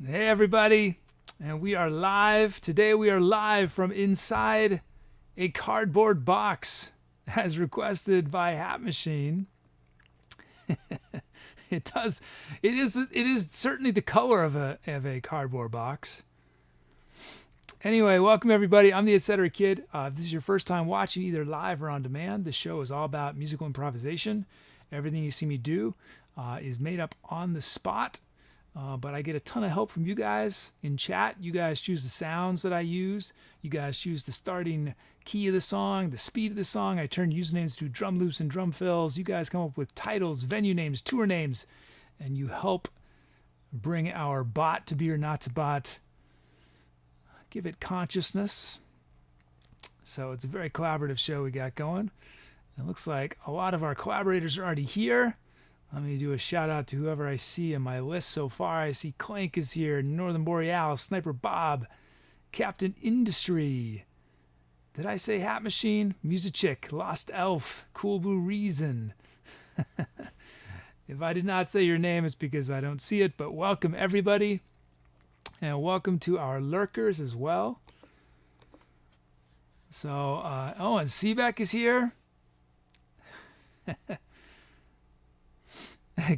Hey everybody, and we are live. Today we are live from inside a cardboard box as requested by hatmachine. It is certainly the color of a cardboard box. Anyway, welcome everybody. I'm the Etcetera kid. If this is your first time watching either live or on demand, the show is all about musical improvisation. Everything you see me do is made up on the spot. But I get a ton of help from you guys in chat. You guys choose the sounds that I use. You guys choose the starting key of the song, the speed of the song. I turn usernames to drum loops and drum fills. You guys come up with titles, venue names, tour names, and you help bring our bot to be or not to bot. Give it consciousness. So it's a very collaborative show we got going. It looks like a lot of our collaborators are already here. Let me do a shout out to whoever I see in my list so far. I see Clank is here, Northern Boreal, Sniper Bob, Captain Industry. Did I say Hat Machine? Musichick, Lost Elf, Cool Blue Reason. If I did not say your name, it's because I don't see it, but welcome everybody. And welcome to our lurkers as well. So, and Seebeck is here.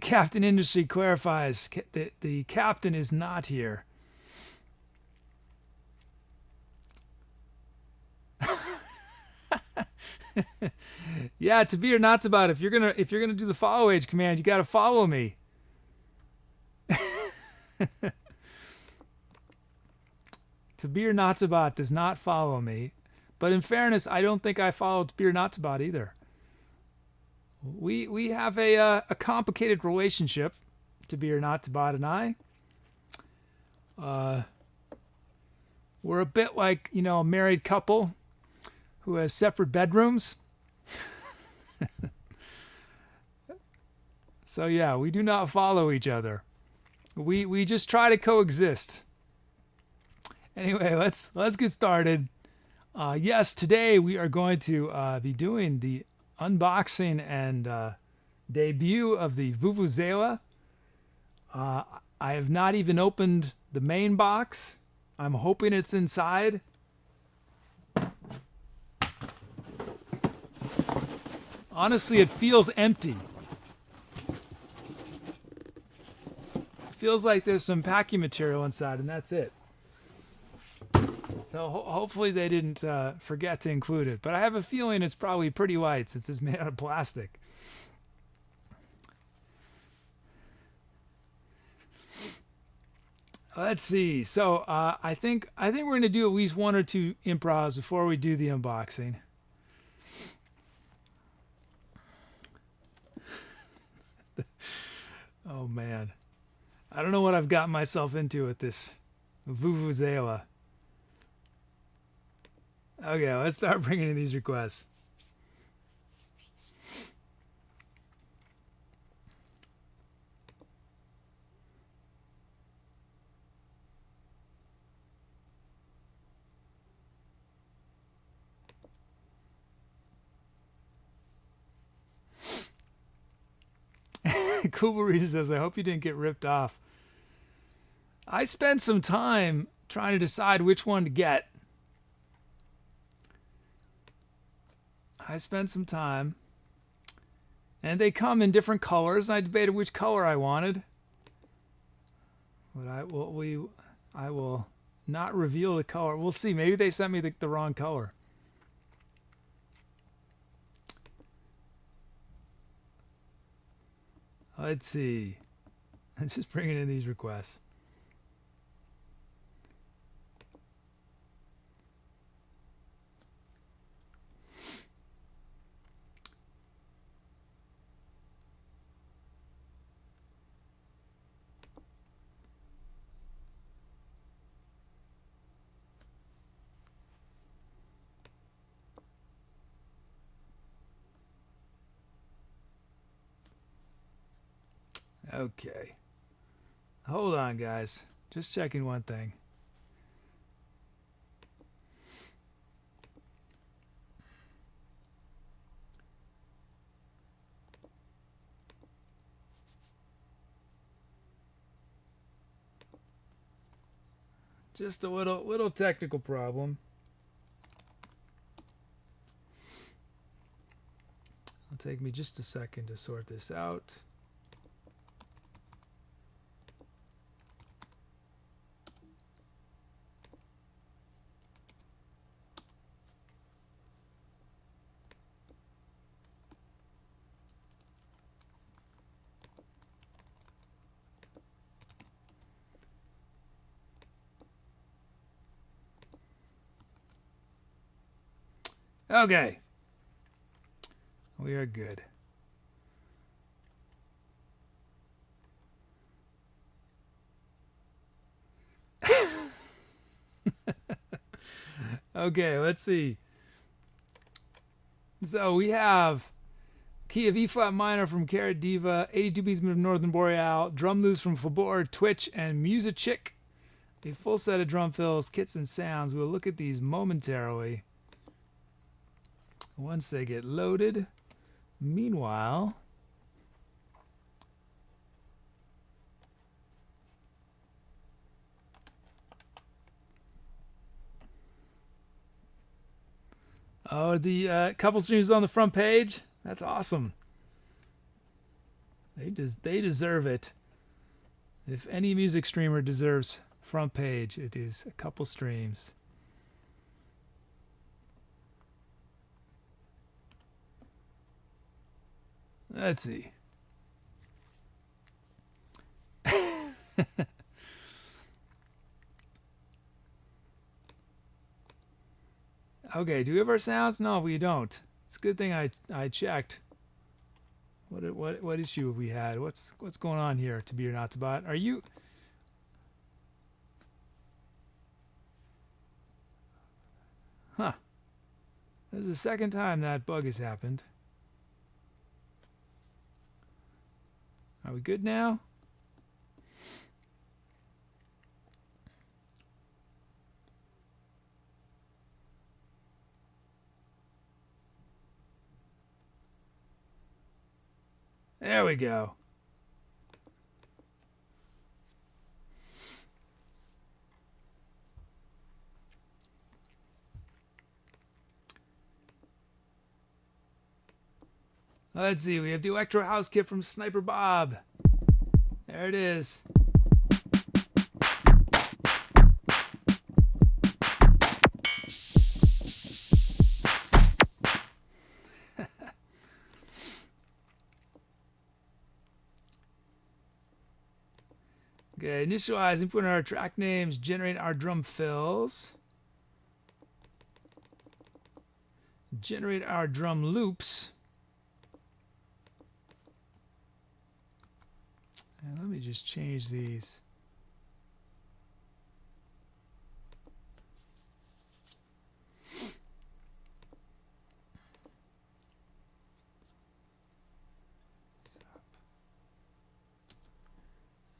Captain Industry clarifies the captain is not here. Yeah, to be or not to bot. If you're gonna do the follow age command, you gotta follow me. To be or not to bot does not follow me, but in fairness, I don't think I followed to be or not to bot either. We have a complicated relationship, to be or not to bot and I. We're a bit like, a married couple who has separate bedrooms. So yeah, we do not follow each other. We just try to coexist. Anyway, let's get started. Yes, today we are going to be doing the unboxing and debut of the Vuvuzela. I have not even opened the main box. I'm hoping it's inside. Honestly, it feels empty. It feels like there's some packing material inside, and that's it. So hopefully they didn't forget to include it. But I have a feeling it's probably pretty light since it's made out of plastic. Let's see. So I think we're going to do at least one or two improvs before we do the unboxing. Oh man, I don't know what I've gotten myself into with this Vuvuzela. Okay, let's start bringing in these requests. Kubarita says, I hope you didn't get ripped off. I spent some time trying to decide which one to get. And they come in different colors, and I debated which color I wanted. But I will not reveal the color. We'll see. Maybe they sent me the wrong color. Let's see. I'm just bringing in these requests. Okay. Hold on, guys. Just checking one thing. Just a little technical problem. It'll take me just a second to sort this out. Okay. We are good. Okay, let's see. So we have key of E flat minor from Carrot Diva, 82 beats of Northern Boreal, drum loose from Flabor, Twitch, and Musichick. A full set of drum fills, kits, and sounds. We'll look at these momentarily once they get loaded. Meanwhile, oh, the couple streams on the front page. That's awesome. They deserve it. If any music streamer deserves front page, it is a couple streams. Let's see. Okay, do we have our sounds? No, we don't. It's a good thing I checked. What issue have we had? What's going on here, to be or not to bot? Are you? Huh. This is the second time that bug has happened. Are we good now? There we go. Let's see, we have the Electro House kit from Sniper Bob. There it is. Okay, initialize, input our track names, generate our drum fills, generate our drum loops. And let me just change these.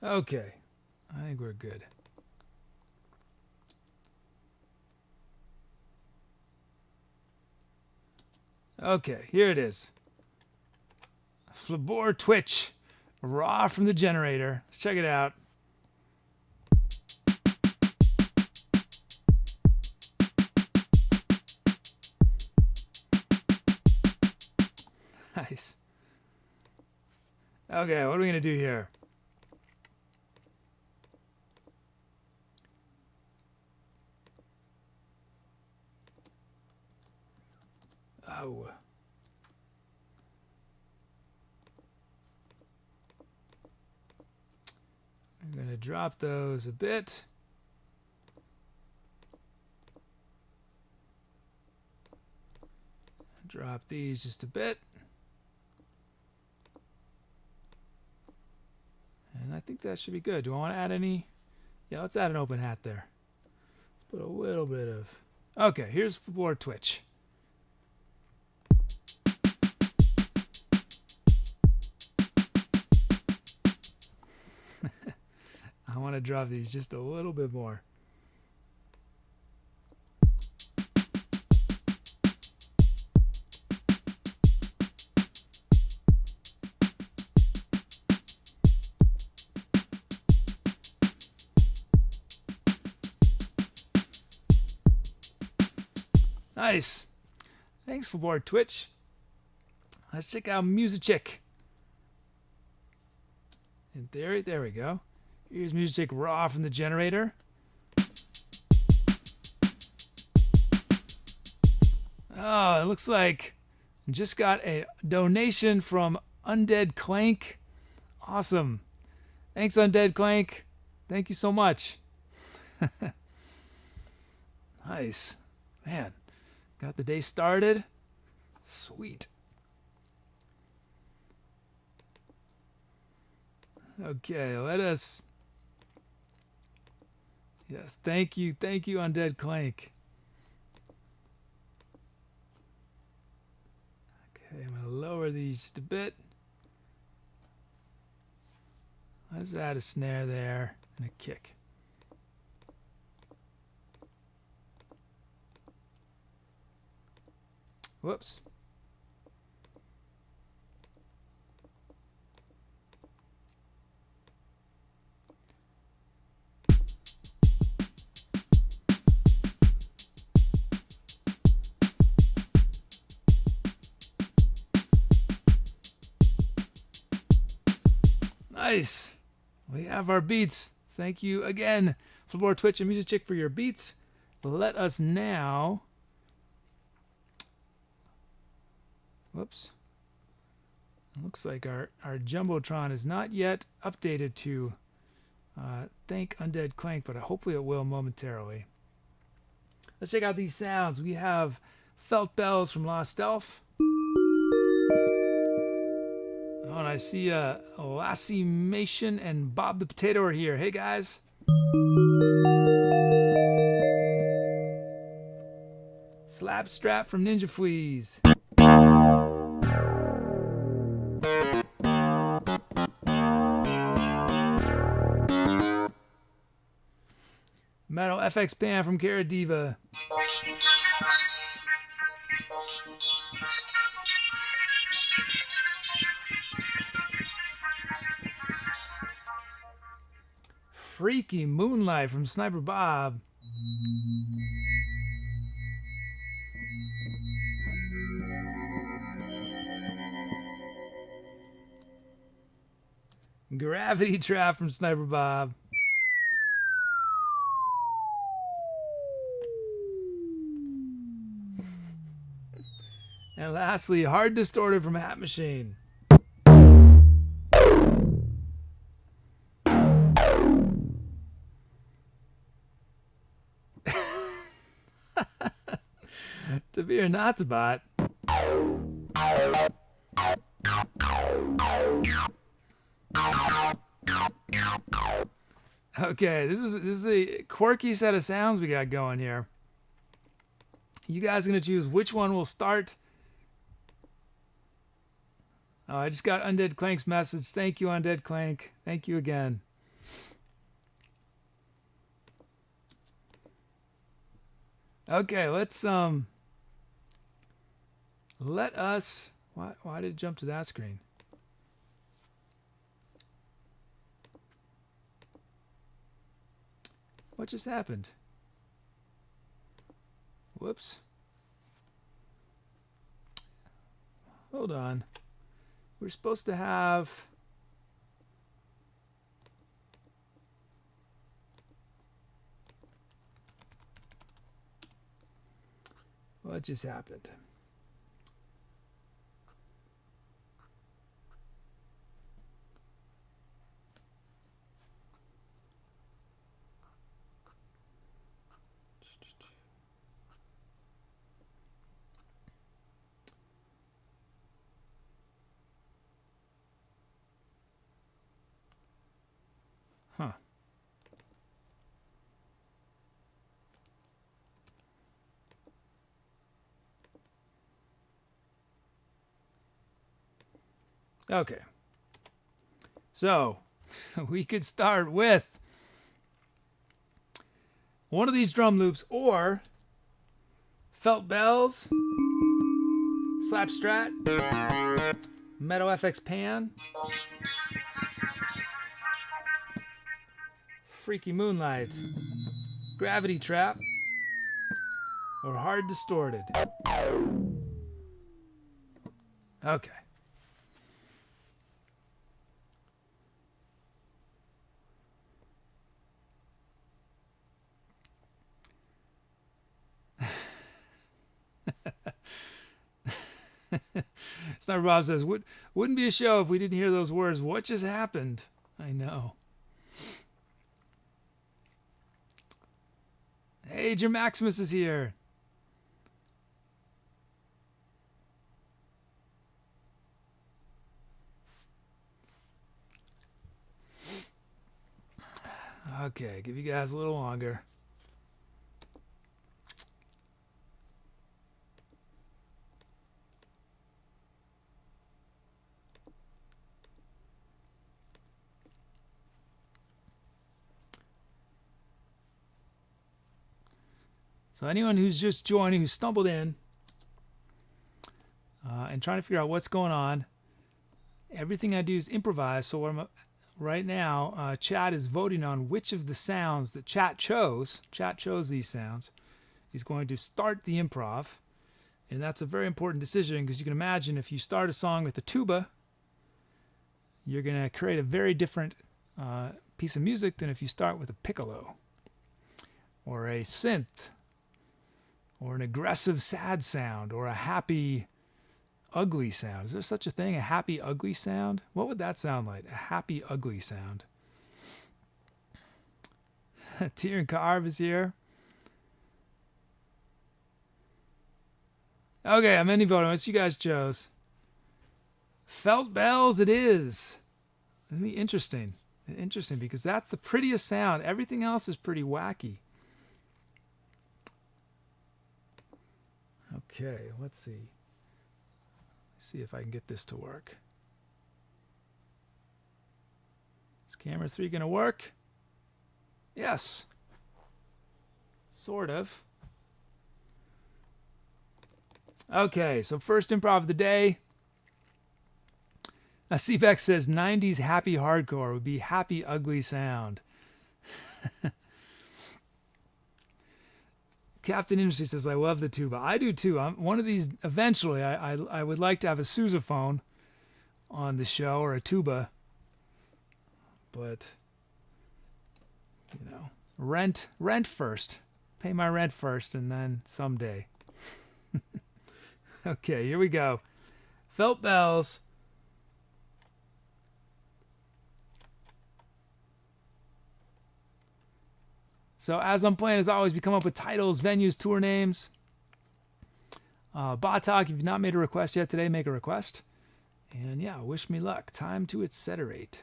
Okay, I think we're good. Okay, here it is. Flabor Twitch. Raw from the generator. Let's check it out. Nice. Okay, what are we going to do here? Oh. I'm going to drop those a bit. Drop these just a bit. And I think that should be good. Do I want to add any? Yeah, let's add an open hat there. Let's put a little bit of... Okay, here's for Twitch. I want to drop these just a little bit more. Nice. Thanks for board Twitch. Let's check out Music. In theory, there we go. Here's Music raw from the generator. Oh, it looks like I just got a donation from Undead Clank. Awesome. Thanks, Undead Clank. Thank you so much. Nice. Man, got the day started. Sweet. Okay, let us... Yes, thank you, Undead Clank. Okay, I'm going to lower these just a bit. Let's add a snare there and a kick. Whoops. Nice. We have our beats. Thank you again, Flipboard, Twitch, and Music for your beats. Let us now... Whoops. It looks like our Jumbotron is not yet updated to thank Undead Clank, but hopefully it will momentarily. Let's check out these sounds. We have Felt Bells from LostElf. Oh, and I see Lassimation and Bob the Potato are here. Hey, guys. Slapstrap from Ninja Fleas. Metal FX Band from Cara Diva. Freaky Moonlight from Sniper Bob. Gravity Trap from Sniper Bob. And lastly, Hard Distorted from hatmachine. To be or not to bot. Okay, this is a quirky set of sounds we got going here. You guys are gonna choose which one will start. Oh, I just got Undead Clank's message. Thank you, Undead Clank. Thank you again. Okay, let's let us. Why did it jump to that screen? What just happened? Whoops. Hold on. We're supposed to have... What just happened? Huh. Okay. So, we could start with one of these drum loops or Felt Bells, Slap Strat, Metal FX Pan, Freaky Moonlight, Gravity Trap, or hard distorted? Okay. Sniper Bob says, wouldn't be a show if we didn't hear those words. What just happened? I know. Hey, Jim Maximus is here. Okay, give you guys a little longer. So anyone who's just joining, who stumbled in and trying to figure out what's going on, everything I do is improvised. So what right now, chat is voting on which of the sounds that chat chose these sounds, is going to start the improv. And that's a very important decision because you can imagine if you start a song with a tuba, you're going to create a very different piece of music than if you start with a piccolo or a synth or an aggressive sad sound or a happy ugly sound. Is there such a thing, a happy ugly sound? What would that sound like? A happy ugly sound. Tyr and Carve is here. Okay, I'm ending voting. What you guys chose? Felt bells it is. It'll be interesting. Interesting because that's the prettiest sound. Everything else is pretty wacky. Okay, let's see. Let's see if I can get this to work. Is camera 3 going to work? Yes. Sort of. Okay, so first improv of the day. CVEX says 90s happy hardcore would be happy ugly sound. Captain Industry says, I love the tuba. I do too. I'm one of these, eventually, I would like to have a sousaphone on the show or a tuba. But, you know, rent first. Pay my rent first and then someday. Okay, here we go. Felt bells. So as I'm playing, as always, we come up with titles, venues, tour names. Batak, if you've not made a request yet today, make a request. And yeah, wish me luck. Time to etceterate.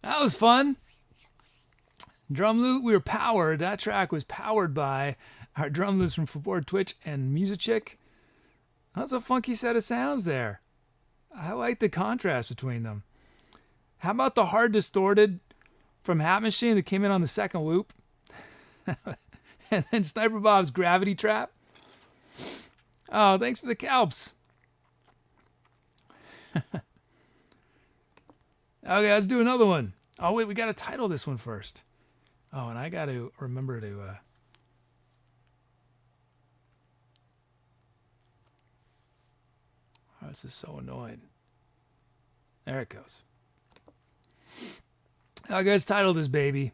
That was fun. Drum loop, we were powered. That track was powered by our drum loops from Footboard Twitch and Musichick. That's a funky set of sounds there. I like the contrast between them. How about the hard distorted from Hat Machine that came in on the second loop? And then Sniper Bob's Gravity Trap. Oh, thanks for the calps. Okay, let's do another one. Oh, wait, we got to title this one first. Oh, and I got to remember to... Oh, this is so annoying. There it goes. I guys titled this baby.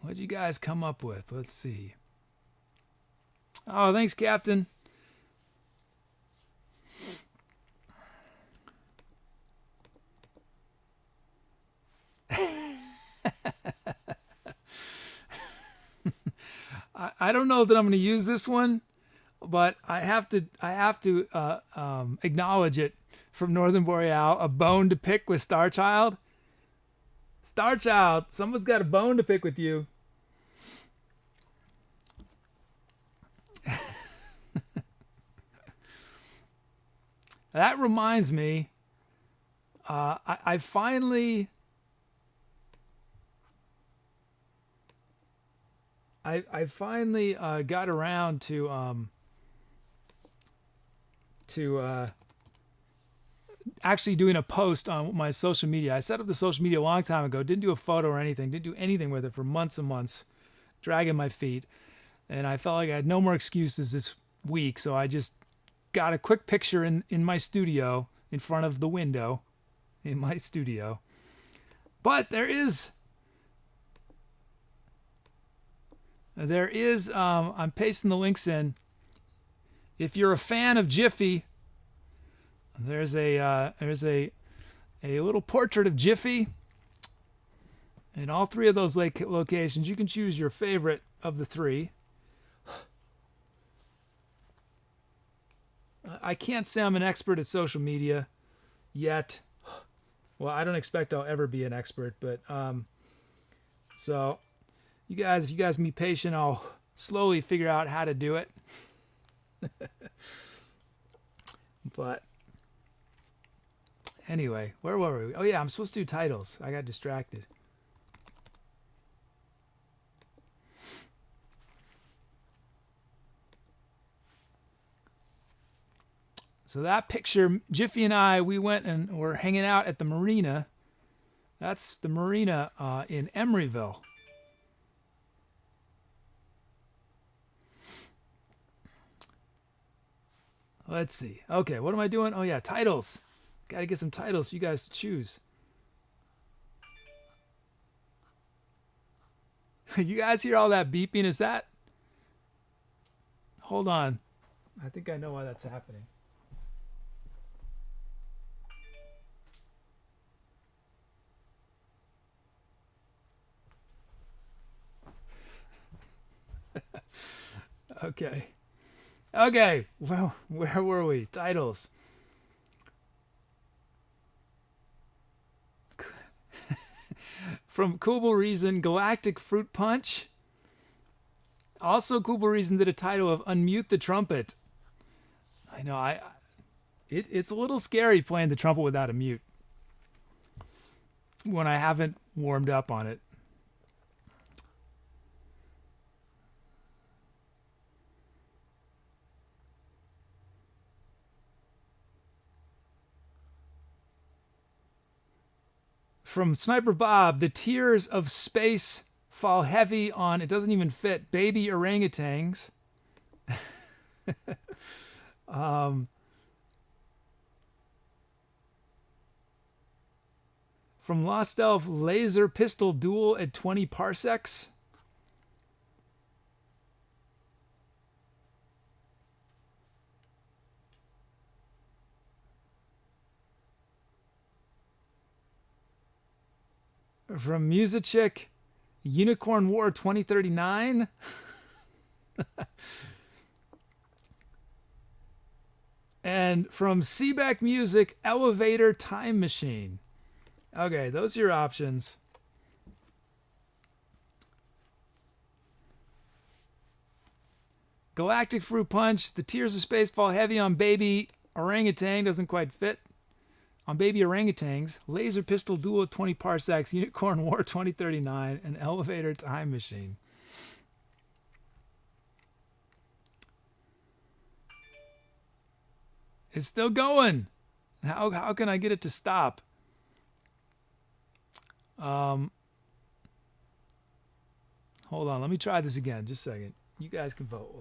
What'd you guys come up with? Let's see. Oh, thanks, Captain. I don't know that I'm going to use this one, but I have to acknowledge it from Northern Boreal. A bone to pick with Starchild. Starchild, someone's got a bone to pick with you. That reminds me, I finally got around to actually doing a post on my social media. I set up the social media a long time ago, didn't do a photo or anything, didn't do anything with it for months and months, dragging my feet. And I felt like I had no more excuses this week, so I just got a quick picture in my studio, in front of the window in my studio. But there is I'm pasting the links in. If you're a fan of Jiffy, there's a little portrait of Jiffy in all three of those locations. You can choose your favorite of the three. I can't say I'm an expert at social media yet. Well, I don't expect I'll ever be an expert, but so if you guys be patient, I'll slowly figure out how to do it. But anyway, where were we? Oh yeah, I'm supposed to do titles. I got distracted. So that picture, Jiffy and I, we went and were hanging out at the marina. That's the marina in Emeryville. Let's see. Okay, what am I doing? Oh yeah, titles. Got to get some titles for you guys to choose. You guys hear all that beeping? Is that? Hold on. I think I know why that's happening. Okay. Okay. Well, where were we? Titles. From Cool Reason, Galactic Fruit Punch. Also, Cool Reason did a title of Unmute the Trumpet. I know, it's a little scary playing the trumpet without a mute when I haven't warmed up on it. From Sniper Bob, the tears of space fall heavy on, it doesn't even fit, baby orangutans. From LostElf, laser pistol duel at 20 parsecs. From Musichick, Unicorn War 2039. And from Seebeck Music, Elevator Time Machine. Okay, those are your options. Galactic Fruit Punch, the tears of space fall heavy on baby orangutan, doesn't quite fit. On baby orangutans, laser pistol duel at 20 parsecs, Unicorn War 2039, and Elevator Time Machine. It's still going. How can I get it to stop? Hold on, let me try this again. Just a second. You guys can vote.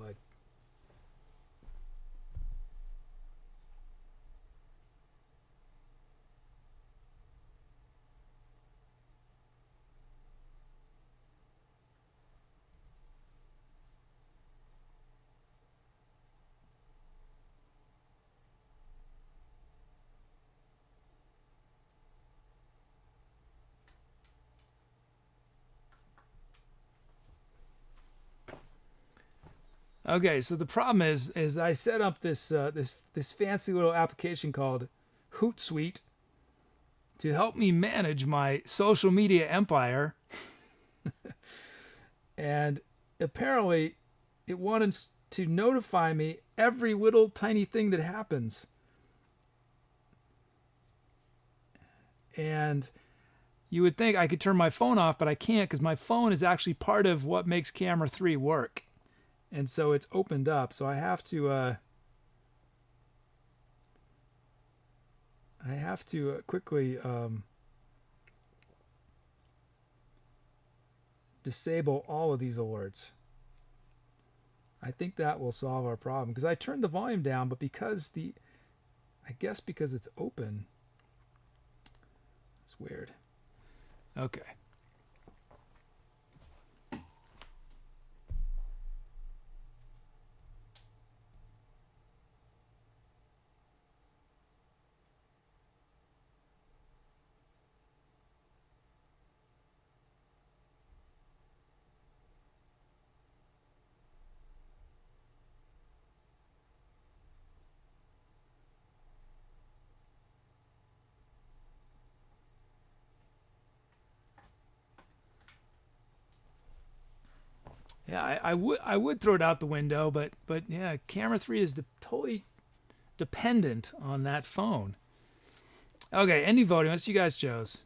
Okay, so the problem is I set up this this fancy little application called Hootsuite to help me manage my social media empire, and apparently it wanted to notify me every little tiny thing that happens. And you would think I could turn my phone off, but I can't because my phone is actually part of what makes Camera 3 work. And so it's opened up, so I have to quickly disable all of these alerts. I think that will solve our problem because I turned the volume down, but because because it's open, it's weird. Okay. Yeah, I would throw it out the window, but yeah, Camera 3 is totally dependent on that phone. Okay, any voting? Let's see you guys chose.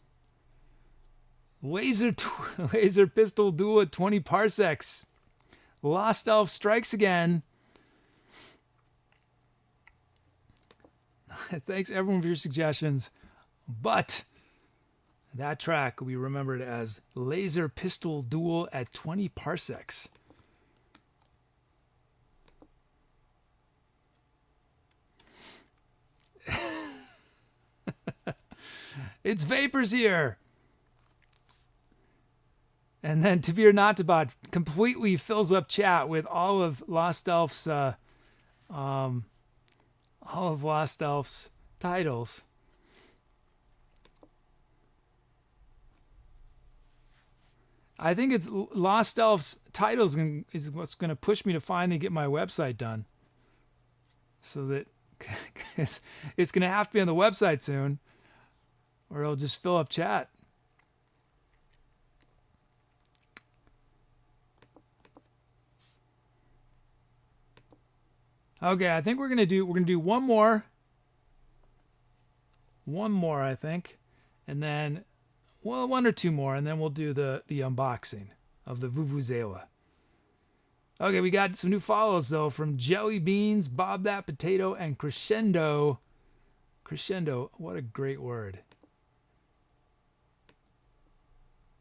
Laser pistol duel at 20 parsecs. LostElf strikes again. Thanks everyone for your suggestions, but that track will be remembered as Laser Pistol Duel at 20 parsecs. It's Vapors here. And then Tavir Natabot completely fills up chat with all of LostElf's titles. I think it's LostElf's titles is what's going to push me to finally get my website done. So that it's going to have to be on the website soon, or it'll just fill up chat. Okay, I think we're gonna do one more. One more, I think. And then one or two more, and then we'll do the unboxing of the Vuvuzela. Okay, we got some new follows though from Jelly Beans, Bob That Potato, and Crescendo. Crescendo, what a great word.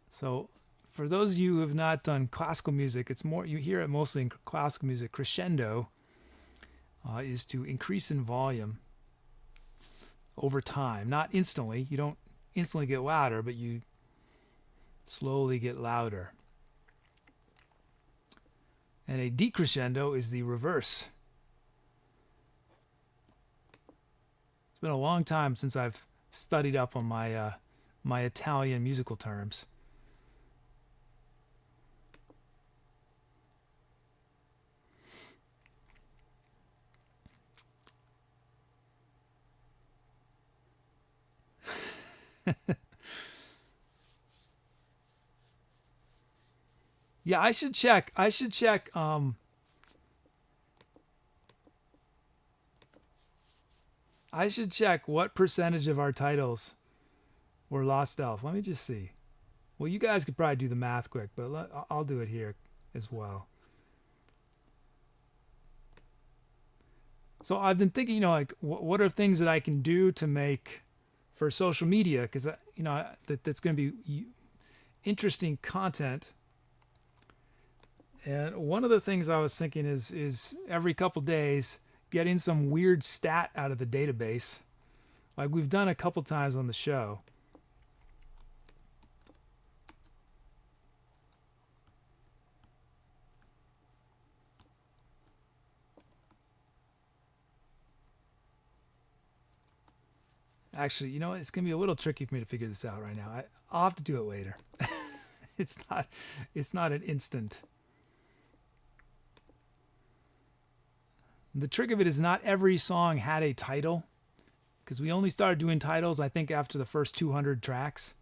So for those of you who have not done classical music, it's more, you hear it mostly in classical music. Crescendo is to increase in volume over time, not instantly. You don't instantly get louder, but you slowly get louder. And a decrescendo is the reverse. It's been a long time since I've studied up on my my Italian musical terms. Yeah, I should check. I should check. I should check what percentage of our titles were LostElf. Let me just see. Well, you guys could probably do the math quick, but I'll do it here as well. So I've been thinking, like, what are things that I can do to make for social media? Because, that's going to be interesting content. And one of the things I was thinking is every couple days getting some weird stat out of the database, like we've done a couple times on the show. Actually, it's going to be a little tricky for me to figure this out right now. I'll have to do it later. It's not an instant. The trick of it is not every song had a title, because we only started doing titles, I think, after the first 200 tracks.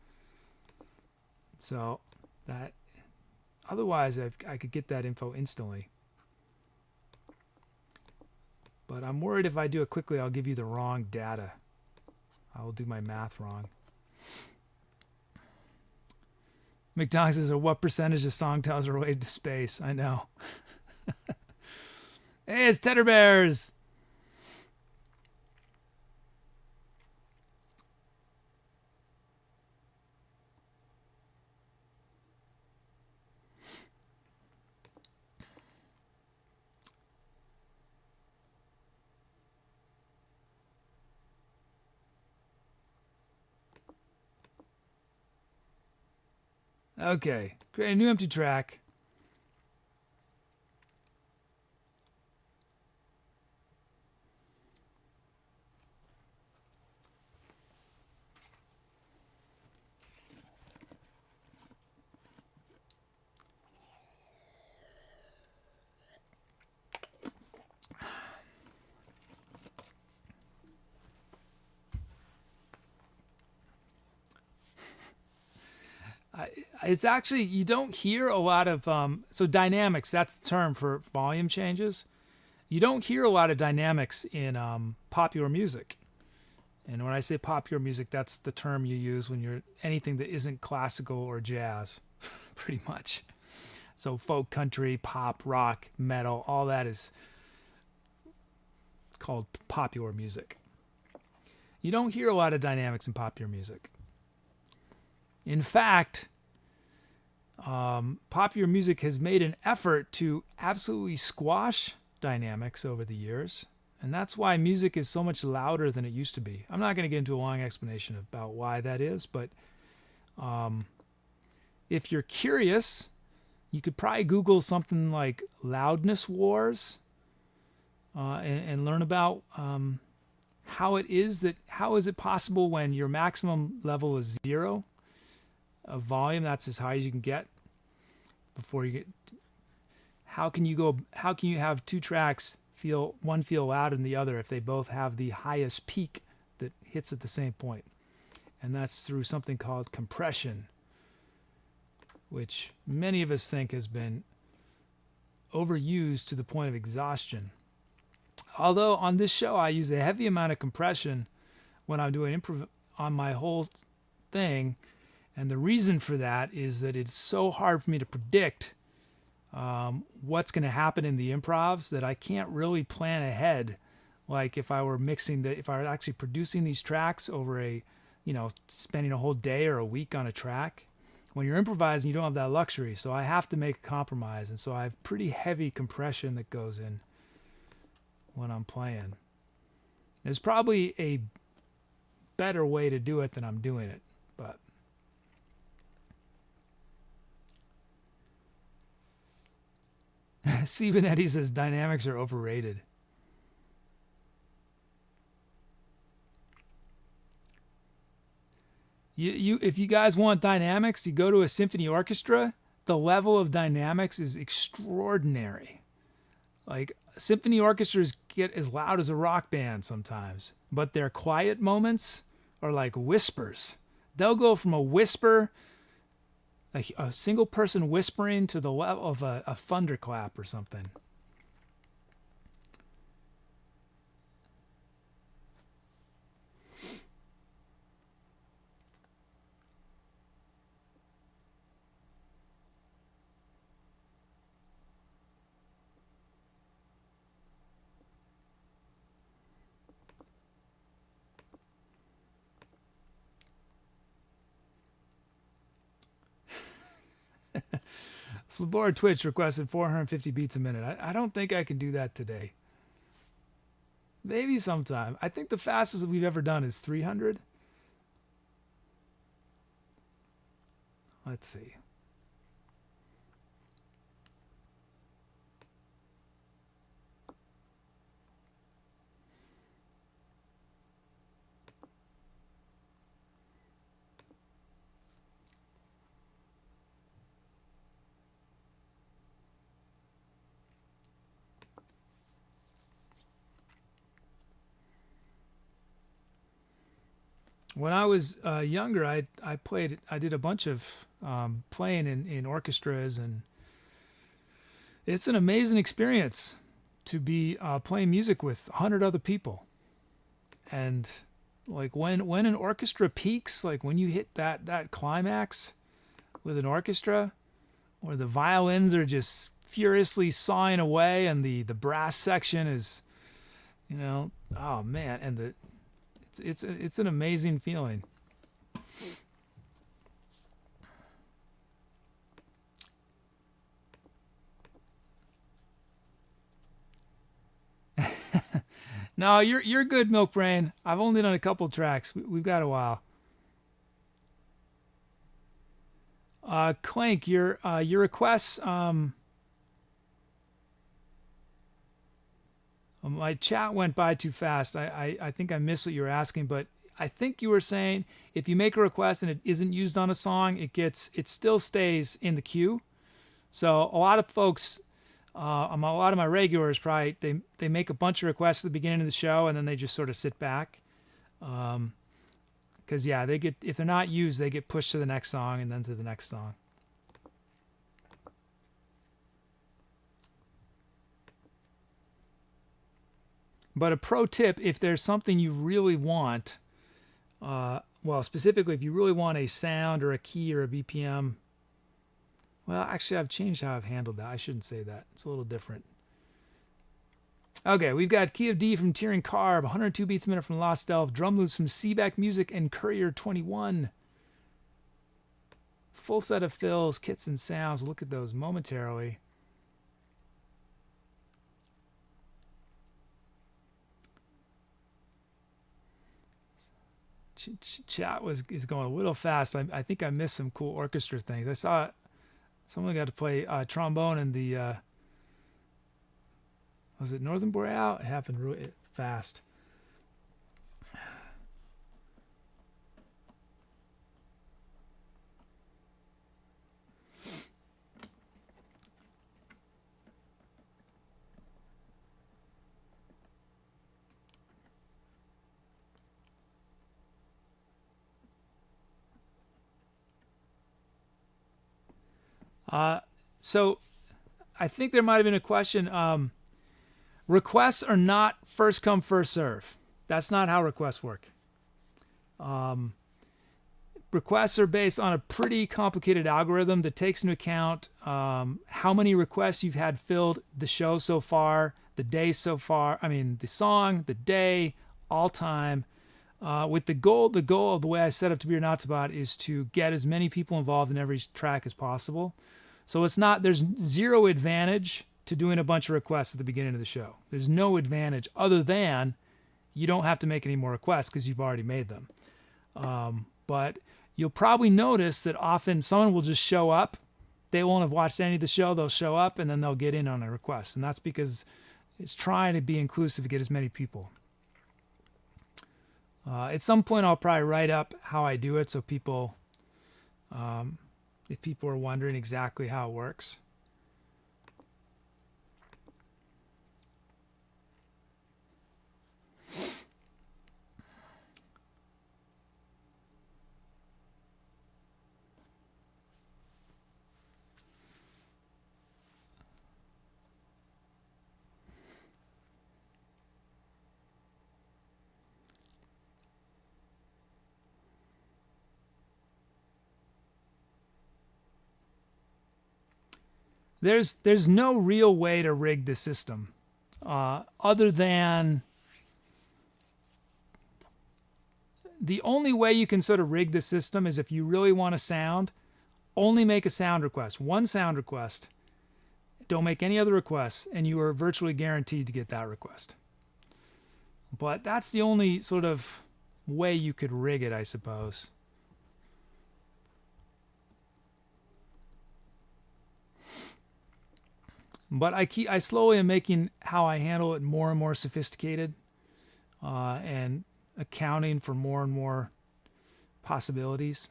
So that, otherwise I could get that info instantly. But I'm worried if I do it quickly, I'll give you the wrong data. I will do my math wrong. McDonald says, what percentage of song titles are related to space? I know. Hey, it's Tedder Bears. Okay, create a new empty track. It's actually, you don't hear a lot of, so dynamics, that's the term for volume changes. You don't hear a lot of dynamics in popular music. And when I say popular music, that's the term you use when you're anything that isn't classical or jazz, pretty much. So folk, country, pop, rock, metal, all that is called popular music. You don't hear a lot of dynamics in popular music. In fact, popular music has made an effort to absolutely squash dynamics over the years. And that's why music is so much louder than it used to be. I'm not going to get into a long explanation about why that is, but if you're curious, you could probably Google something like loudness wars and learn about how is it possible when your maximum level is 0 of volume, that's as high as you can get before you get. How can you have two tracks feel loud and the other if they both have the highest peak that hits at the same point? And that's through something called compression, which many of us think has been overused to the point of exhaustion. Although on this show I use a heavy amount of compression when I'm doing improv on my whole thing, and the reason for that is that it's so hard for me to predict what's going to happen in the improvs that I can't really plan ahead. Like if I were actually producing these tracks over spending a whole day or a week on a track. When you're improvising, you don't have that luxury, so I have to make a compromise, and so I have pretty heavy compression that goes in when I'm playing. There's probably a better way to do it than I'm doing it, but Stephen Eddy says dynamics are overrated. If you guys want dynamics, you go to a symphony orchestra. The level of dynamics is extraordinary. Like symphony orchestras get as loud as a rock band sometimes, but their quiet moments are like whispers. They'll go from a whisper, a single person whispering, to the level of a thunderclap or something. Flabor Twitch requested 450 beats a minute. I don't think I can do that today. Maybe sometime. I think the fastest that we've ever done is 300. Let's see. When I was younger, I did a bunch of playing in orchestras, and it's an amazing experience to be playing music with 100 other people. And like when an orchestra peaks, like when you hit that climax with an orchestra, where the violins are just furiously sawing away and the brass section is, oh man, and it's an amazing feeling. No, you're good, Milk Brain. I've only done a couple tracks. We've got a while. Clank, your requests. My chat went by too fast. I think I missed what you were asking, but I think you were saying if you make a request and it isn't used on a song, it still stays in the queue. So a lot of folks, a lot of my regulars probably they make a bunch of requests at the beginning of the show and then they just sort of sit back, because if they're not used, they get pushed to the next song and then to the next song. But a pro tip, if there's something you really want, specifically if you really want a sound or a key or a BPM, well, actually I've changed how I've handled that. I shouldn't say that. It's a little different. Okay, we've got Key of D from Tearing Carb, 102 beats a minute from LostElf, drum loops from Seaback Music and Courier 21. Full set of fills, kits and sounds. We'll look at those momentarily. Chat is going a little fast. I think I missed some cool orchestra things. I saw someone got to play trombone in the was it Northern Boreal? It happened really fast. So I think there might have been a question. Requests are not first come, first serve. That's not how requests work. Requests are based on a pretty complicated algorithm that takes into account how many requests you've had filled the show so far, the day so far, the song, the day, all time. With the goal of the way I set up To Be or Not to Bot is to get as many people involved in every track as possible. So there's zero advantage to doing a bunch of requests at the beginning of the show. There's no advantage other than you don't have to make any more requests because you've already made them. But you'll probably notice that often someone will just show up. They won't have watched any of the show. They'll show up and then they'll get in on a request. And that's because it's trying to be inclusive to get as many people. At some point, I'll probably write up how I do it so people, if people are wondering exactly how it works. There's no real way to rig the system other than the only way you can sort of rig the system is if you really want a sound, only make a sound request, one sound request. Don't make any other requests, and you are virtually guaranteed to get that request. But that's the only sort of way you could rig it, I suppose. But I slowly am making how I handle it more and more sophisticated and accounting for more and more possibilities.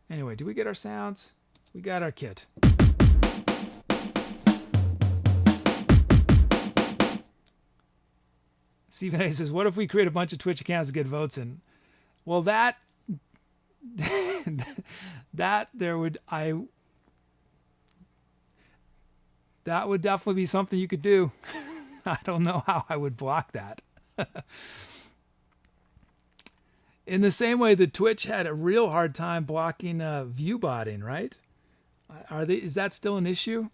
Anyway, do we get our sounds? We got our kit. Stephen A says, what if we create a bunch of Twitch accounts to get votes in? Well, that would definitely be something you could do. I don't know how I would block that. In the same way that Twitch had a real hard time blocking view botting, right? Is that still an issue?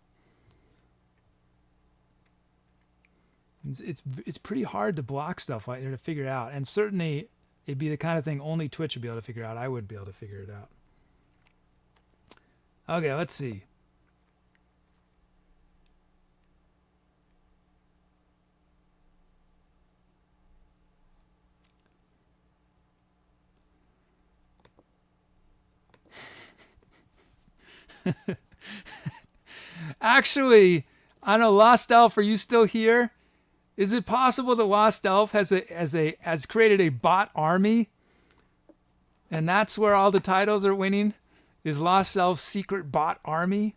It's pretty hard to block stuff like that to figure it out. And certainly it'd be the kind of thing only Twitch would be able to figure out. I wouldn't be able to figure it out. Okay, let's see. Actually, I know LostElf, are you still here? Is it possible that LostElf has created a bot army, and that's where all the titles are winning? Is LostElf's secret bot army?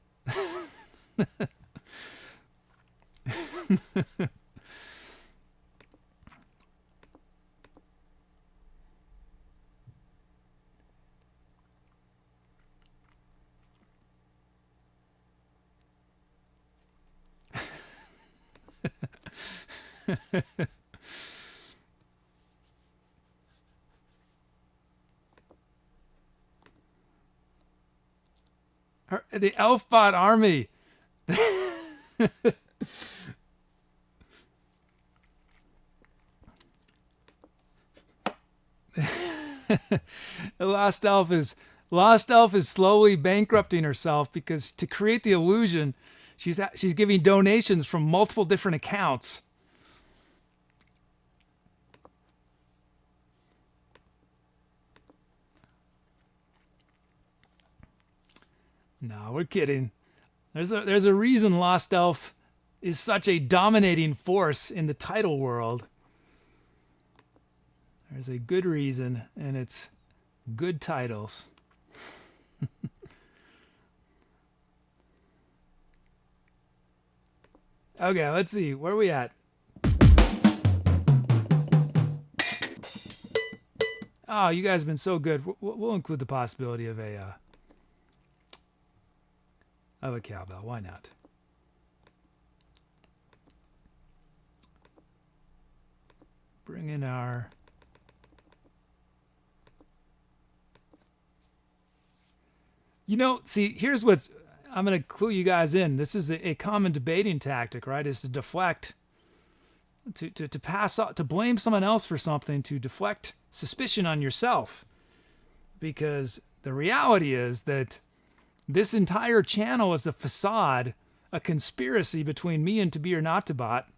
The Elfbot army. The LostElf is slowly bankrupting herself because to create the illusion, she's giving donations from multiple different accounts. No, we're kidding. There's a reason Lost Elf is such a dominating force in the title world. There's a good reason, and it's good titles. Okay, let's see. Where are we at? Oh, you guys have been so good. We'll include the possibility of a cowbell. Why not? Bring in our... You know, see, here's what's... I'm going to clue you guys in. This is a common debating tactic, right? Is to deflect, to pass off, to blame someone else for something, to deflect suspicion on yourself. Because the reality is that this entire channel is a facade, a conspiracy between me and To Be or Not to Bot.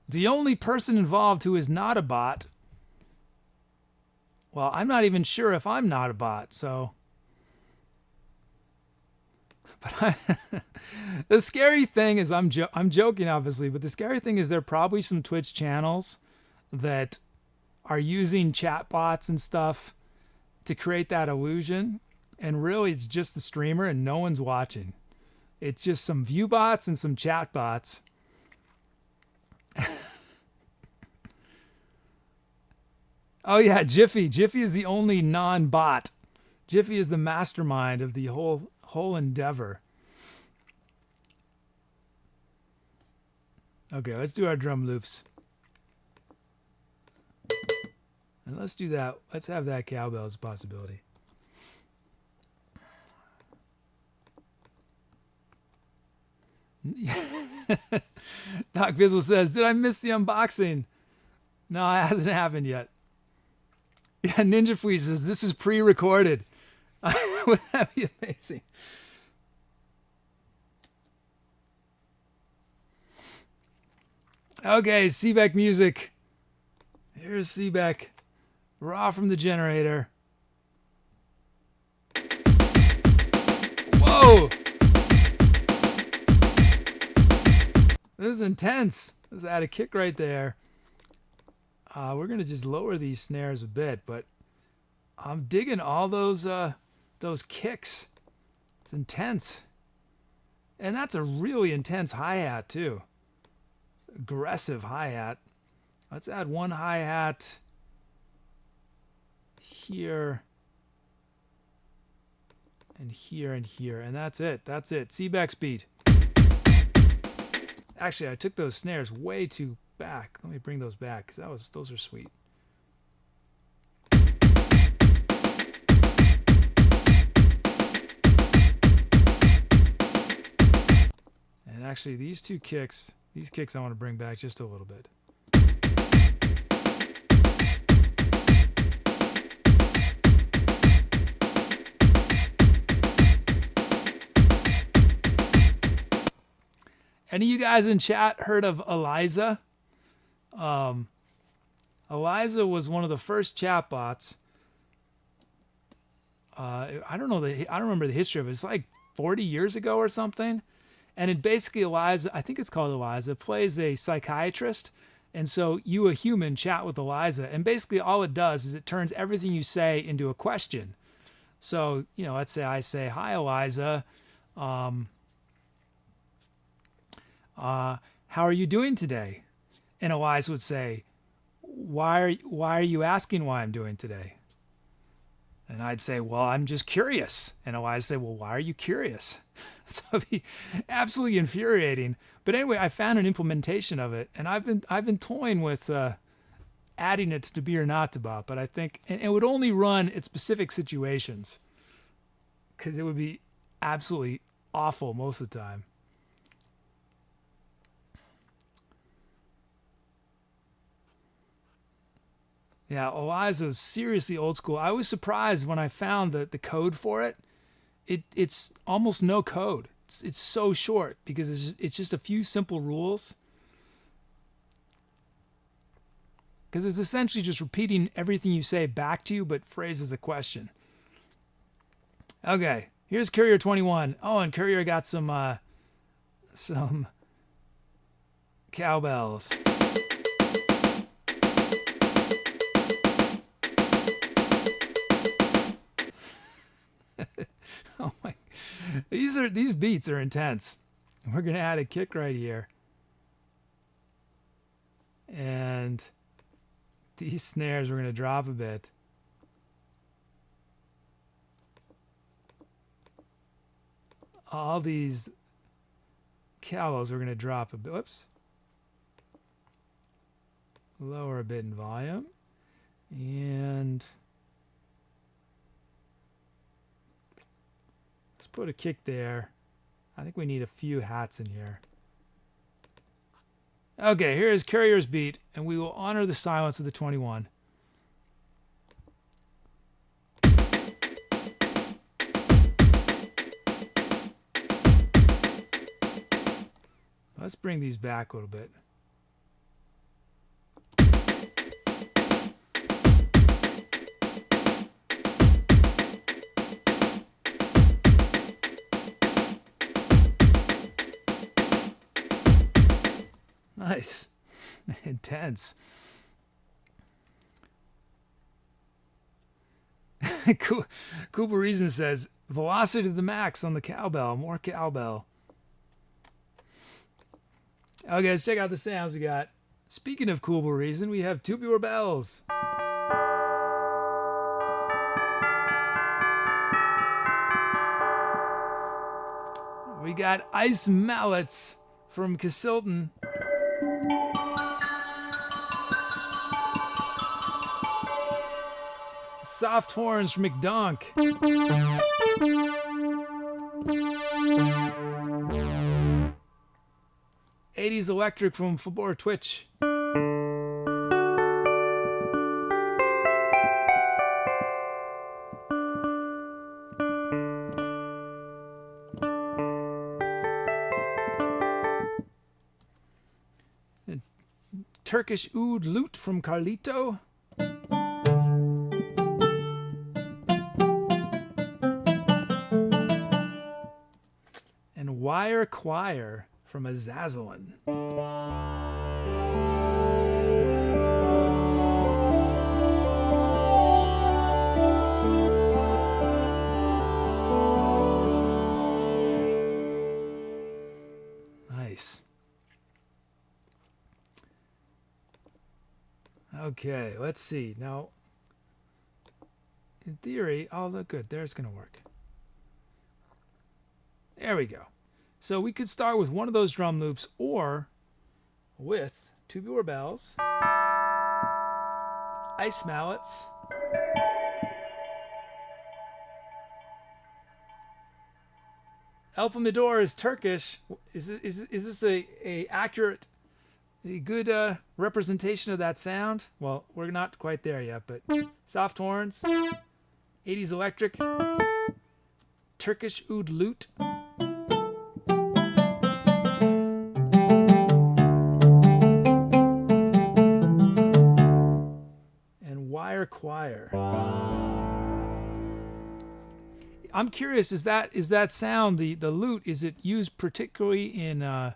The only person involved who is not a bot, well, I'm not even sure if I'm not a bot, so... But the scary thing is, I'm joking, obviously, but the scary thing is there are probably some Twitch channels that are using chat bots and stuff to create that illusion. And really, it's just the streamer and no one's watching. It's just some view bots and some chat bots. Oh, yeah, Jiffy. Jiffy is the only non-bot. Jiffy is the mastermind of the whole endeavor. Okay, let's do our drum loops. And let's do that. Let's have that cowbell as a possibility. Doc Bizzle says, did I miss the unboxing? No, it hasn't happened yet. Yeah, Ninja Fleet says, this is pre-recorded. Wouldn't that be amazing? Okay, Seebeck music. Here's Seebeck. Raw from the generator. Whoa! This is intense. This had a kick right there. We're going to just lower these snares a bit, but I'm digging all those kicks. It's intense. And that's a really intense hi-hat, too. It's aggressive hi-hat. Let's add one hi-hat here and here and here. And that's it. That's it. Seebeck's beat. Actually, I took those snares way too back. Let me bring those back because those are sweet. And actually, these kicks I want to bring back just a little bit. Any of you guys in chat heard of Eliza? Eliza was one of the first chatbots. I don't remember the history of it. It's like 40 years ago or something. And it basically, Eliza, I think it's called Eliza, plays a psychiatrist. And so you, a human, chat with Eliza. And basically all it does is it turns everything you say into a question. So, let's say I say, hi, Eliza. How are you doing today? And Eliza would say, why are you asking why I'm doing today? And I'd say, well, I'm just curious. And Eliza would say, well, why are you curious? So it'd be absolutely infuriating. But anyway, I found an implementation of it, and I've been toying with adding it to Be or Not to Bot. But I think and it would only run at specific situations because it would be absolutely awful most of the time. Yeah, Eliza is seriously old school. I was surprised when I found the code for it. It's almost no code. It's so short because it's just a few simple rules. Because it's essentially just repeating everything you say back to you, but phrased as a question. Okay, Here's Courier 21. Oh, and Courier got some cowbells. Oh my! These beats are intense. We're gonna add a kick right here, and these snares we're gonna drop a bit. All these cowbells we're gonna drop a bit. Whoops. Lower a bit in volume, and let's put a kick there. I think we need a few hats in here. Okay, here is Courier's beat, and we will honor the silence of the 21. Let's bring these back a little bit. Nice. Intense. Cooper Reason says, velocity to the max on the cowbell. More cowbell. Okay, let's check out the sounds we got. Speaking of Cooper Reason, we have tubular bells. We got ice mallets from Casilton. Soft horns from McDonk. '80s electric from Flabor Twitch. Turkish oud lute from Carlito. And wire choir from Azazelin. Nice. Okay, let's see. Now, in theory, oh, look good. There's going to work. There we go. So we could start with one of those drum loops or with tubular bells, ice mallets, El Pomidor is Turkish. Is this a accurate, a good representation of that sound? Well, we're not quite there yet, but soft horns, 80s electric, Turkish oud lute. Choir. I'm curious, is that sound, the lute, is it used particularly in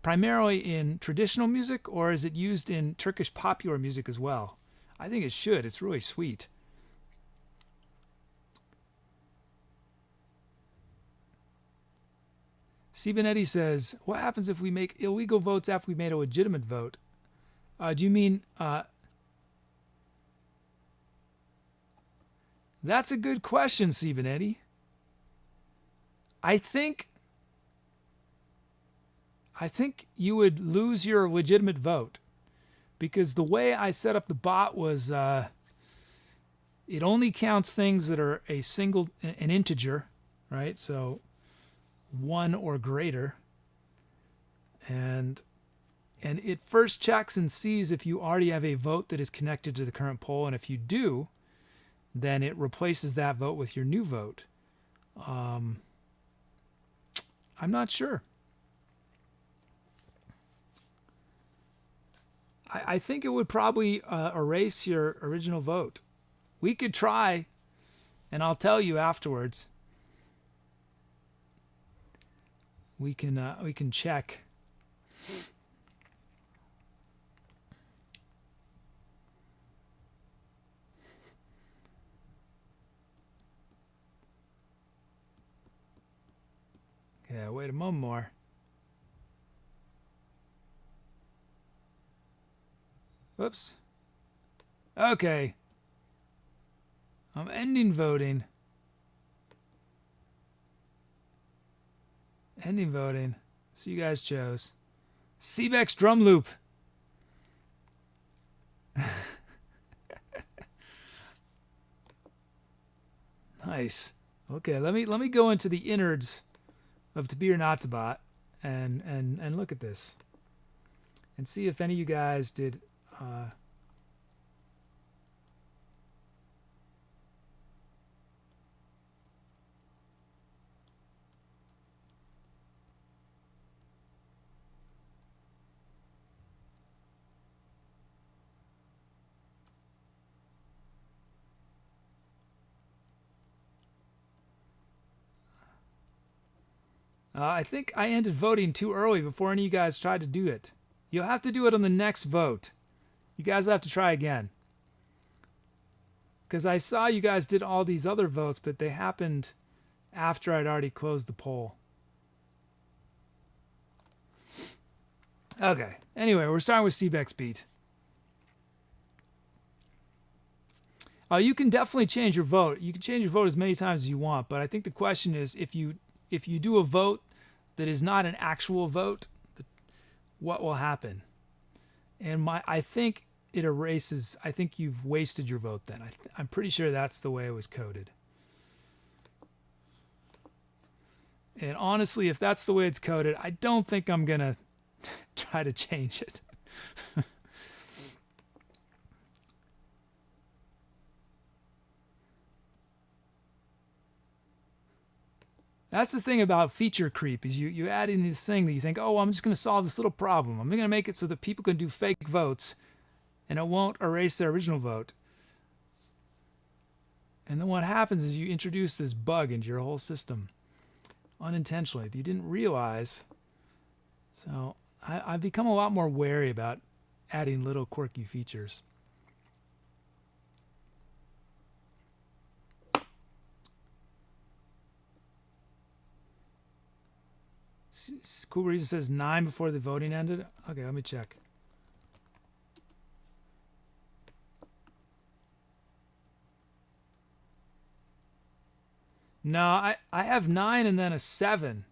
primarily in traditional music, or is it used in Turkish popular music as well? I think it should. It's really sweet. Sibanetti says, what happens if we make illegal votes after we made a legitimate vote? Do you mean that's a good question, Sibanetti. I think you would lose your legitimate vote, because the way I set up the bot was it only counts things that are an integer, right? So 1 or greater, and it first checks and sees if you already have a vote that is connected to the current poll, and if you do, then it replaces that vote with your new vote. I'm not sure. I think it would probably erase your original vote. We could try, and I'll tell you afterwards. we can check. Okay, wait a moment more. Whoops. Okay. I'm ending voting. Ending voting. So you guys chose Sebek's drum loop. Nice. Okay, let me go into the innards of To Be or Not to Bot and look at this and see if any of you guys did I think I ended voting too early before any of you guys tried to do it. You'll have to do it on the next vote. You guys will have to try again. Because I saw you guys did all these other votes, but they happened after I'd already closed the poll. Okay. Anyway, we're starting with Sebek's beat. You can definitely change your vote. You can change your vote as many times as you want, but I think the question is if you do a vote that is not an actual vote, what will happen? And I think it erases. I think you've wasted your vote then. I'm pretty sure that's the way it was coded. And honestly, if that's the way it's coded, I don't think I'm going to try to change it. That's the thing about feature creep is you add in this thing that you think, oh, I'm just going to solve this little problem. I'm going to make it so that people can do fake votes and it won't erase their original vote. And then what happens is you introduce this bug into your whole system unintentionally that you didn't realize. So I've become a lot more wary about adding little quirky features. Cool Reason says 9 before the voting ended. Okay, let me check. No, I have 9 and then a 7.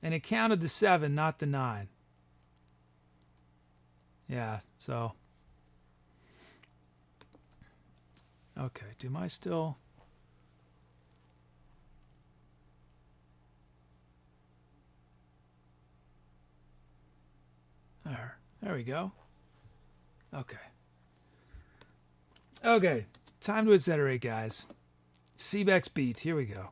And it counted the 7, not the 9. Yeah, so. Okay, do I still... There we go. Okay. Okay. Time to Etcetera, guys. Sebek's beat. Here we go.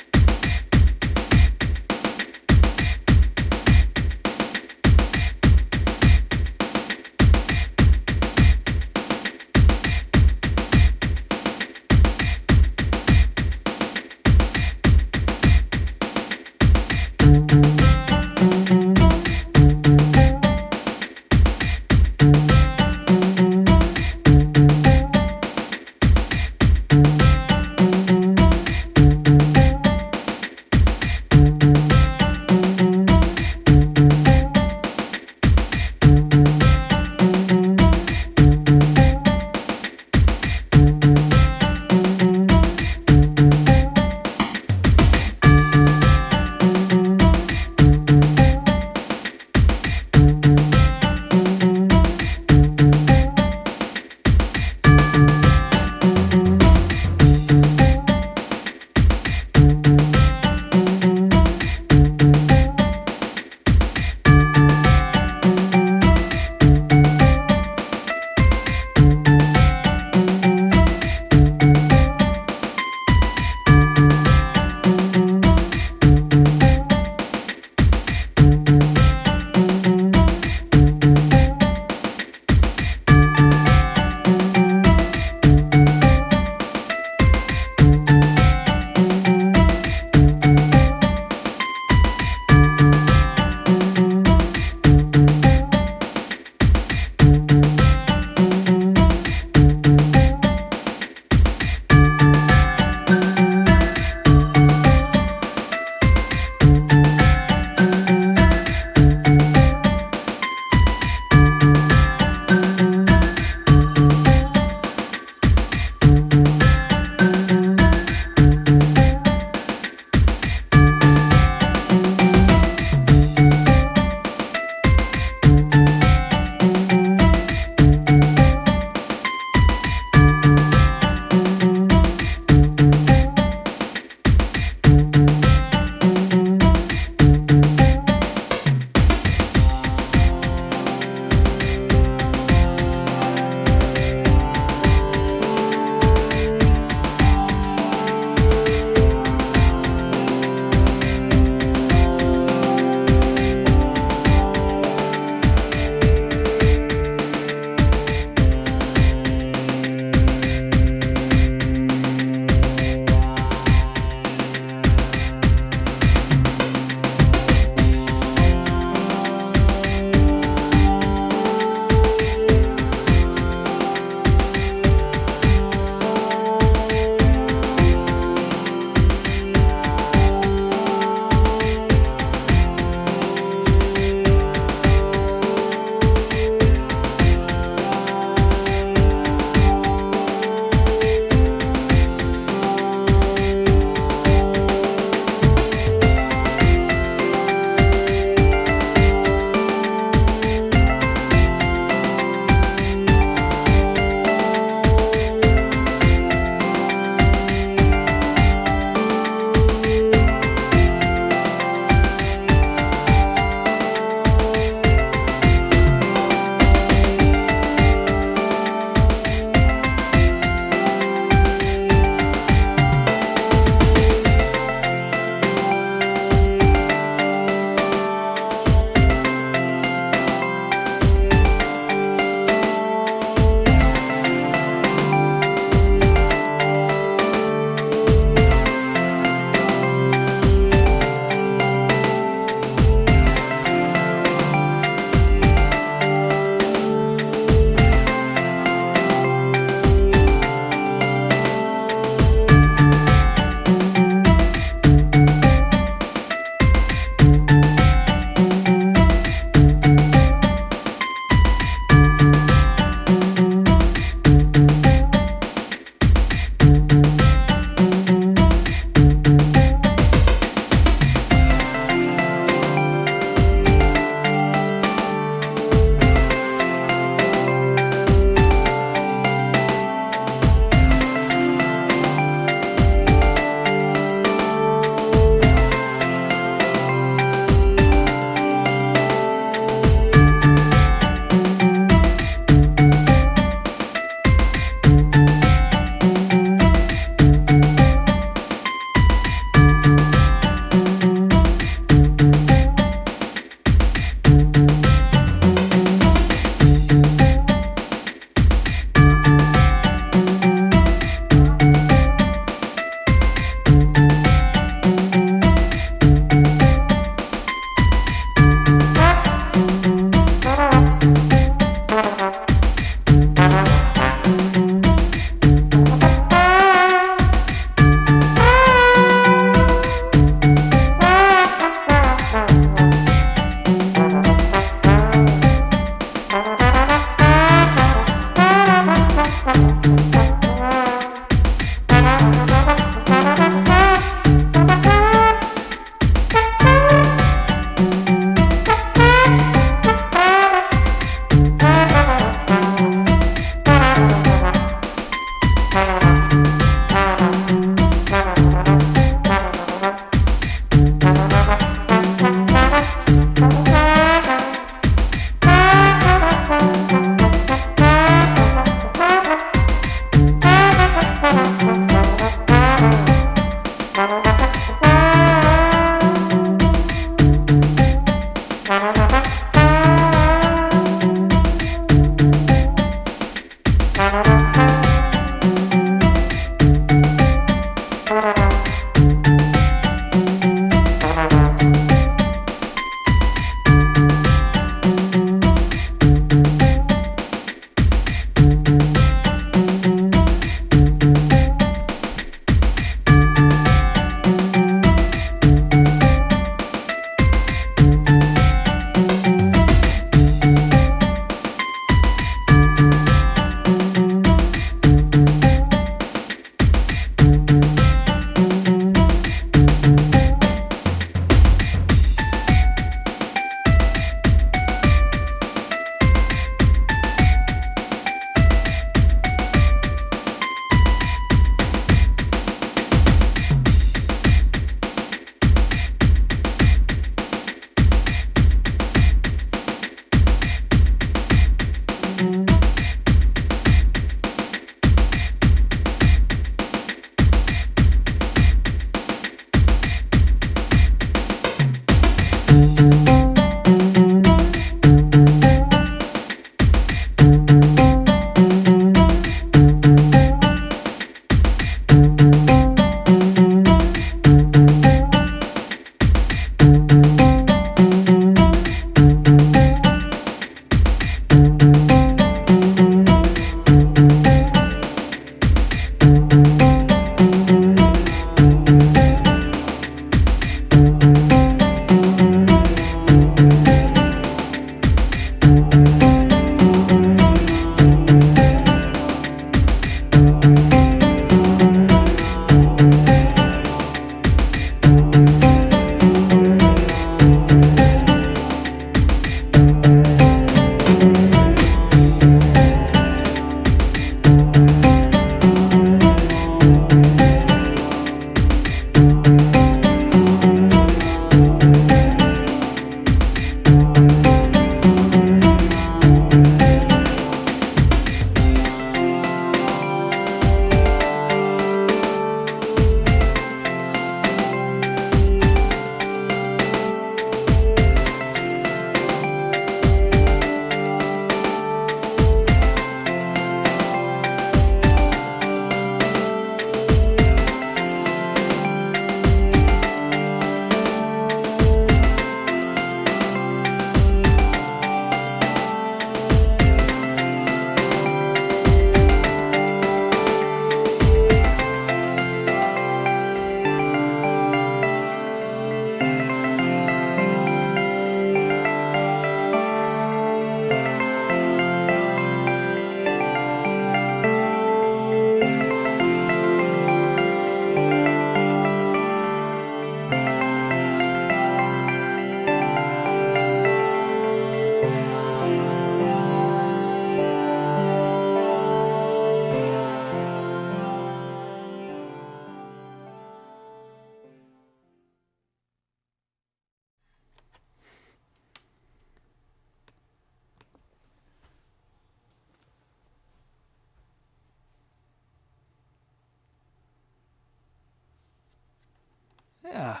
Yeah.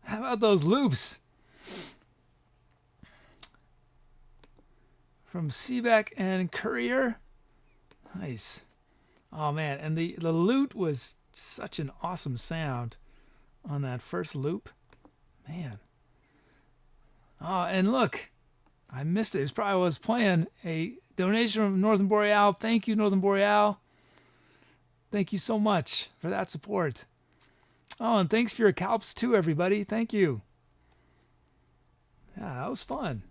How about those loops? From Seebeck and Courier. Nice. Oh man, and the lute was such an awesome sound on that first loop. Man. Oh, and look, I missed it. It probably was playing a donation from Northern Boreal. Thank you, Northern Boreal. Thank you so much for that support. Oh, and thanks for your calps too, everybody. Thank you. Yeah, that was fun.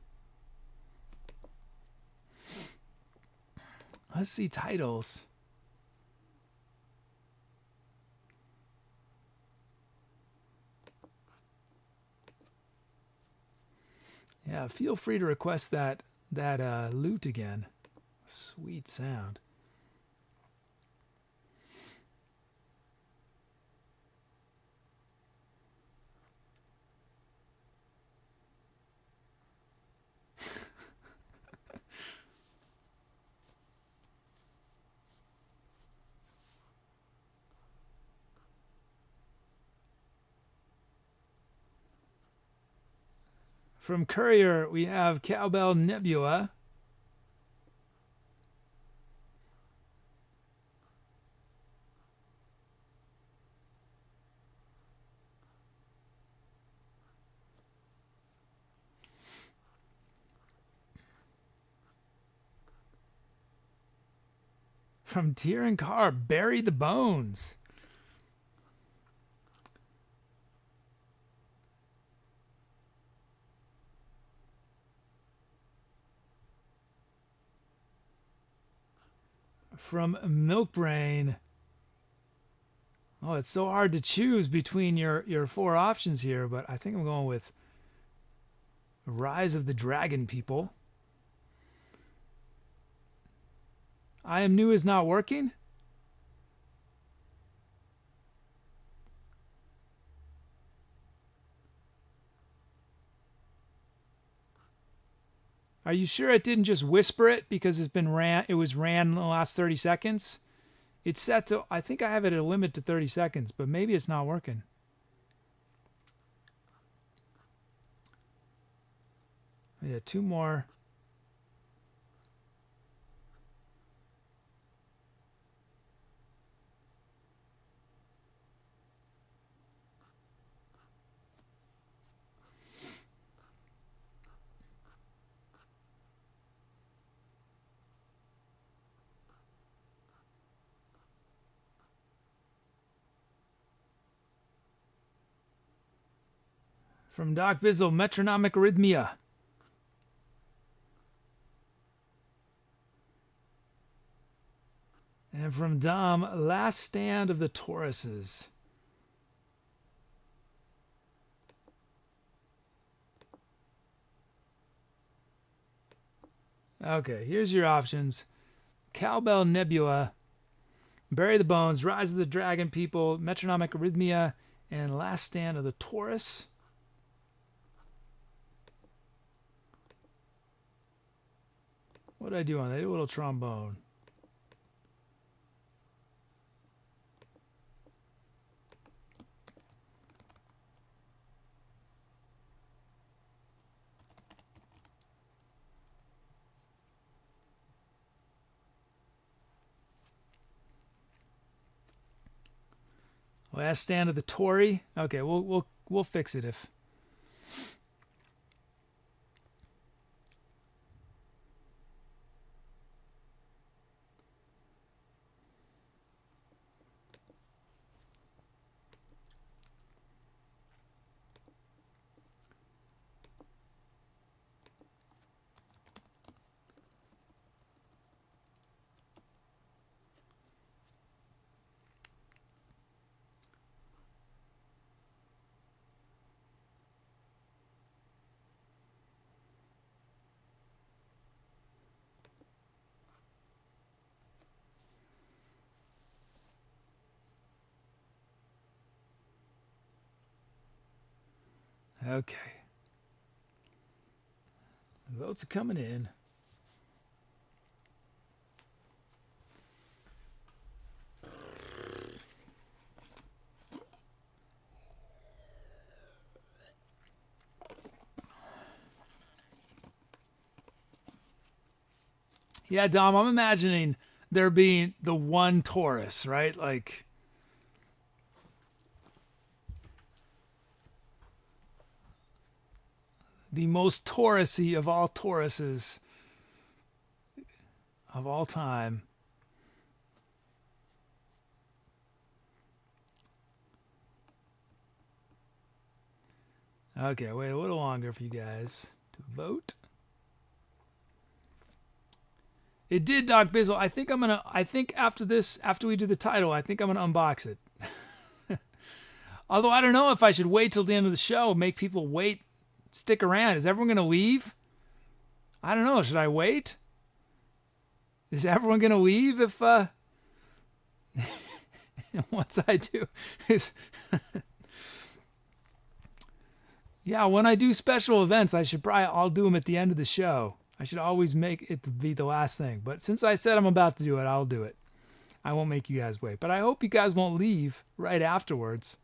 Let's see titles. Yeah, feel free to request that lute again. Sweet sound. From Courier, we have Cowbell Nebula. From Tier and Car, Bury the Bones. From Milk Brain. Oh, it's so hard to choose between your four options here, but I think I'm going with Rise of the Dragon People. I Am New is not working? Are you sure it didn't just whisper it because it was ran in the last 30 seconds? It's set to, I think I have it at a limit to 30 seconds, but maybe it's not working. Yeah, two more. From Doc Bizzle, Metronomic Arrhythmia. And from Dom, Last Stand of the Tauruses. Okay, here's your options. Cowbell Nebula, Bury the Bones, Rise of the Dragon People, Metronomic Arrhythmia, and Last Stand of the Taurus. What did I do on that? I did a little trombone. Last Stand of the Tory. Okay, we'll fix it if. Okay. Votes are coming in. Yeah, Dom, I'm imagining there being the one Taurus, right? Like, the most Taurusy of all Tauruses of all time. Okay, wait a little longer for you guys to vote. It did, Doc Bizzle. I think after this, after we do the title, I think I'm gonna unbox it. Although I don't know if I should wait till the end of the show, make people wait, stick around. Is everyone gonna leave? I don't know. Should I wait? Is everyone gonna leave if once I do? Yeah, when I do special events, I'll do them at the end of the show. I should always make it to be the last thing. But since I said I'm about to do it, I'll do it. I won't make you guys wait. But I hope you guys won't leave right afterwards.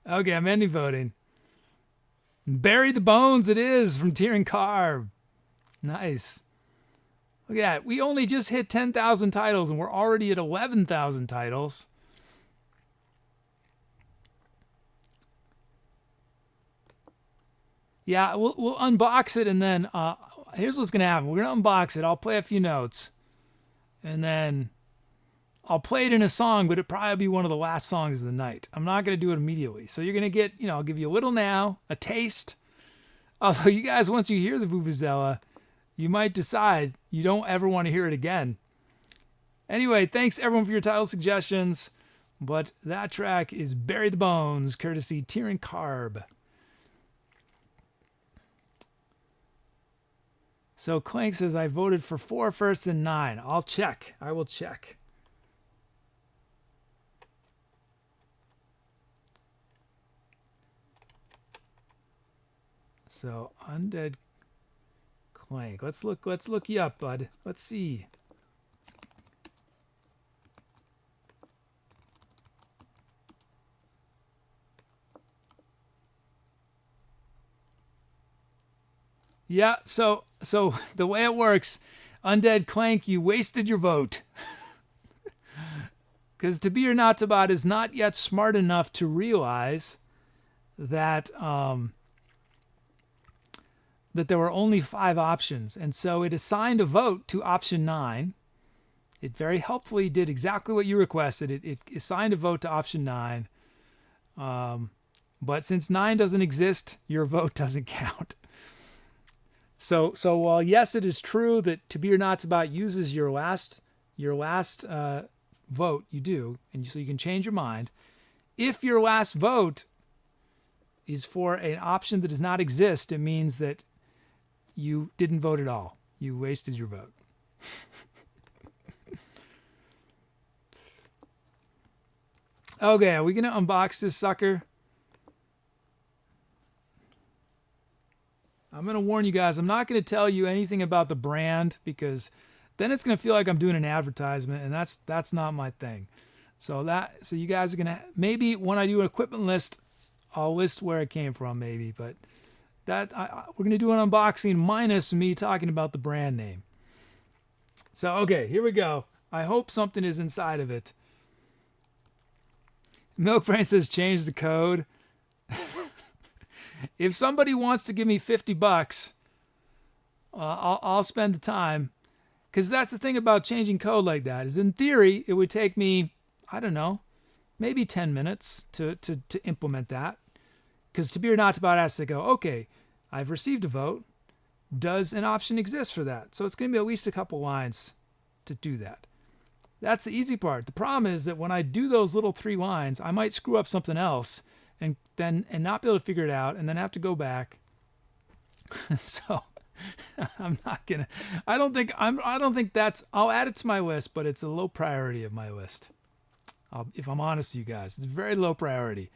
Okay, I'm ending voting. Bury the Bones it is from Tyrion Carb. Nice. Look at that. We only just hit 10,000 titles and we're already at 11,000 titles. Yeah, we'll unbox it and then here's what's going to happen. We're going to unbox it. I'll play a few notes and then I'll play it in a song, but it'll probably be one of the last songs of the night. I'm not going to do it immediately. So you're going to get, I'll give you a little now, a taste. Although you guys, once you hear the Vuvuzela, you might decide you don't ever want to hear it again. Anyway, thanks everyone for your title suggestions. But that track is Bury the Bones, courtesy Tyrion Carb. So Clank says, I voted for 4 first and 9. I'll check. I will check. So Undead Clank. Let's look you up, bud. Let's see. Yeah, so the way it works, Undead Clank, you wasted your vote. Because To Be or Not to Bot is not yet smart enough to realize that that there were only 5 options. And so it assigned a vote to option 9. It very helpfully did exactly what you requested. It assigned a vote to option 9. But since 9 doesn't exist, your vote doesn't count. So while yes, it is true that To Be or Not to Bot uses your last vote, you do, and so you can change your mind. If your last vote is for an option that does not exist, it means that you didn't vote at all. You wasted your vote. Okay, are we going to unbox this sucker? I'm going to warn you guys, I'm not going to tell you anything about the brand because then it's going to feel like I'm doing an advertisement and that's not my thing. So you guys are going to, maybe when I do an equipment list, I'll list where it came from maybe, but we're going to do an unboxing minus me talking about the brand name. So, okay, here we go. I hope something is inside of it. Milk Brain says change the code. If somebody wants to give me $50, I'll spend the time. Because that's the thing about changing code like that, is in theory, it would take me, I don't know, maybe 10 minutes to implement that. Because To Be or Not to Bot has to go, okay, I've received a vote. Does an option exist for that? So it's going to be at least a couple lines to do that. That's the easy part. The problem is that when I do those little 3 lines, I might screw up something else and not be able to figure it out and then have to go back. So I'm not gonna. I don't think that's. I'll add it to my list, but it's a low priority of my list. If I'm honest with you guys, it's very low priority.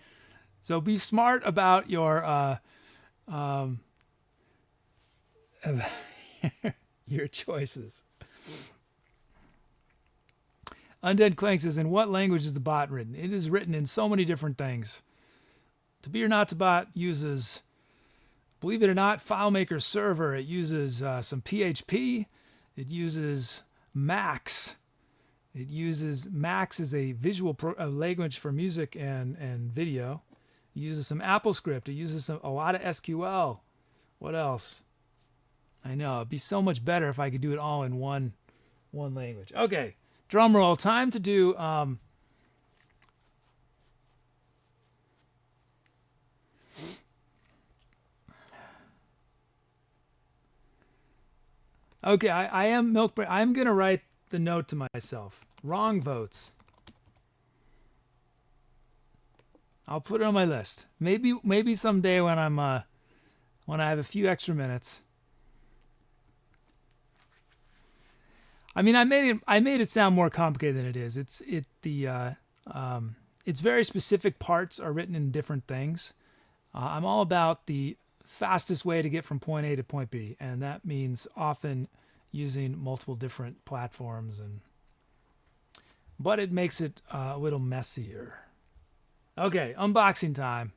So be smart about your your choices. Undead Clank says, in what language is the bot written? It is written in so many different things. To Be or Not to Bot uses, believe it or not, FileMaker Server. It uses some PHP. It uses Max. It uses Max as a visual language for music and video. It uses some AppleScript. It uses a lot of SQL. What else? I know, it'd be so much better if I could do it all in one language. Okay, drum roll. Time to do okay, I am Milkbread. I'm gonna write the note to myself. Wrong votes. I'll put it on my list. Maybe someday when I have a few extra minutes. I mean, I made it sound more complicated than it is. It's very specific. Parts are written in different things. I'm all about the fastest way to get from point A to point B, and that means often using multiple different platforms, but it makes it a little messier. Okay, unboxing time.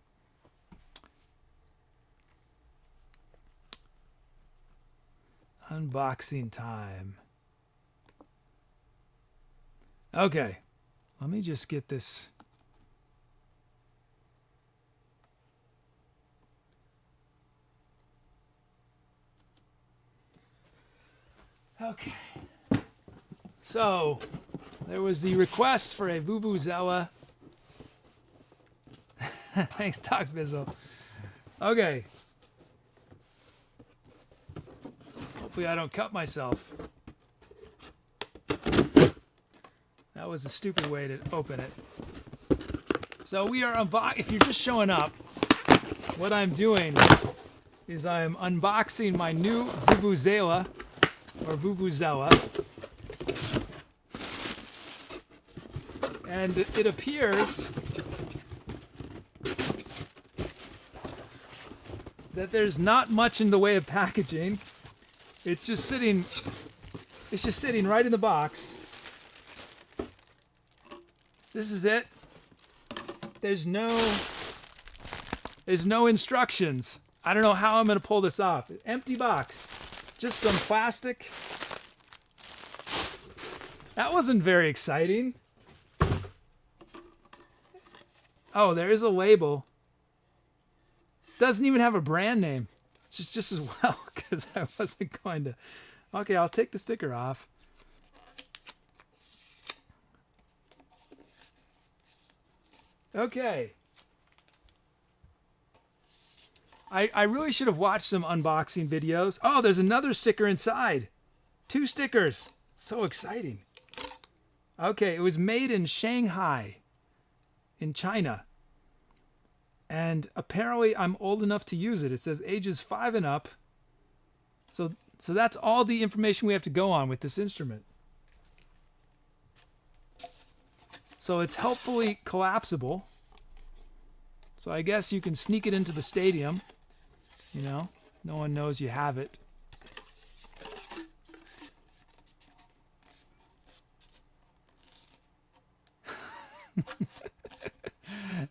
Unboxing time. Okay, let me just get this. Okay, so there was the request for a Vuvuzela. Thanks, Doc Bizzle. Okay. Hopefully I don't cut myself. That was a stupid way to open it. So we are if you're just showing up, what I'm doing is I'm unboxing my new Vuvuzela or Vuvuzela. And it appears that there's not much in the way of packaging. It's just sitting right in the box. This is it. There's no instructions. I don't know how I'm going to pull this off. Empty box. Just some plastic. That wasn't very exciting. Oh, there is a label. Doesn't even have a brand name. Just as well, because I wasn't going to. Okay, I'll take the sticker off. Okay. I really should have watched some unboxing videos. Oh, there's another sticker inside. 2 stickers. So exciting. Okay, it was made in Shanghai, in China. And apparently I'm old enough to use it. It says ages 5 and up. So that's all the information we have to go on with this instrument. So it's helpfully collapsible. So I guess you can sneak it into the stadium. You know, no one knows you have it.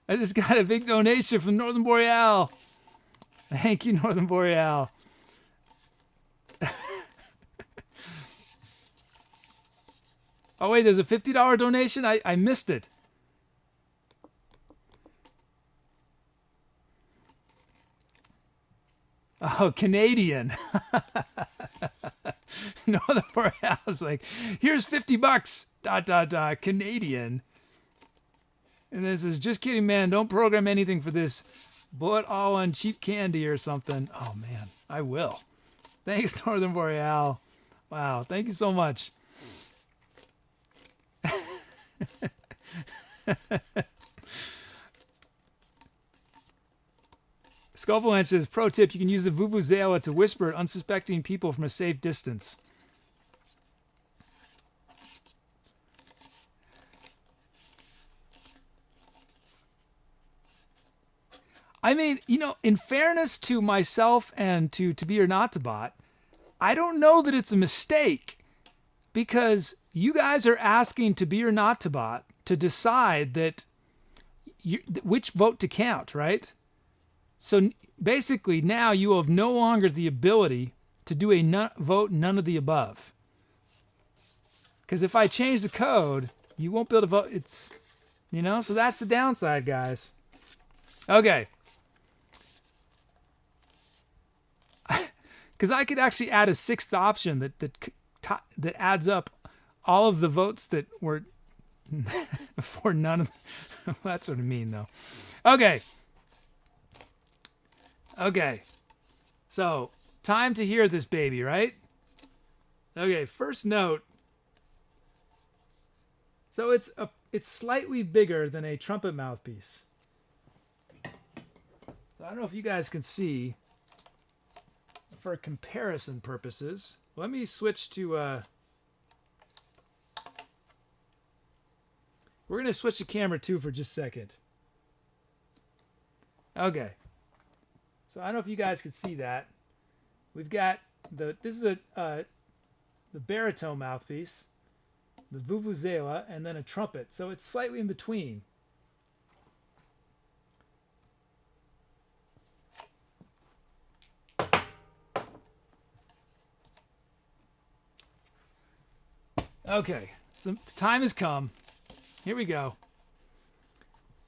I just got a big donation from Northern Boreal. Thank you, Northern Boreal. Oh, wait, there's a $50 donation? I missed it. Oh, Canadian. Northern Boreal's like, here's $50. ... Canadian. And then it says, just kidding, man. Don't program anything for this. Blow it all on cheap candy or something. Oh, man. I will. Thanks, Northern Boreal. Wow. Thank you so much. Sculptland says, pro tip, you can use the Vuvuzela to whisper at unsuspecting people from a safe distance. I mean, you know, in fairness to myself and to Be or Not to Bot, I don't know that it's a mistake, because you guys are asking To Be or Not to Bot to decide that which vote to count, right? So basically now you have no longer the ability to do a vote none of the above. Because if I change the code, you won't be able to vote. It's, you know, so that's the downside, guys. Okay. Because I could actually add a sixth option that adds up all of the votes that were for none of. That's sort of mean, though. Okay. Okay. So, time to hear this baby, right? Okay, first note. So it's slightly bigger than a trumpet mouthpiece. So I don't know if you guys can see. For comparison purposes, let me switch to. We're going to switch to camera 2 for just a second. Okay. So I don't know if you guys can see that. We've got this is the baritone mouthpiece, the Vuvuzela, and then a trumpet. So it's slightly in between. Okay, so the time has come. Here we go.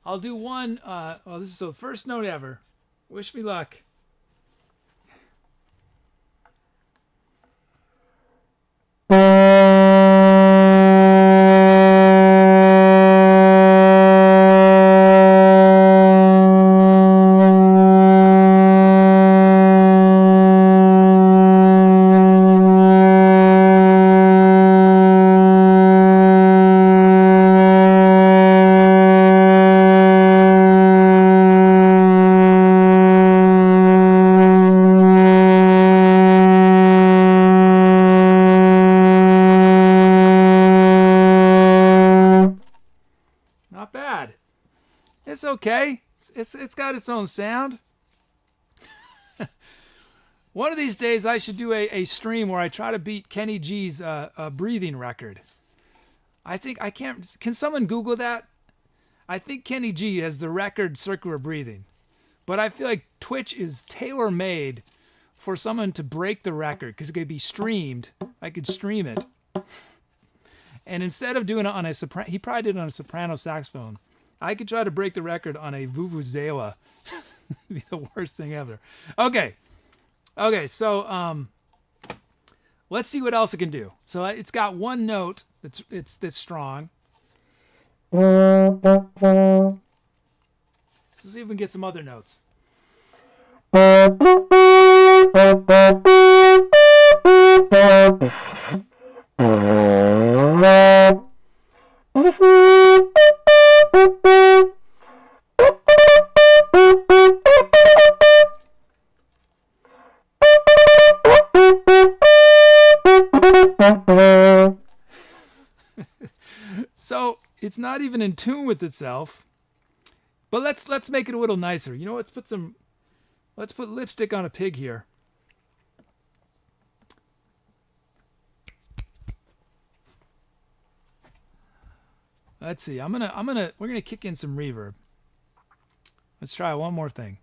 I'll do one. This is the first note ever. Wish me luck. It's okay. It's got its own sound. One of these days I should do a stream where I try to beat Kenny G's breathing record. I think I can't. Can someone Google that? I think Kenny G has the record circular breathing, but I feel like Twitch is tailor-made for someone to break the record because it could be streamed. I could stream it, and instead of doing it on a soprano, he probably did it on a soprano saxophone. I could try to break the record on a Vuvuzela. It'd be the worst thing ever. Okay. So let's see what else it can do. So it's got one note that's strong. Let's see if we can get some other notes. So it's not even in tune with itself. But let's make it a little nicer. You know, let's put lipstick on a pig here. Let's see. We're gonna kick in some reverb. Let's try one more thing.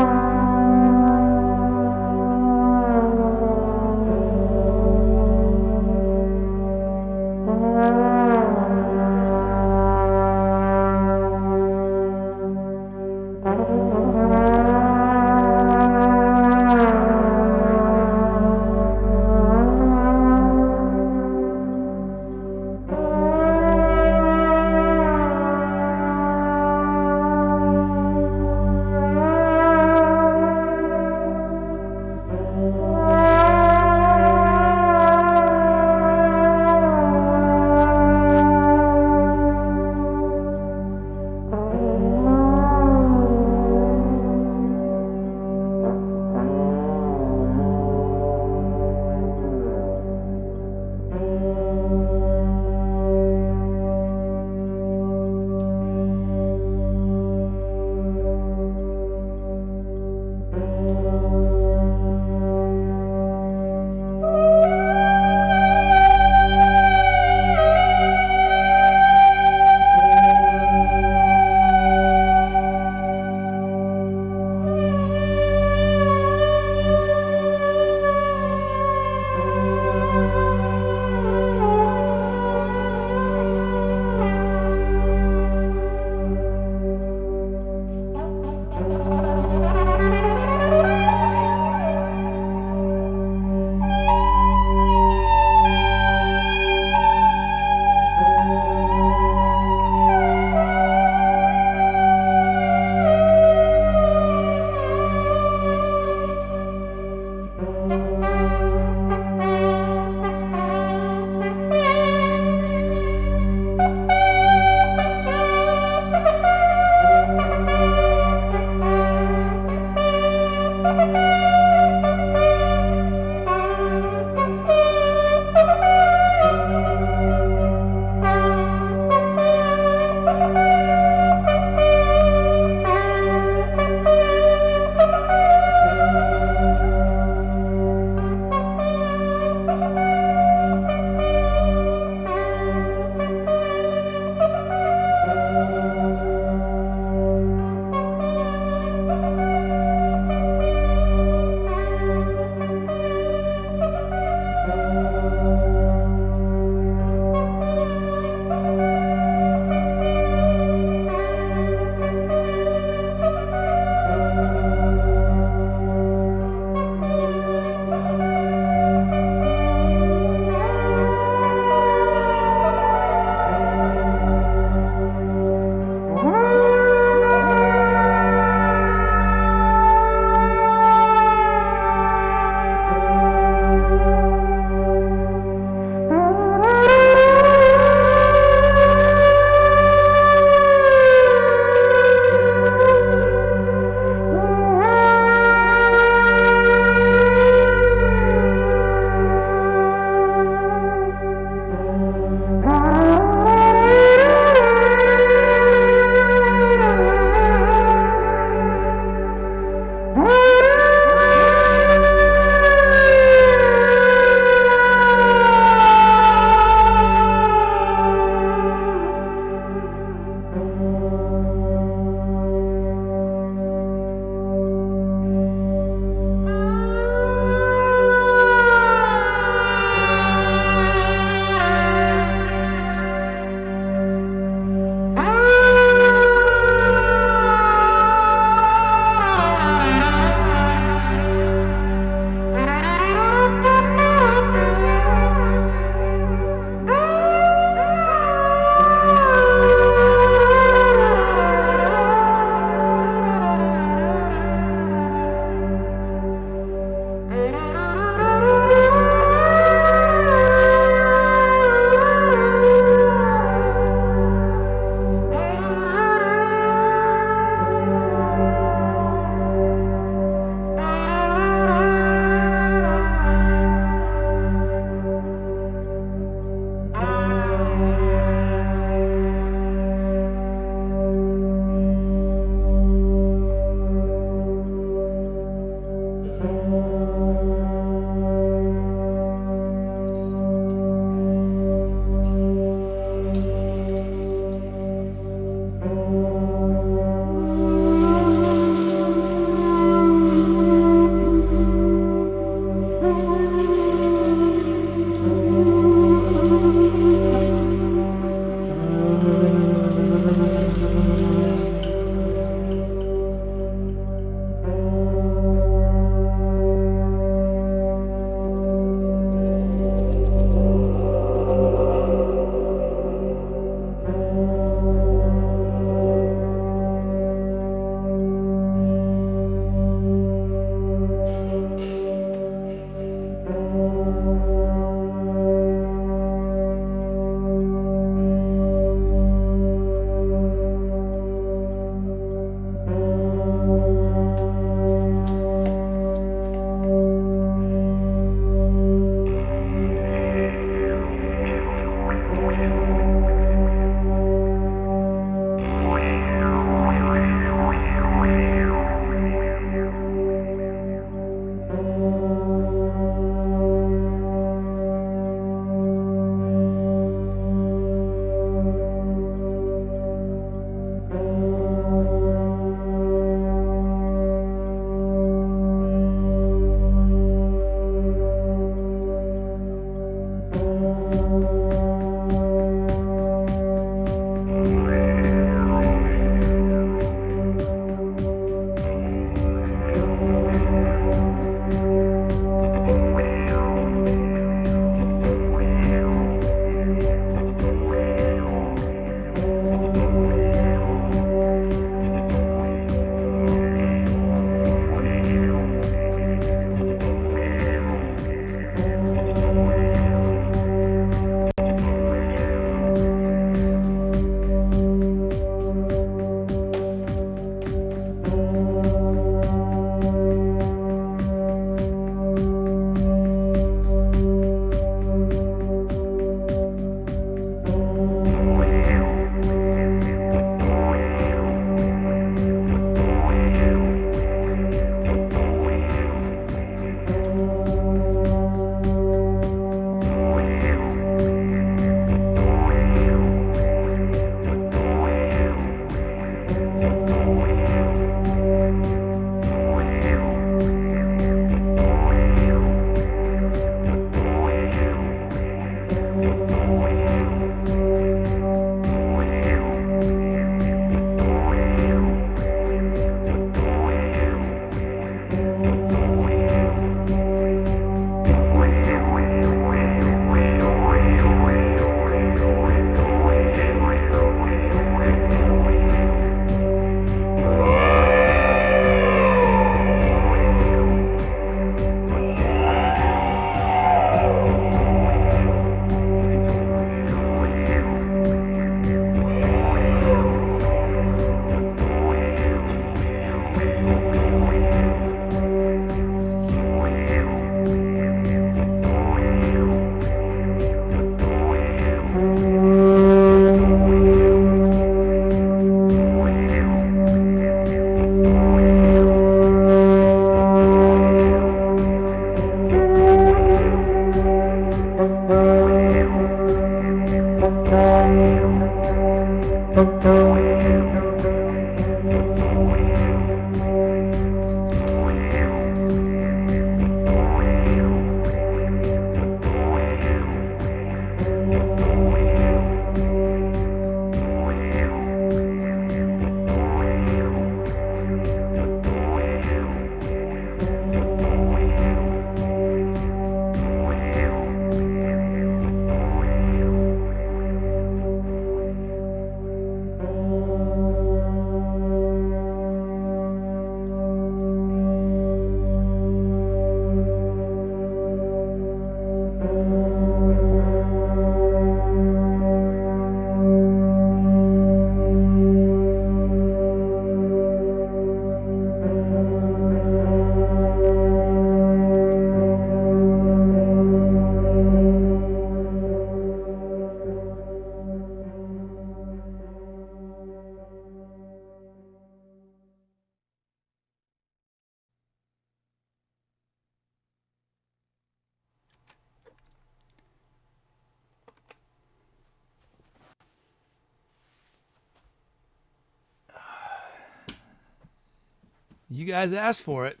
You guys asked for it.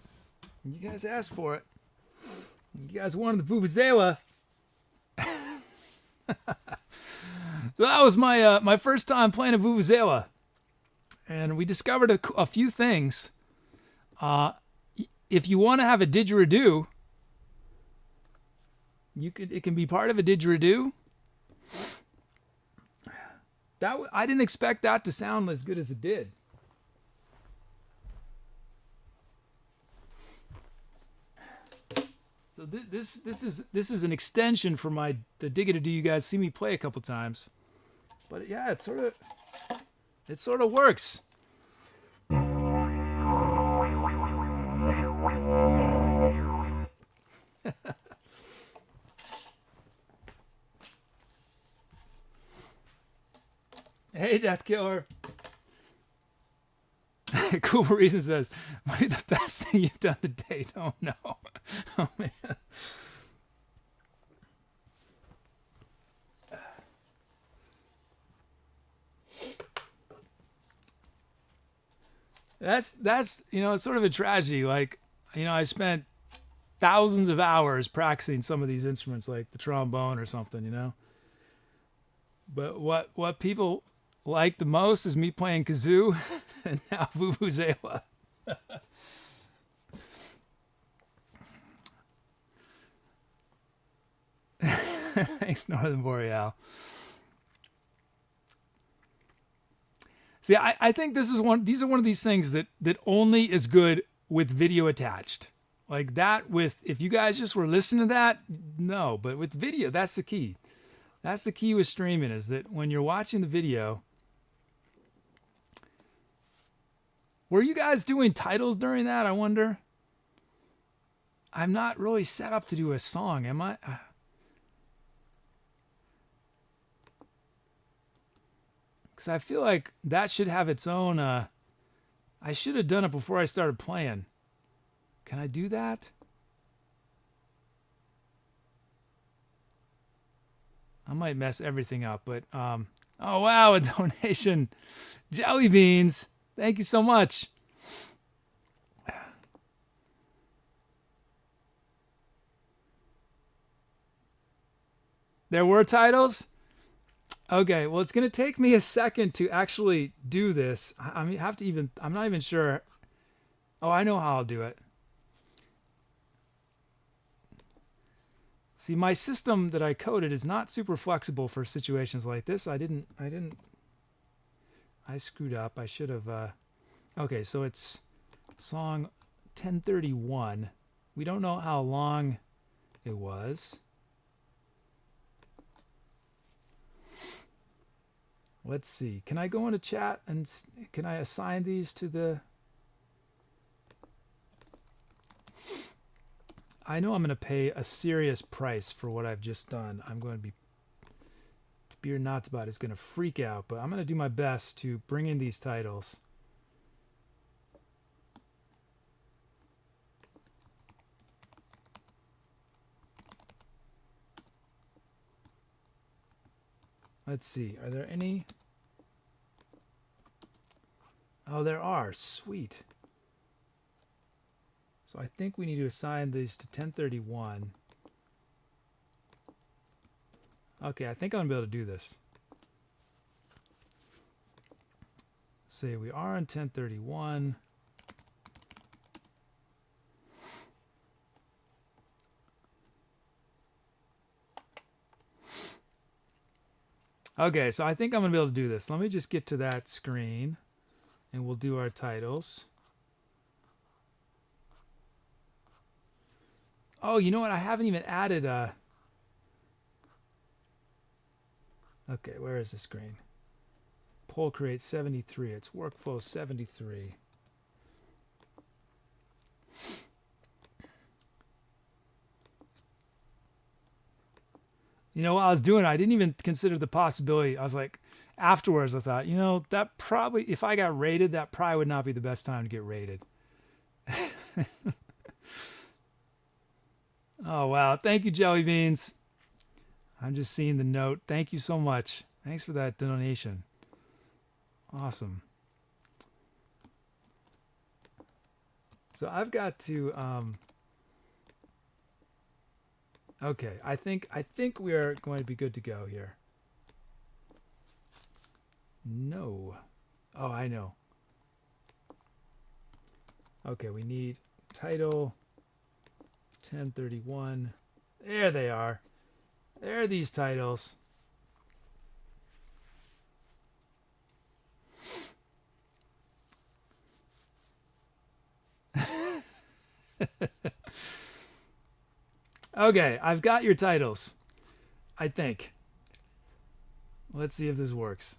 You guys asked for it. You guys wanted the Vuvuzela. So that was my first time playing a Vuvuzela, and we discovered a few things. If you want to have a didgeridoo, it can be part of a didgeridoo. I didn't expect that to sound as good as it did. So this is an extension for the didgeridoo you guys see me play a couple times, but yeah, it sort of works. Hey, Death Killer. Cool Reason says, "Might be the best thing you've done to date." Oh no. Oh man. That's it's sort of a tragedy. Like, I spent thousands of hours practicing some of these instruments, like the trombone or something, But what people like the most is me playing kazoo and now Vuvuzela. Thanks, Northern Boreal. See, I think these are one of these things that only is good with video attached. Like that if you guys just were listening to that, no, but with video, that's the key. That's the key with streaming, is that when you're watching the video. Were you guys doing titles during that, I wonder? I'm not really set up to do a song, am I? Because I feel like that should have its own. I should have done it before I started playing. Can I do that? I might mess everything up, but oh wow, a donation. Jelly beans. Thank you so much. There were titles? Okay, well it's going to take me a second to actually do this. I'm not even sure. Oh, I know how I'll do it. See, my system that I coded is not super flexible for situations like this. I screwed up. I should have okay, so it's song 1031. We don't know how long it was. Let's see. Can I go into chat and can I assign these to the... I know I'm going to pay a serious price for what I've just done. I'm going to be... Beer Notsbot is going to freak out, but I'm going to do my best to bring in these titles. Let's see. Are there any? Oh, there are. Sweet. So I think we need to assign these to 1031. Okay, I think I'm going to be able to do this. Say we are on 1031. Okay, so I think I'm going to be able to do this. Let me just get to that screen, and we'll do our titles. Oh, you know what? I haven't even added a... Okay, where is the screen? Poll create 73. It's workflow 73. You know, while I was doing it, I didn't even consider the possibility. I was like, afterwards, I thought, you know, that probably, if I got rated, that probably would not be the best time to get rated. Oh, wow. Thank you, Jelly Beans. I'm just seeing the note. Thank you so much. Thanks for that donation. Awesome. So I've got to... Okay, I think we are going to be good to go here. No. Oh, I know. Okay, we need title 1031. There they are. There are these titles. Okay, I've got your titles. I think. Let's see if this works.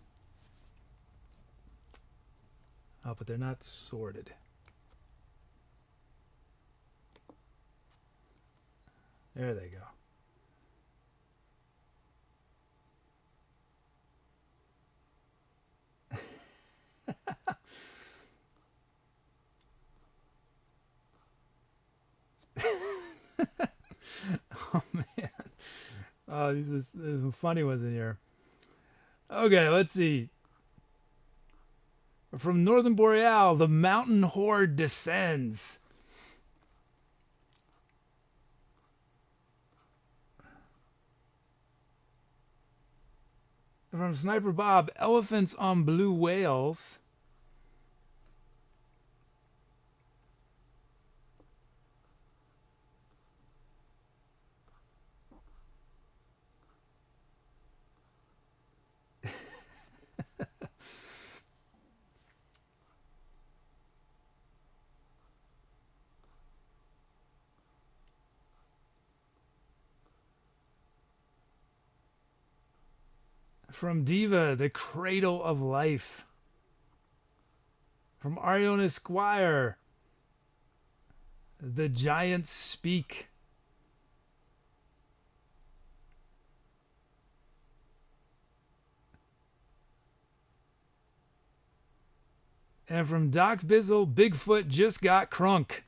Oh, but they're not sorted. There they go. Oh man. Oh, there's some funny ones in here. Okay, let's see. From Northern Boreal, the mountain horde descends. From Sniper Bob, elephants on blue whales. From Diva, the cradle of life. From Ariona Squire, the giants speak. And from Doc Bizzle, Bigfoot just got crunk.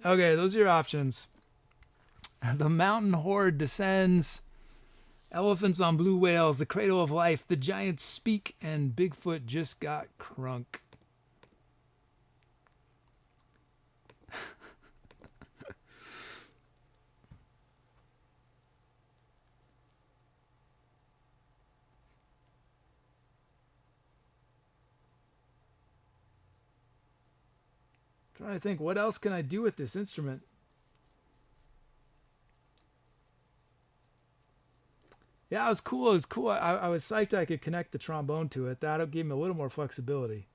Okay, those are your options. The mountain horde descends. Elephants on blue whales, the cradle of life, the giants speak, and Bigfoot just got crunk. Trying to think, what else can I do with this instrument? Yeah, it was cool. It was cool. I was psyched I could connect the trombone to it. That gave me a little more flexibility.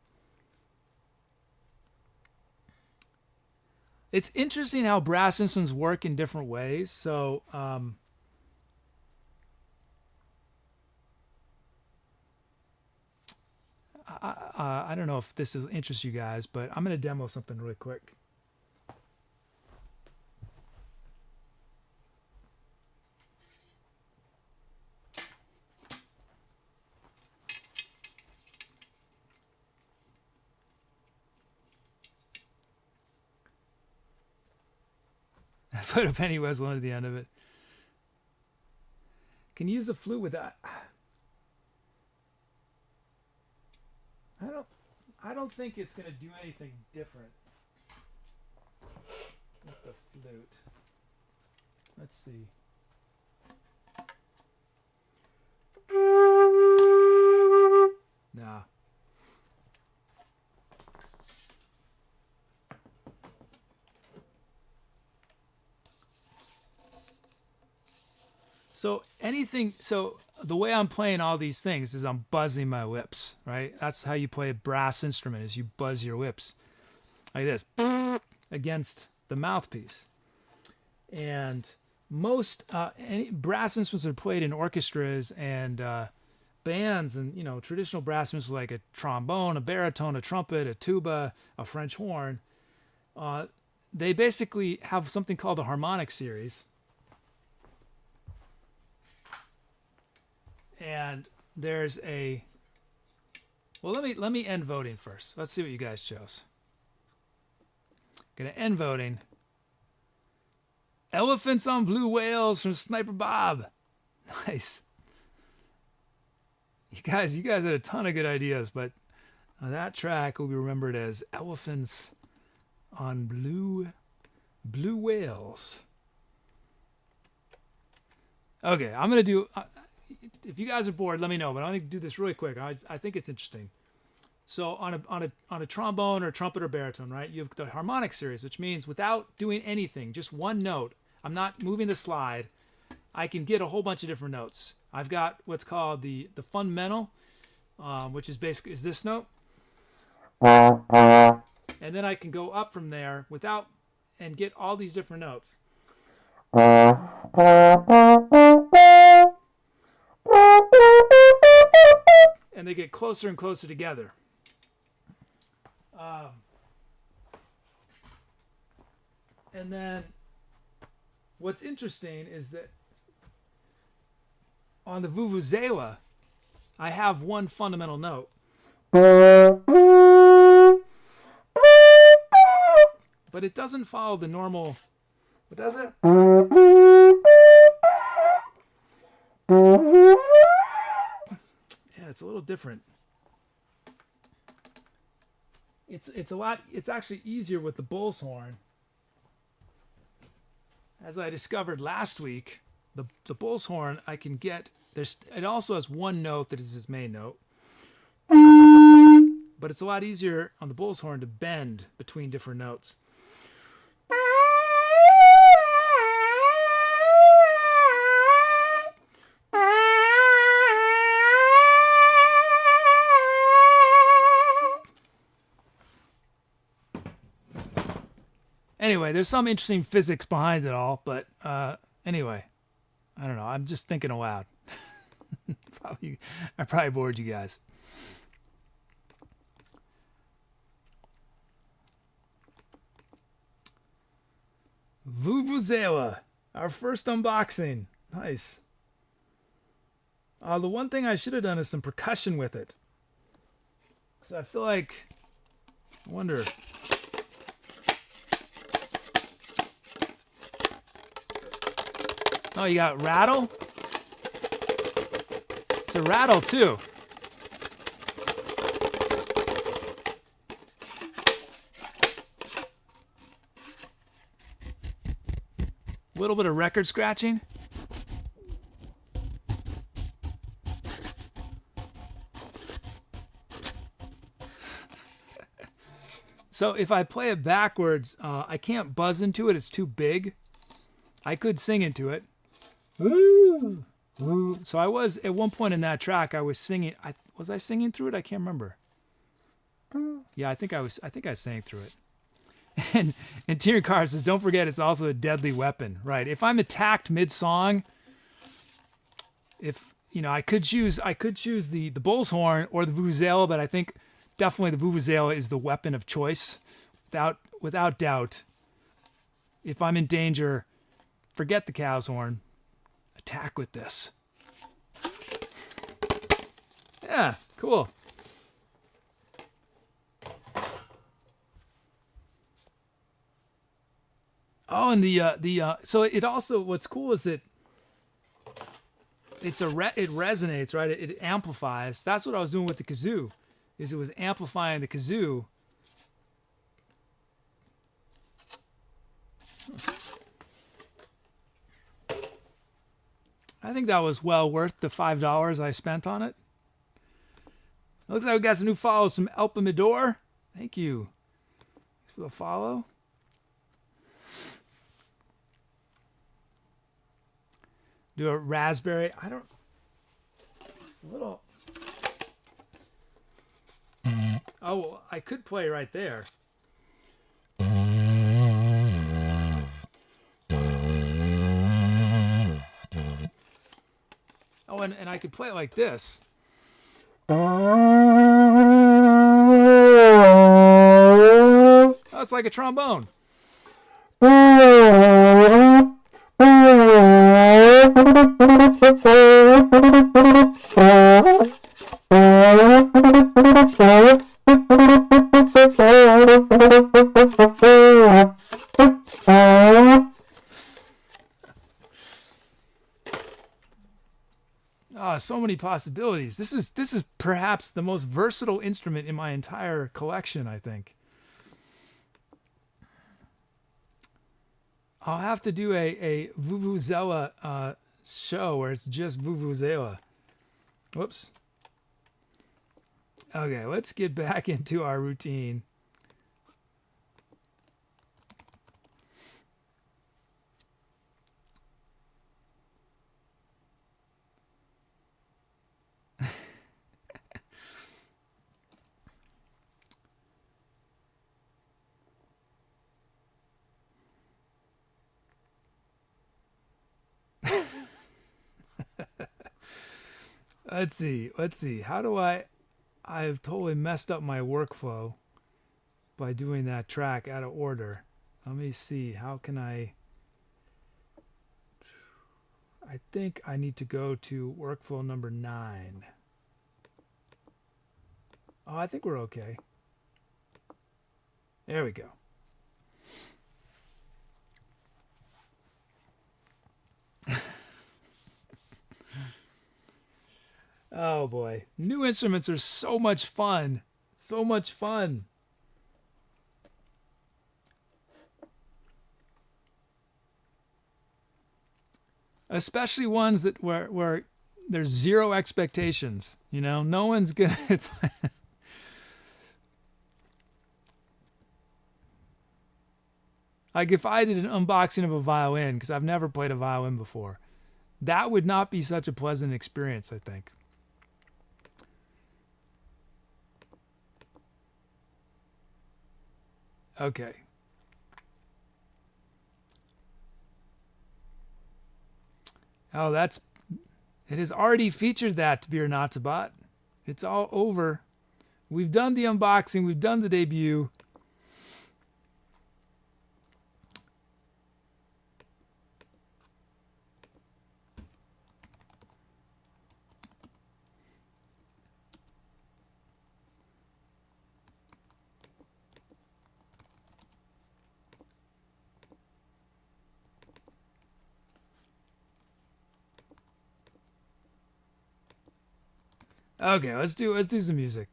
It's interesting how brass instruments work in different ways. So, I don't know if this interests you guys, but I'm going to demo something really quick. I put a penny whistle into the end of it. Can you use the flute with that? I don't think it's going to do anything different with the flute. Let's see. Nah. So the way I'm playing all these things is I'm buzzing my lips, right? That's how you play a brass instrument, is you buzz your lips like this against the mouthpiece. And most any brass instruments are played in orchestras and bands, and traditional brass instruments like a trombone, a baritone, a trumpet, a tuba, a French horn. They basically have something called a harmonic series. And there's let me end voting first. Let's see what you guys chose. Gonna end voting. Elephants on Blue Whales from Sniper Bob. Nice. You guys had a ton of good ideas, but that track will be remembered as Elephants on Blue Whales. Okay, I'm gonna do. If you guys are bored, let me know. But I'm going to do this really quick. I think it's interesting. So on a trombone or trumpet or baritone, right? You have the harmonic series, which means without doing anything, just one note. I'm not moving the slide. I can get a whole bunch of different notes. I've got what's called the fundamental, which is basically this note, and then I can go up from there and get all these different notes. And they get closer and closer together. And then what's interesting is that on the Vuvuzela, I have one fundamental note. But it doesn't follow the normal... What does it? Yeah, it's a little different. It's actually easier with the bull's horn. As I discovered last week, the bull's horn I can get, it also has one note that is its main note. But it's a lot easier on the bull's horn to bend between different notes. Anyway, there's some interesting physics behind it all, but anyway, I don't know. I'm just thinking aloud. I probably bored you guys. Vuvuzela, our first unboxing. Nice. The one thing I should have done is some percussion with it, because I feel like I wonder. Oh, you got rattle? It's a rattle too. A little bit of record scratching. So if I play it backwards, I can't buzz into it. It's too big. I could sing into it. So I was, at one point in that track, I was singing. Was I singing through it? I can't remember. Yeah, I think I sang through it. And Tyrion Carr says, don't forget, it's also a deadly weapon. Right. If I'm attacked mid-song, I could choose the bull's horn or the Vuvuzela, but I think definitely the Vuvuzela is the weapon of choice, without doubt. If I'm in danger, forget the cow's horn. Attack with this. Yeah, cool. Oh, and so it also, what's cool is that it resonates, right? It amplifies. That's what I was doing with the kazoo. Is it was amplifying the kazoo. I think that was well worth the $5 I spent on it. It looks like we got some new follows from Elpamidor. Thank you. Thanks for the follow. Do a raspberry. It's a little. Oh, well, I could play right there. Oh, and I could play it like this. Oh, it's like a trombone. So many possibilities. This is perhaps the most versatile instrument in my entire collection, I think. I'll have to do a Vuvuzela show where it's just Vuvuzela. Whoops. Okay, let's get back into our routine. Let's see. How do I've totally messed up my workflow by doing that track out of order. Let me see. How can I think I need to go to workflow number 9. Oh, I think we're okay. There we go. Oh boy. New instruments are so much fun. So much fun. Especially ones that where there's zero expectations. No one's gonna. It's like if I did an unboxing of a violin, because I've never played a violin before, that would not be such a pleasant experience, I think. Okay. Oh, it has already featured that, to be or not to bot. It's all over. We've done the unboxing. We've done the debut. Okay, let's do some music.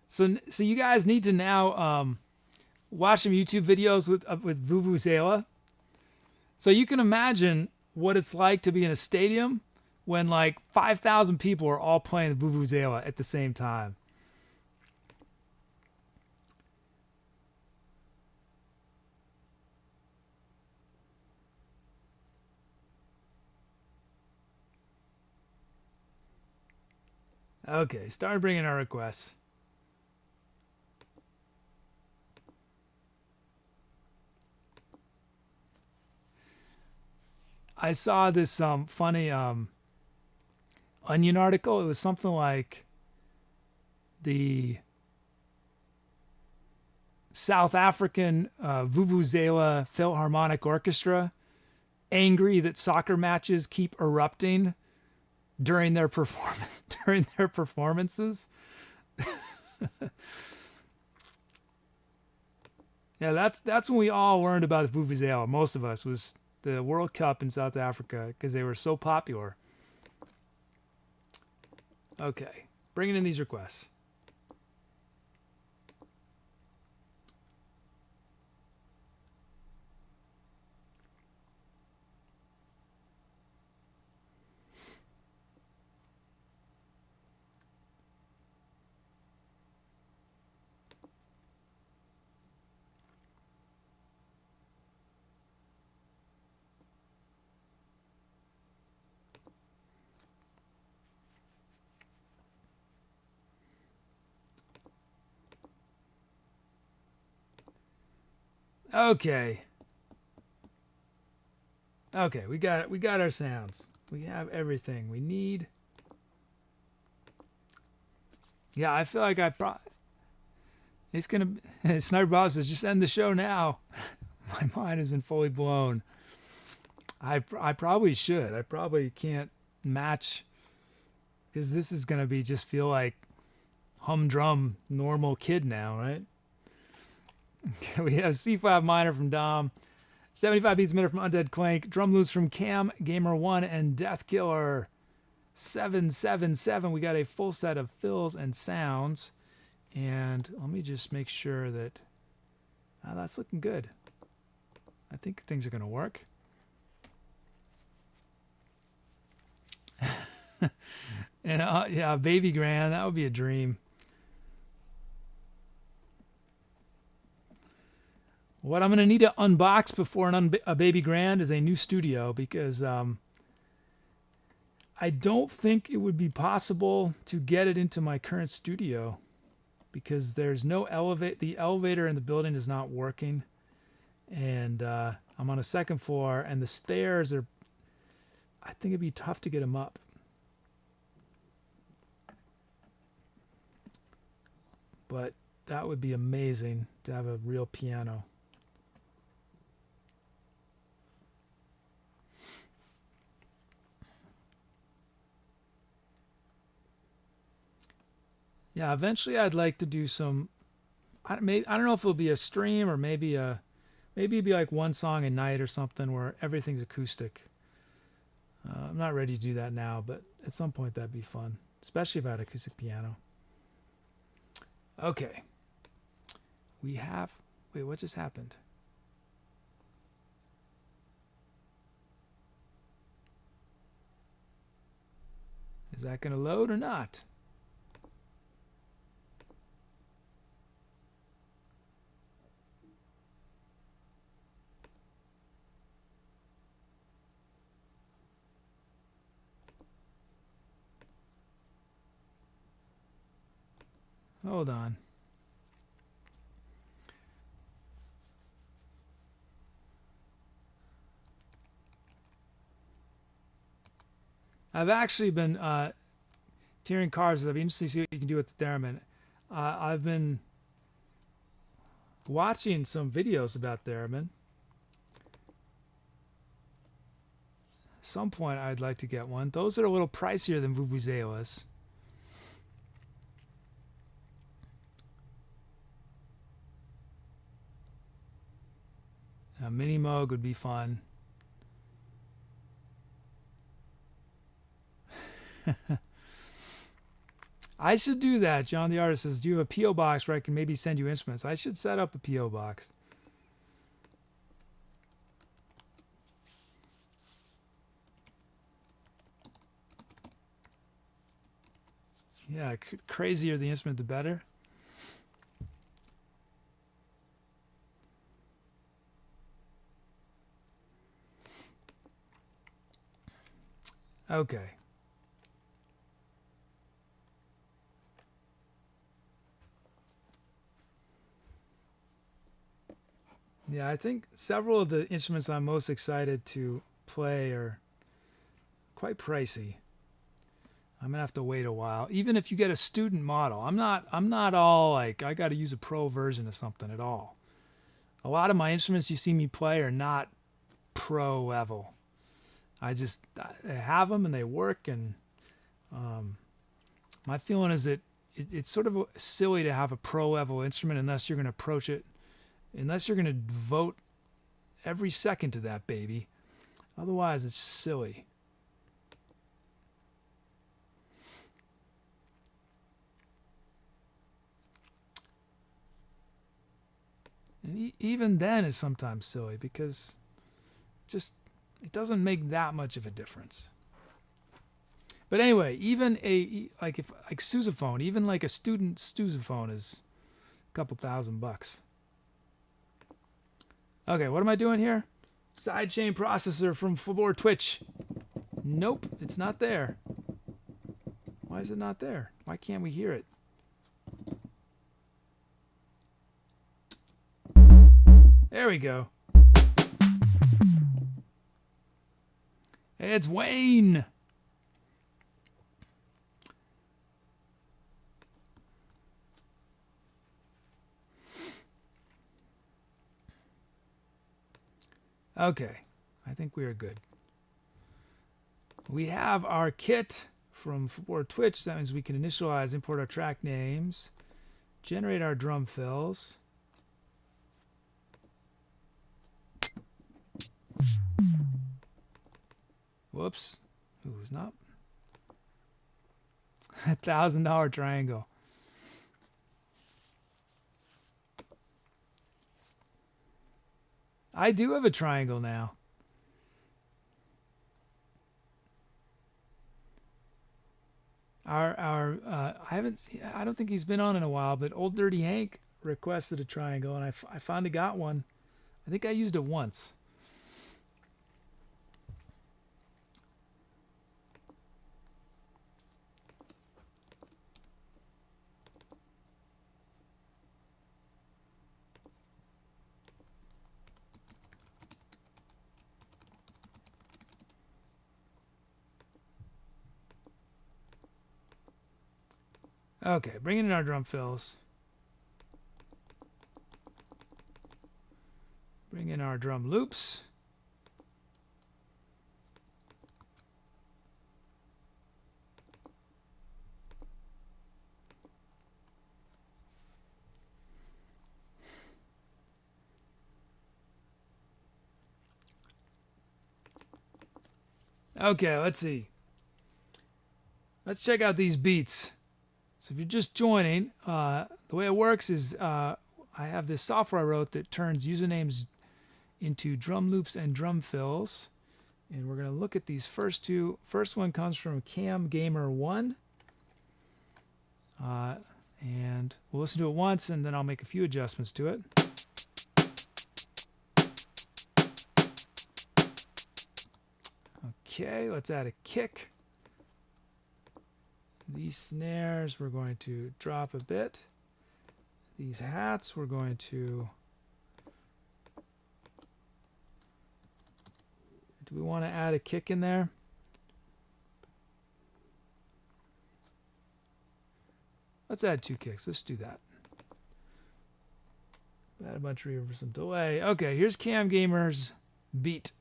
So you guys need to now watch some YouTube videos with Vuvuzela. So you can imagine what it's like to be in a stadium when like 5,000 people are all playing the Vuvuzela at the same time. Okay, start bringing our requests. I saw this funny Onion article. It was something like the South African Vuvuzela Philharmonic Orchestra angry that soccer matches keep erupting during their performances. Yeah, that's when we all learned about the Vuvuzela. Most of us was the World Cup in South Africa because they were so popular. Okay, bringing in these requests. Okay. Okay, we got our sounds. We have everything we need. Yeah, I feel like it's gonna. Sniper Bob says, "Just end the show now." My mind has been fully blown. I probably should. I probably can't match because this is gonna be just feel like humdrum normal kid now, right? We have C5 minor from Dom, 75 beats a minute from Undead Clank, drum loops from Cam Gamer 1 and Death Killer 777. We got a full set of fills and sounds, and let me just make sure that that's looking good. I think things are gonna work. And yeah, Baby Grand, that would be a dream. What I'm going to need to unbox before a Baby Grand is a new studio because I don't think it would be possible to get it into my current studio because there's no the elevator in the building is not working, and I'm on a second floor, and the stairs are, I think it'd be tough to get them up. But that would be amazing to have a real piano. Yeah, eventually I'd like to do some. I don't know if it'll be a stream or maybe it'd be like one song a night or something where everything's acoustic. I'm not ready to do that now, but at some point that'd be fun, especially if I had acoustic piano. Okay. We have. Wait, what just happened? Is that going to load or not? Hold on. I've actually been tearing cards. I've been interested to see what you can do with the theremin. I've been watching some videos about theremin. At some point, I'd like to get one. Those are a little pricier than Vuvuzelas. A mini Moog would be fun. I should do that. John the Artist says, do you have a P.O. box where I can maybe send you instruments? I should set up a P.O. box. Yeah, crazier the instrument, the better. Okay. Yeah, I think several of the instruments I'm most excited to play are quite pricey. I'm gonna have to wait a while. Even if you get a student model, I'm not all like I got to use a pro version of something at all. A lot of my instruments you see me play are not pro level. I have them and they work, and my feeling is that it's sort of silly to have a pro level instrument unless you're going to approach it, unless you're going to devote every second to that baby. Otherwise, it's silly. And even then it's sometimes silly because it doesn't make that much of a difference. But anyway, even like sousaphone, even like a student sousaphone is a couple $1,000. Okay, what am I doing here? Sidechain processor from Flabor Twitch. Nope, it's not there. Why is it not there? Why can't we hear it? There we go. It's Wayne. Okay, I think we are good. We have our kit from Flabor Twitch. That means we can initialize, import our track names, generate our drum fills. Whoops. Who's not? $1,000 triangle. I do have a triangle now. I don't think he's been on in a while, but Old Dirty Hank requested a triangle, and I finally got one. I think I used it once. Okay, bringing in our drum fills. Bring in our drum loops. Okay, let's see. Let's check out these beats. So if you're just joining, the way it works is I have this software I wrote that turns usernames into drum loops and drum fills. And we're going to look at these first two. First one comes from CamGamer1. And we'll listen to it once, and then I'll make a few adjustments to it. Okay, let's add a kick. These snares we're going to drop a bit. These hats we're going to... Do we want to add a kick in there? Let's add 2 kicks. Let's do that. Add a bunch of reverb for some delay. Okay, here's CamGamer's beat.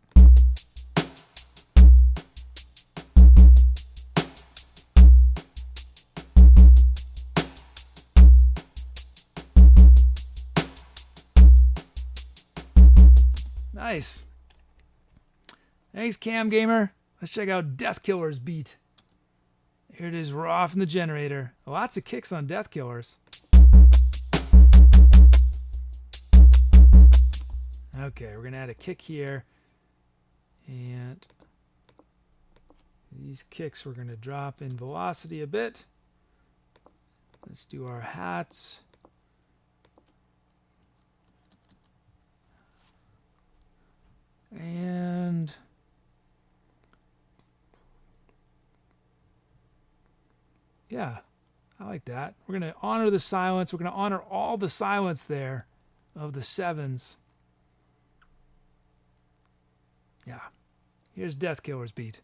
Nice. Thanks, Cam Gamer. Let's check out Death Killer's beat. Here it is, raw from the generator. Lots of kicks on Death Killers. Okay, we're going to add a kick here. And these kicks we're going to drop in velocity a bit. Let's do our hats. And yeah, I like that. We're going to honor the silence. We're going to honor all the silence there of the sevens. Yeah. Here's Death Killer's beat.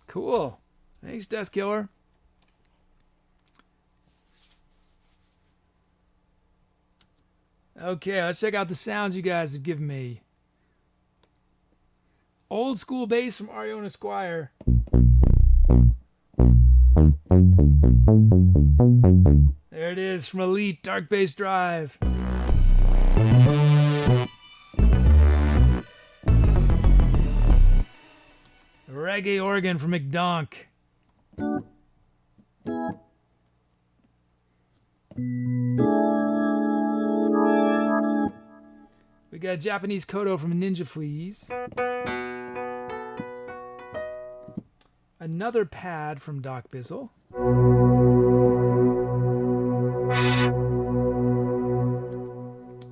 Cool. Thanks, Death Killer. Okay, let's check out the sounds you guys have given me. Old school bass from Ariona Squire. There it is from Elite Dark Bass Drive. Reggae organ from McDonk. We got Japanese koto from Ninja Fleas. Another pad from Doc Bizzle.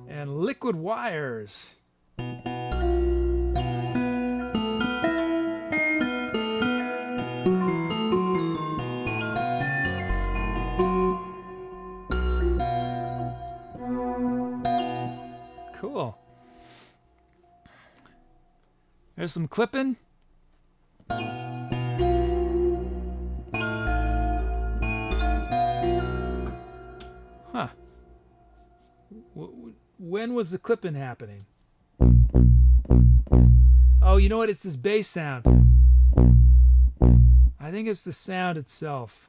And liquid wires. Cool. There's some clipping. Huh. When was the clipping happening? Oh, you know what? It's this bass sound. I think it's the sound itself.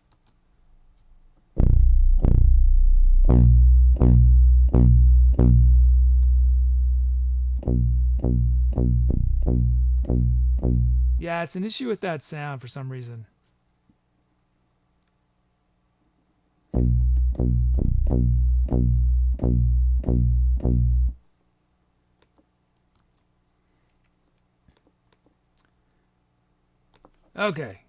Yeah, it's an issue with that sound for some reason. Okay.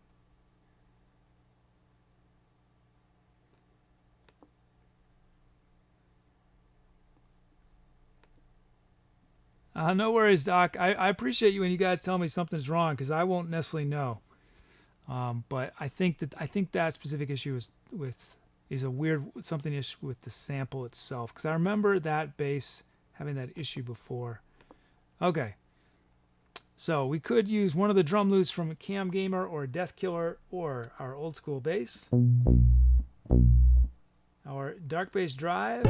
No worries, Doc. I appreciate you when you guys tell me something's wrong because I won't necessarily know. But I think that specific issue is a weird something issue with the sample itself because I remember that bass having that issue before. Okay. So we could use one of the drum loops from a Cam Gamer or a Death Killer or our old school bass. Our Dark Bass Drive.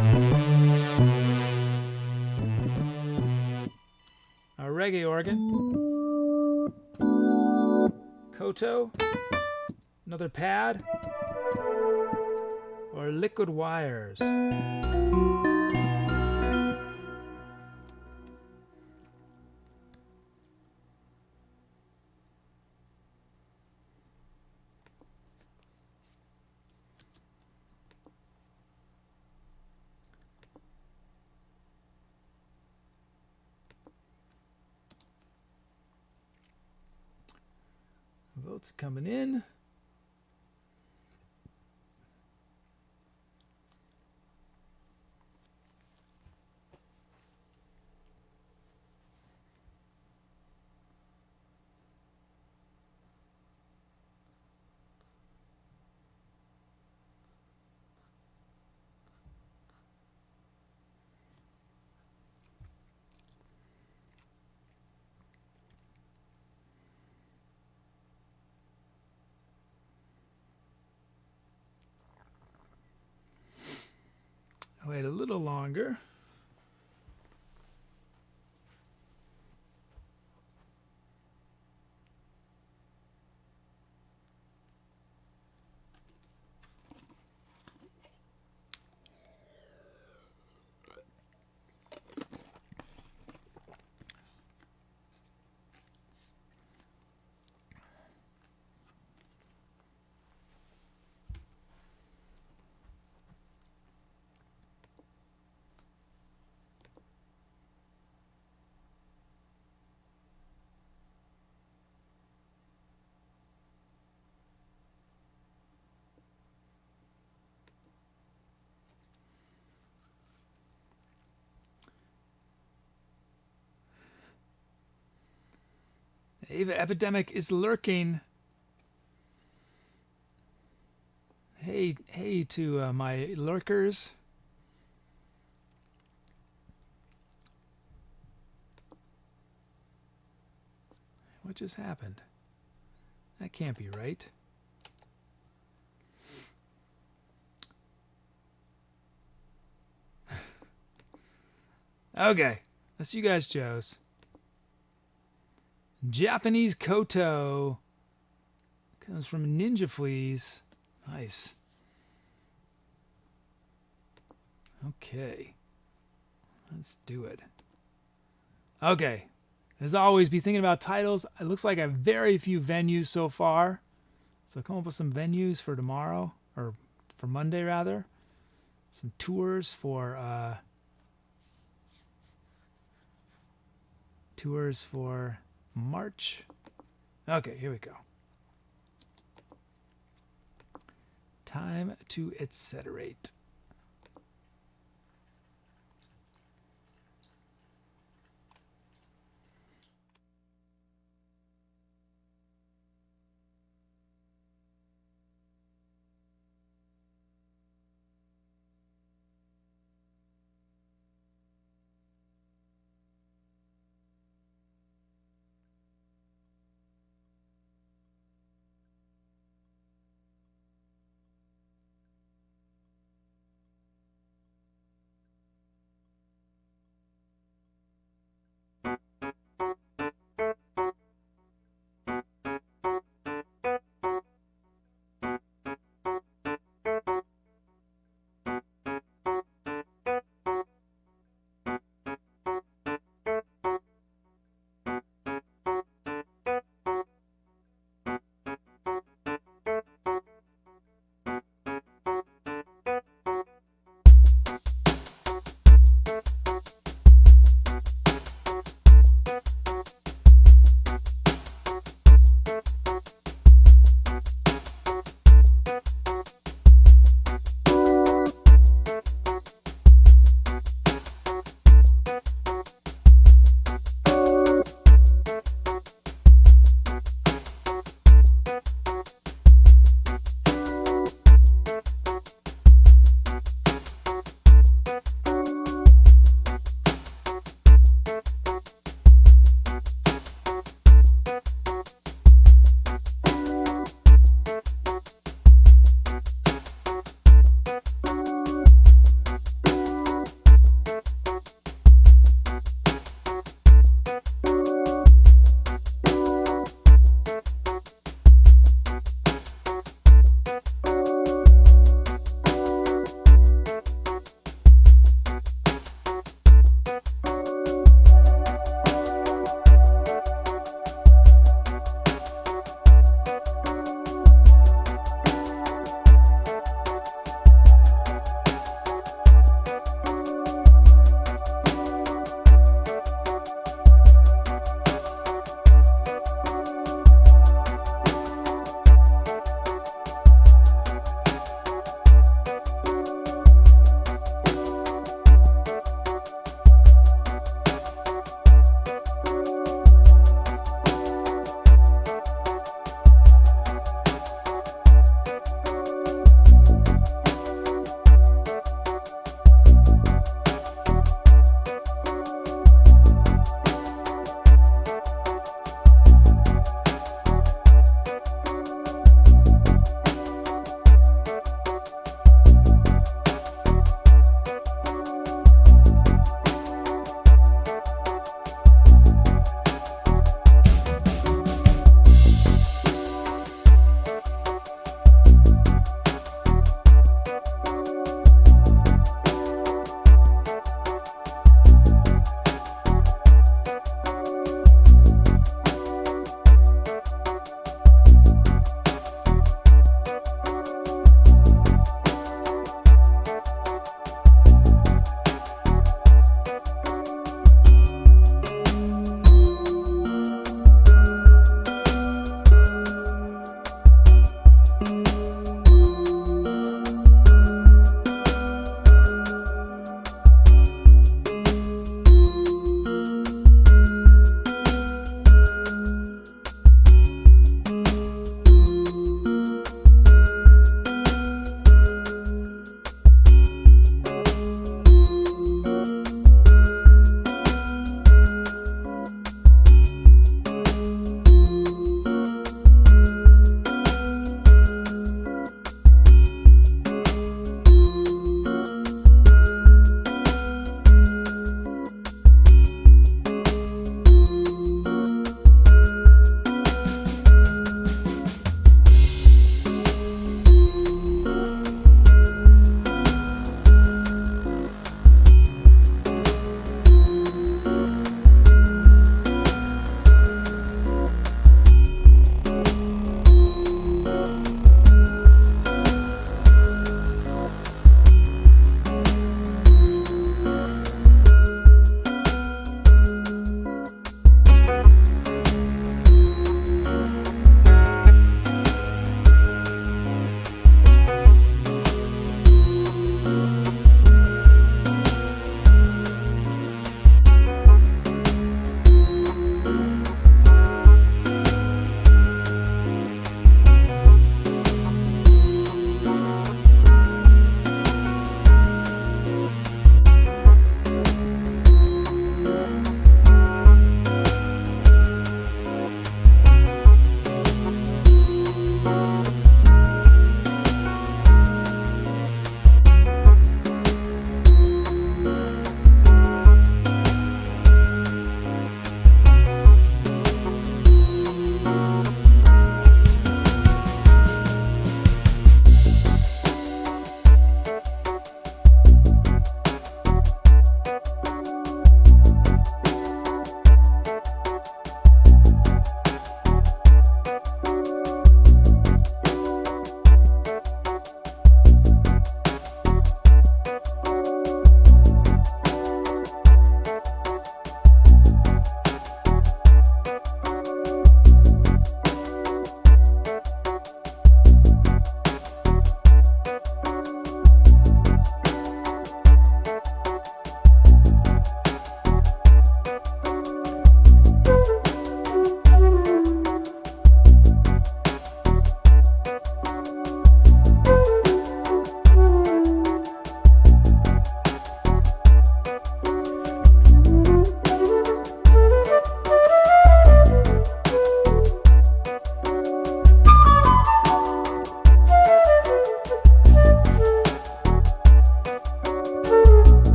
Our reggae organ. Koto. Another pad. Or liquid wires. Votes coming in. Wait a little longer. Ava epidemic is lurking. Hey to my lurkers. What just happened? That can't be right. Okay, that's you guys chose. Japanese Koto comes from Ninja Fleas. Nice. Okay, let's do it. Okay, as always, be thinking about titles. It looks like I have very few venues so far, so come up with some venues for tomorrow, or for Monday rather. Some tours for March. Okay, here we go. Time to etceterate.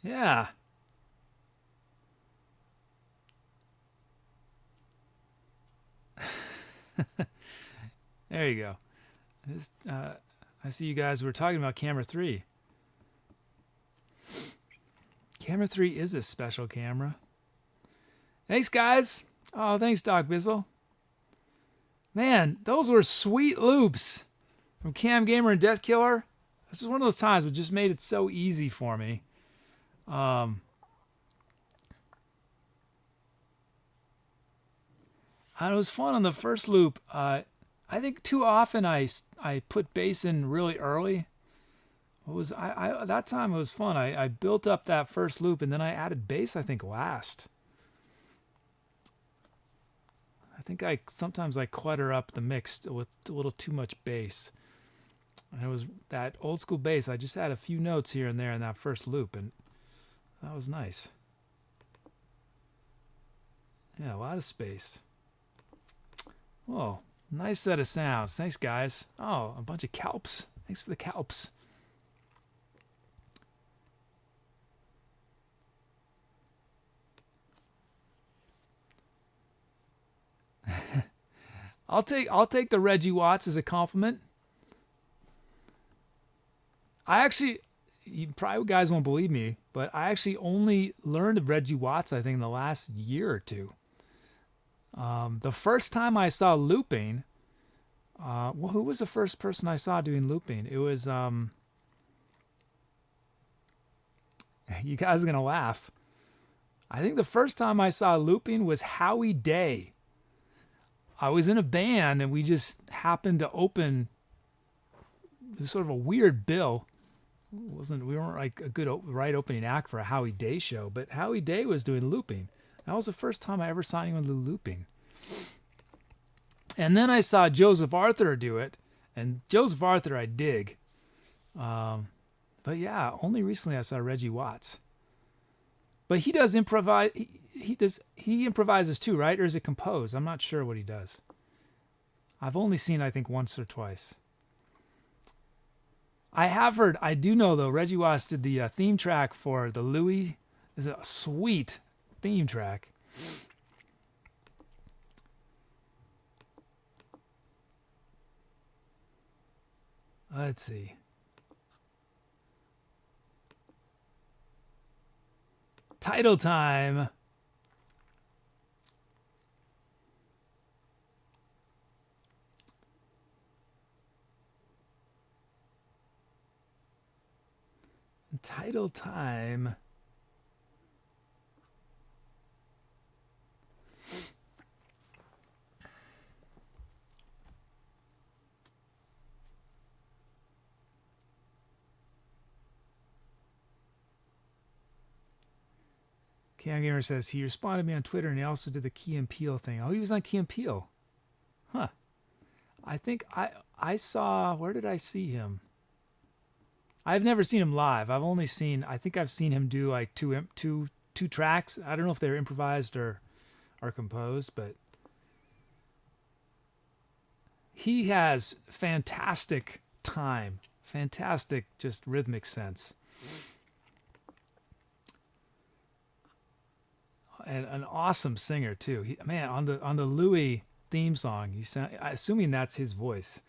Yeah. There you go. Just, I see you guys were talking about camera 3. Camera 3 is a special camera. Thanks, guys. Oh, thanks, Doc Bizzle. Man, those were sweet loops from Cam Gamer and Death Killer. This is one of those times that just made it so easy for me. And it was fun on the first loop. I think too often I put bass in really early. That time it was fun. I built up that first loop and then I added bass, I think, last. I think sometimes I clutter up the mix with a little too much bass. And it was that old school bass. I just had a few notes here and there in that first loop, and that was nice. Yeah, a lot of space. Oh, nice set of sounds. Thanks, guys. Oh, a bunch of calps. Thanks for the calps. I'll take the Reggie Watts as a compliment. I actually, you probably guys won't believe me, but I actually only learned of Reggie Watts, I think, in the last year or two. The first time I saw looping, well, who was the first person I saw doing looping? It was, you guys are going to laugh. I think the first time I saw looping was Howie Day. I was in a band and we just happened to open sort of a weird bill. We weren't like a good right opening act for a Howie Day show, but Howie Day was doing looping. That was the first time I ever saw anyone do looping. And then I saw Joseph Arthur do it, and Joseph Arthur I dig. But yeah, only recently I saw Reggie Watts. But he does improvise. He improvises too, right? Or is it composed? I'm not sure what he does. I've only seen, I think, once or twice. I have heard. I do know though. Reggie Watts did the theme track for the Louis. It's a sweet theme track. Let's see. Title time. Title time. Cam Gamer says he responded to me on Twitter and he also did the Key and Peele thing. Oh, he was on Key and Peele. Huh. I think I saw, where did I see him? I've never seen him live. I think I've seen him do like two tracks. I don't know if they're improvised or composed, but he has fantastic time, fantastic just rhythmic sense. And an awesome singer too. Man, on the Louis theme song, assuming that's his voice.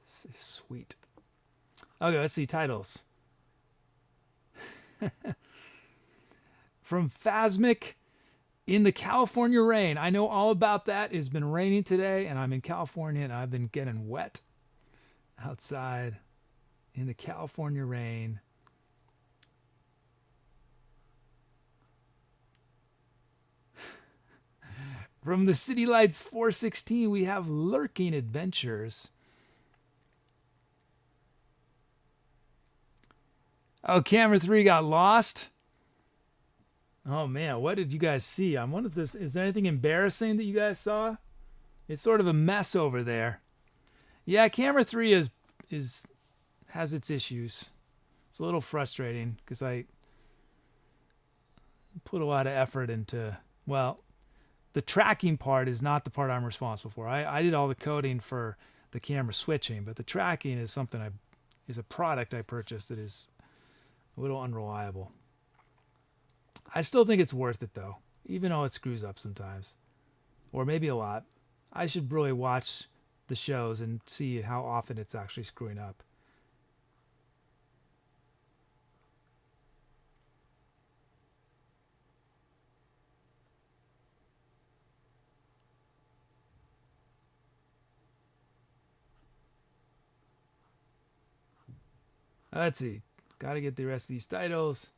It's sweet. Okay, let's see titles. From Phasmic, in the California rain. I know all about that. It's been raining today, and I'm in California, and I've been getting wet outside in the California rain. From the City Lights 416, we have Lurking Adventures. Oh, camera 3 got lost. Oh man, what did you guys see? I'm wondering if is there anything embarrassing that you guys saw? It's sort of a mess over there. Yeah, camera 3 has its issues. It's a little frustrating because I put a lot of effort into, well, the tracking part is not the part I'm responsible for. I did all the coding for the camera switching, but the tracking is something is a product I purchased that is a little unreliable. I still think it's worth it though, even though it screws up sometimes, or maybe a lot. I should really watch the shows and see how often it's actually screwing up. Let's see. Got to get the rest of these titles.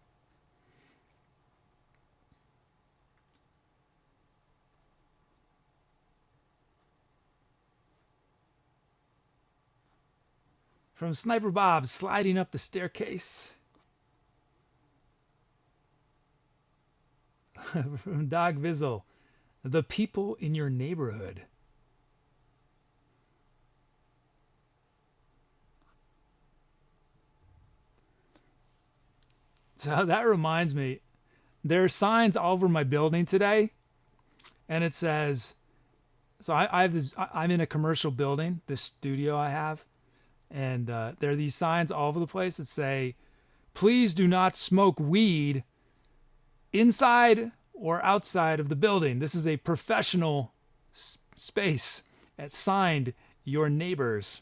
From Sniper Bob, sliding up the staircase. From Dog Vizzle, the people in your neighborhood. So that reminds me, there are signs all over my building today, and it says, so I have this, I'm in a commercial building, this studio I have, and there are these signs all over the place that say, please do not smoke weed inside or outside of the building. This is a professional space. It's signed your neighbors.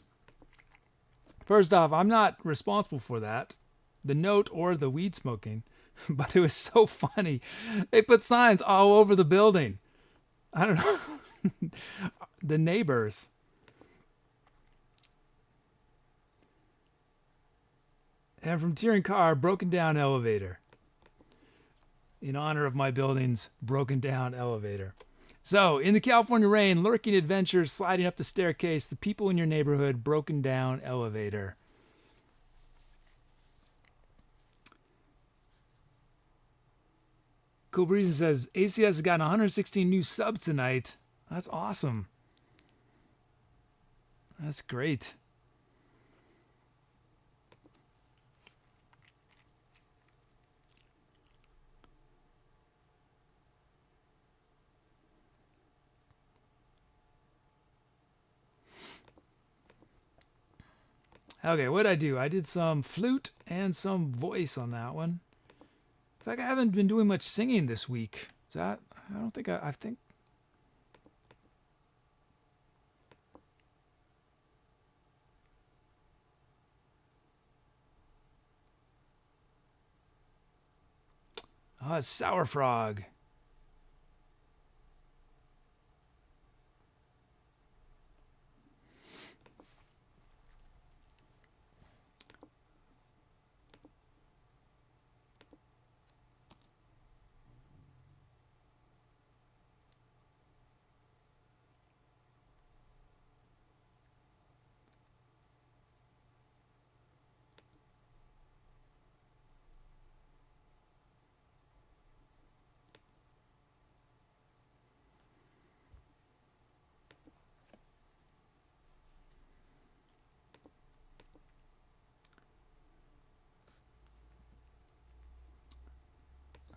First off, I'm not responsible for that, the note or the weed smoking, but it was so funny. They put signs all over the building. I don't know. The neighbors. And from Tyrion Carr, broken down elevator. In honor of my building's broken down elevator. So, in the California rain, lurking adventures, sliding up the staircase, the people in your neighborhood, broken down elevator. Cool Breeze says, ACS has gotten 116 new subs tonight. That's awesome. That's great. Okay, what did I do? I did some flute and some voice on that one. In fact, I haven't been doing much singing this week. Is that? I don't think I think. Oh, it's Sour Frog.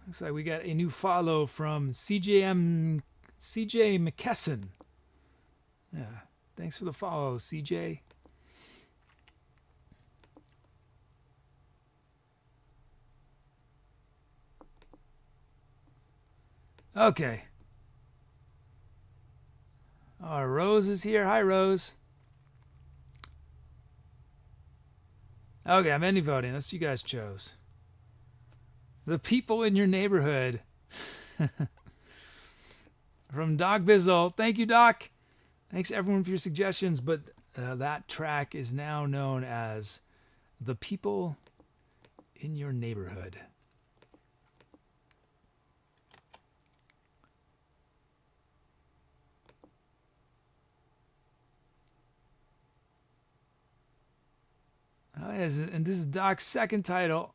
Looks like we got a new follow from CJ McKesson. Yeah, thanks for the follow, CJ. Okay. Rose is here. Hi, Rose. Okay, I'm ending voting. That's what you guys chose. The people in your neighborhood. From Doc Bizzle. Thank you, Doc. Thanks, everyone, for your suggestions. But that track is now known as The People in Your Neighborhood. Oh, yes, and this is Doc's second title.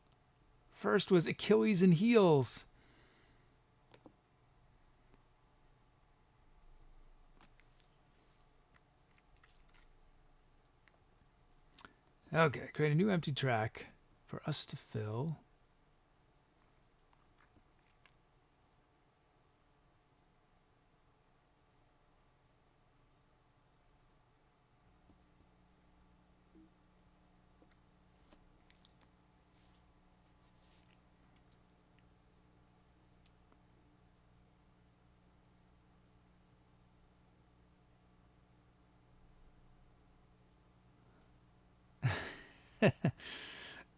First was Achilles and Heels. Okay, create a new empty track for us to fill.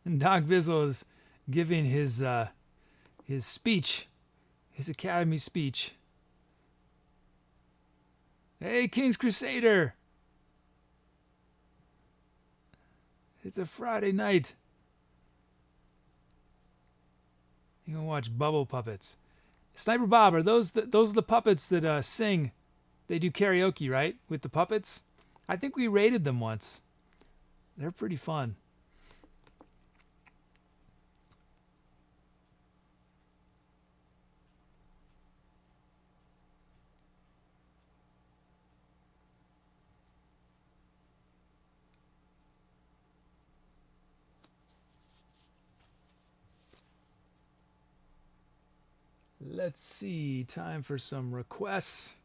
And Doc Bizzle is giving his speech, his Academy speech. Hey, King's Crusader! It's a Friday night. You can watch Bubble Puppets. Sniper Bob, are those are the puppets that sing? They do karaoke, right? With the puppets? I think we rated them once. They're pretty fun. Let's see. Time for some requests.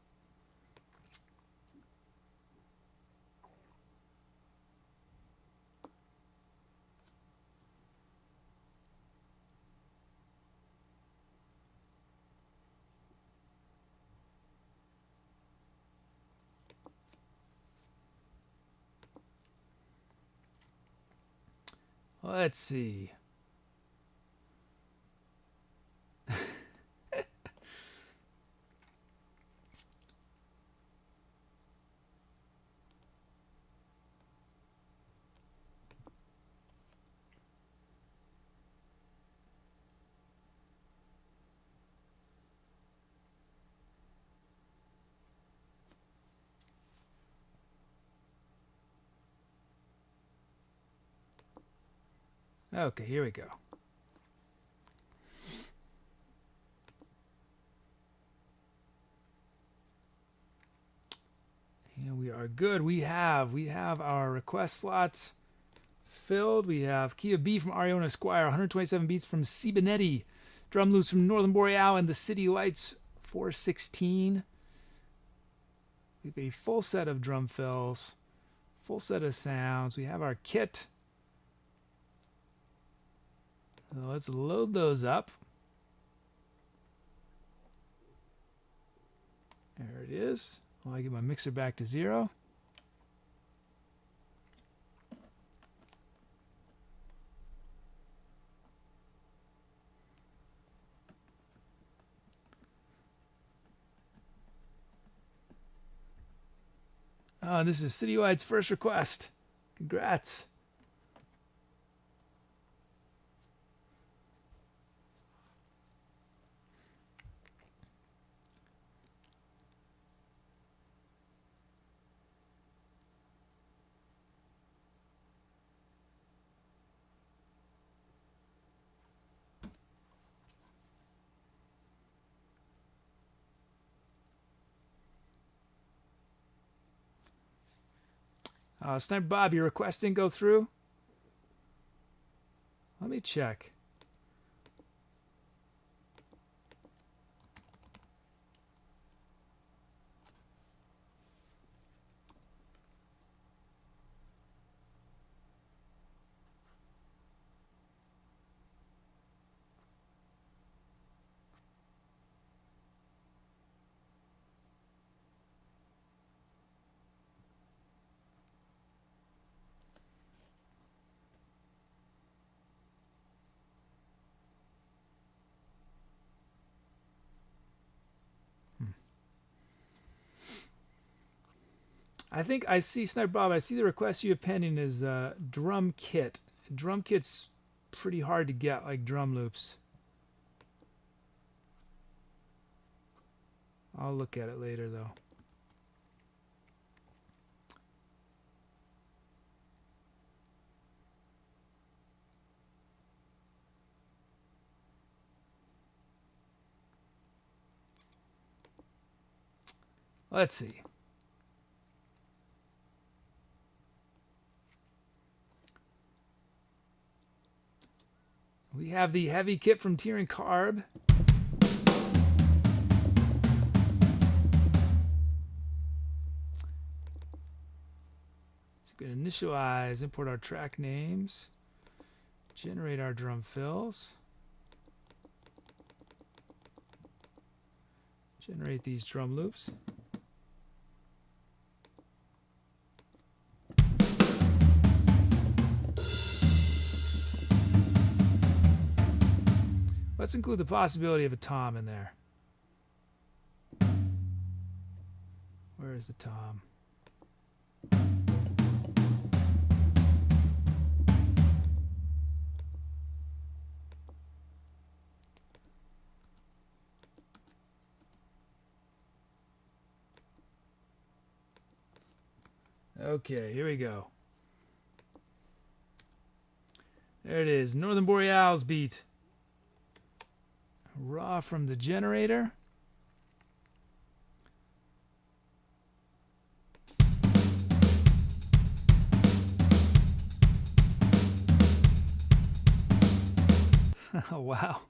Let's see. Okay, here we go. And we are good. We have our request slots filled. We have Key of B from Ariona Squire, 127 beats from Cibenetti, drum loops from Northern Boreal, and the City Lights 416. We have a full set of drum fills, full set of sounds. We have our kit. So let's load those up. There it is. While I get my mixer back to 0. Oh, this is Citywide's first request. Congrats. Sniper Bob, your request didn't go through? Let me check. I think I see, Sniper Bob, I see the request you have pending is drum kit. Drum kit's pretty hard to get, like drum loops. I'll look at it later, though. Let's see. We have the heavy kit from Tyrion Carb. So we can initialize, import our track names, generate our drum fills, generate these drum loops. Let's include the possibility of a tom in there. Where is the tom? Okay, here we go. There it is, Northern Boreals beat. Raw from the generator. Oh, wow.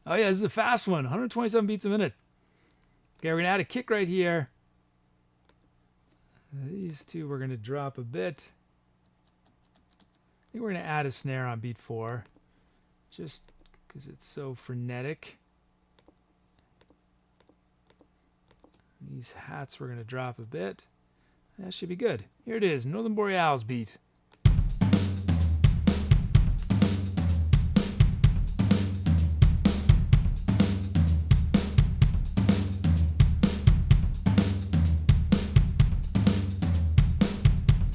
Oh, yeah, this is a fast one. 127 beats a minute. Okay, we're going to add a kick right here. These two we're going to drop a bit. I think we're going to add a snare on beat 4. Just because it's so frenetic. These hats we're going to drop a bit. That should be good. Here it is, Northern Boreals beat.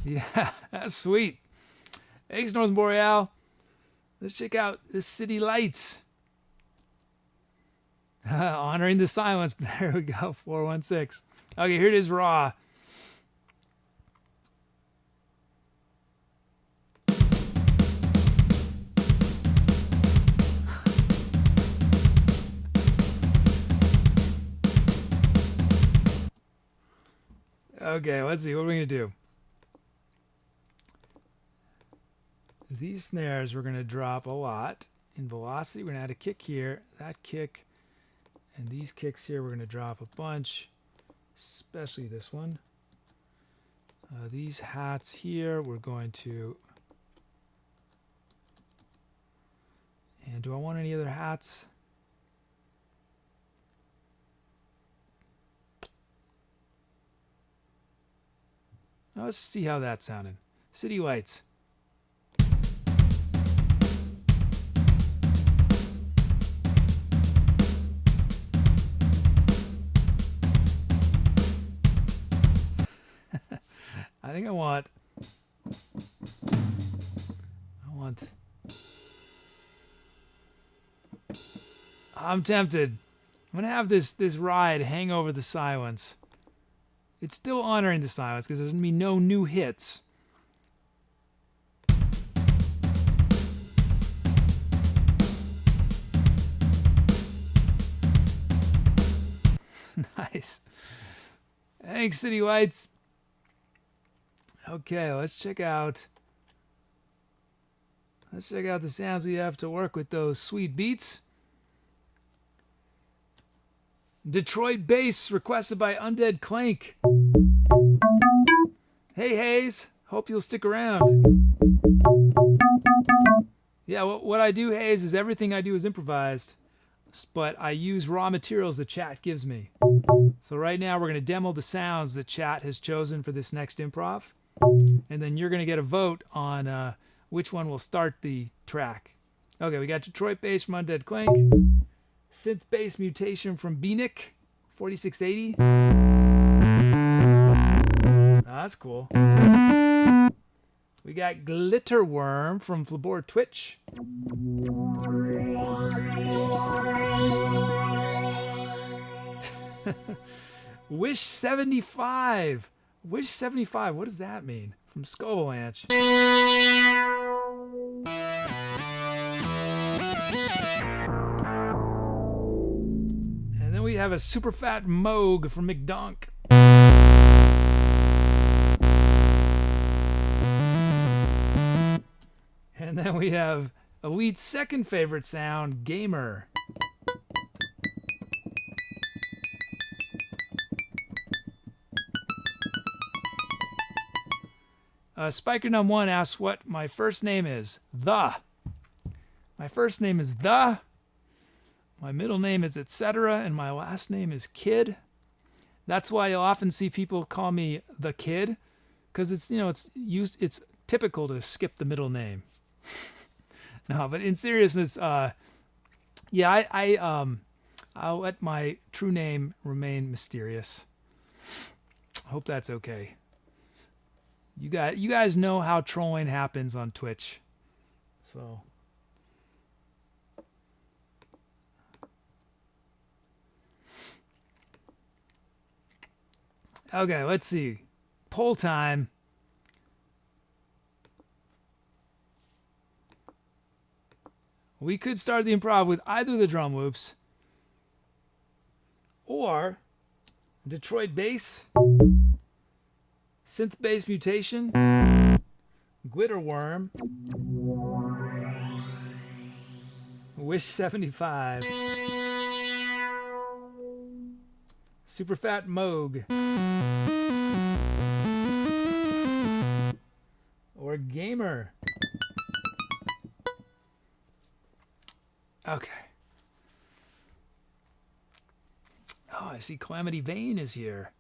Yeah, that's sweet. Thanks, Northern Boreal. Let's check out the City Lights. Honoring the silence. There we go, 416. Okay, here it is raw. Okay, let's see. What are we going to do? These snares we're going to drop a lot. In velocity, we're going to add a kick here. That kick. And these kicks here, we're going to drop a bunch. Especially this one. These hats here, we're going to... And do I want any other hats? Now let's see how that sounded. City Lights. I think I want I'm tempted. I'm gonna have this ride hang over the silence. It's still honoring the silence because there's gonna be no new hits. Nice. Thanks, City Lights. Okay, let's check out the sounds we have to work with those sweet beats. Detroit bass requested by Undead Clank. Hey Hayes, hope you'll stick around. Yeah, what I do, Hayes, is everything I do is improvised, but I use raw materials the chat gives me. So right now we're going to demo the sounds that chat has chosen for this next improv. And then you're going to get a vote on which one will start the track. Okay, we got Detroit bass from Undead Clank. Synth bass mutation from Beanick, 4680. That's cool. We got Glitter Worm from Flabor Twitch. Wish 75. Wish 75. What does that mean? From Scovalanche. And then we have a super fat Moog from McDonk. And then we have Elite's second favorite sound, Gamer. Spiker Num 1 asks what my first name is. My first name is The. My middle name is Etcetera, and my last name is Kid. That's why you'll often see people call me the Kid, because it's typical to skip the middle name. No, but in seriousness, Yeah, I'll let my true name remain mysterious. I hope that's okay. You guys know how trolling happens on Twitch. So okay, let's see. Poll time. We could start the improv with either the drum loops or Detroit bass, synth bass mutation, glitter worm, Wish 75, super fat Moog, or gamer. Okay. Oh, I see Calamity Vane is here.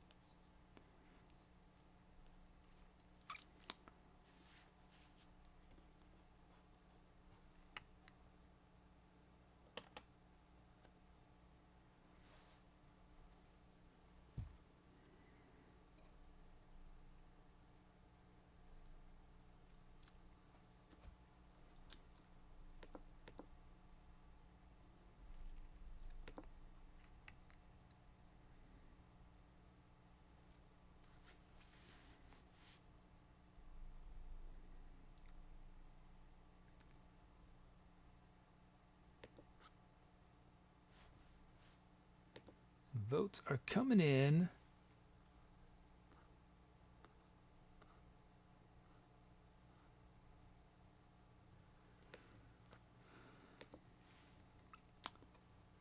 Votes are coming in.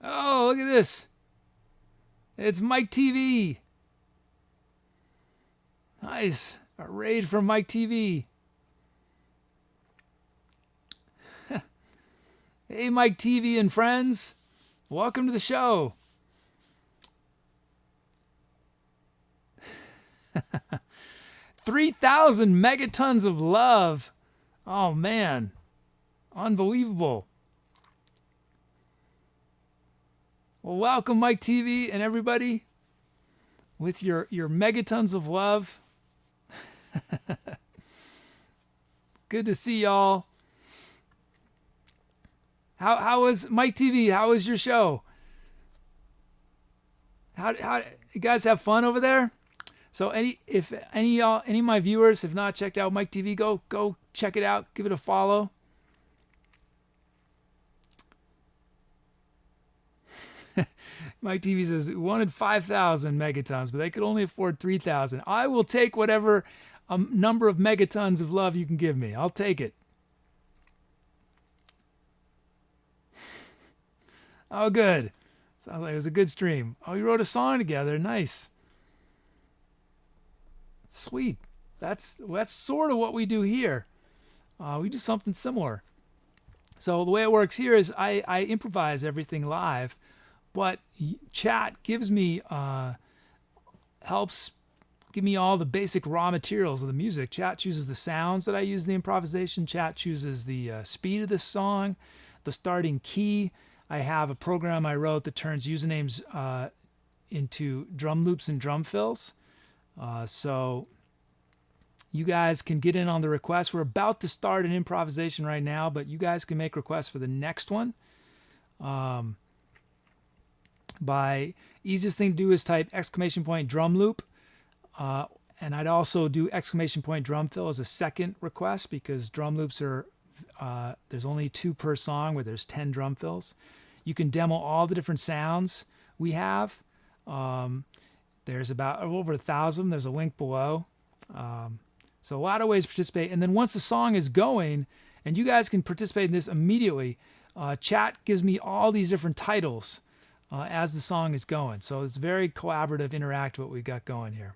Oh, look at this. It's Mike TV. Nice. A raid from Mike TV. Hey, Mike TV and friends. Welcome to the show. 3,000 megatons of love. Oh, man. Unbelievable. Well, welcome, Mike TV and everybody, with your megatons of love. Good to see y'all. How was Mike TV? How was your show? How you guys have fun over there? So if any of my viewers have not checked out Mike TV, go check it out. Give it a follow. Mike TV says we wanted 5,000 megatons, but they could only afford 3,000. I will take whatever number of megatons of love you can give me. I'll take it. Oh, good. Sounds like it was a good stream. Oh, you wrote a song together. Nice. Sweet. That's sort of what we do here. We do something similar. So the way it works here is I improvise everything live, but chat gives me helps give me all the basic raw materials of the music. Chat chooses the sounds that I use in the improvisation. Chat chooses the speed of the song, the starting key. I have a program I wrote that turns usernames into drum loops and drum fills. So you guys can get in on the request. We're about to start an improvisation right now, but you guys can make requests for the next one. By easiest thing to do is type ! drum loop. And I'd also do ! drum fill as a second request, because drum loops are, there's only 2 per song where there's 10 drum fills. You can demo all the different sounds we have. There's about over 1,000. There's a link below. So a lot of ways to participate. And then once the song is going, and you guys can participate in this immediately, chat gives me all these different titles as the song is going. So it's very collaborative, interactive what we got going here.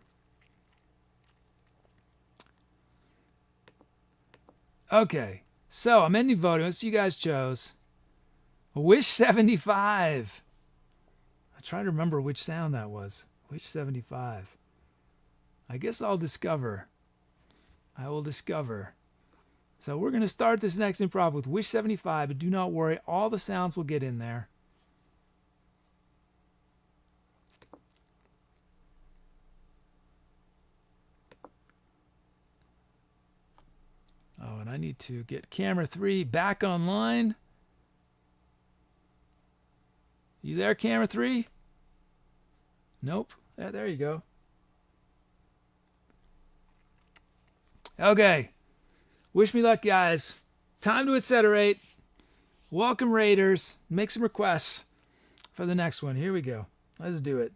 Okay, so I'm ending voting. Let's see you guys chose. Wish 75. I'm trying to remember which sound that was. Wish 75. I guess I'll discover. I will discover. So we're going to start this next improv with Wish 75, but do not worry, all the sounds will get in there. I need to get camera 3 back online. You there, camera 3? Nope. There you go. Okay. Wish me luck, guys. Time to etcetera. Welcome, Raiders. Make some requests for the next one. Here we go. Let's do it.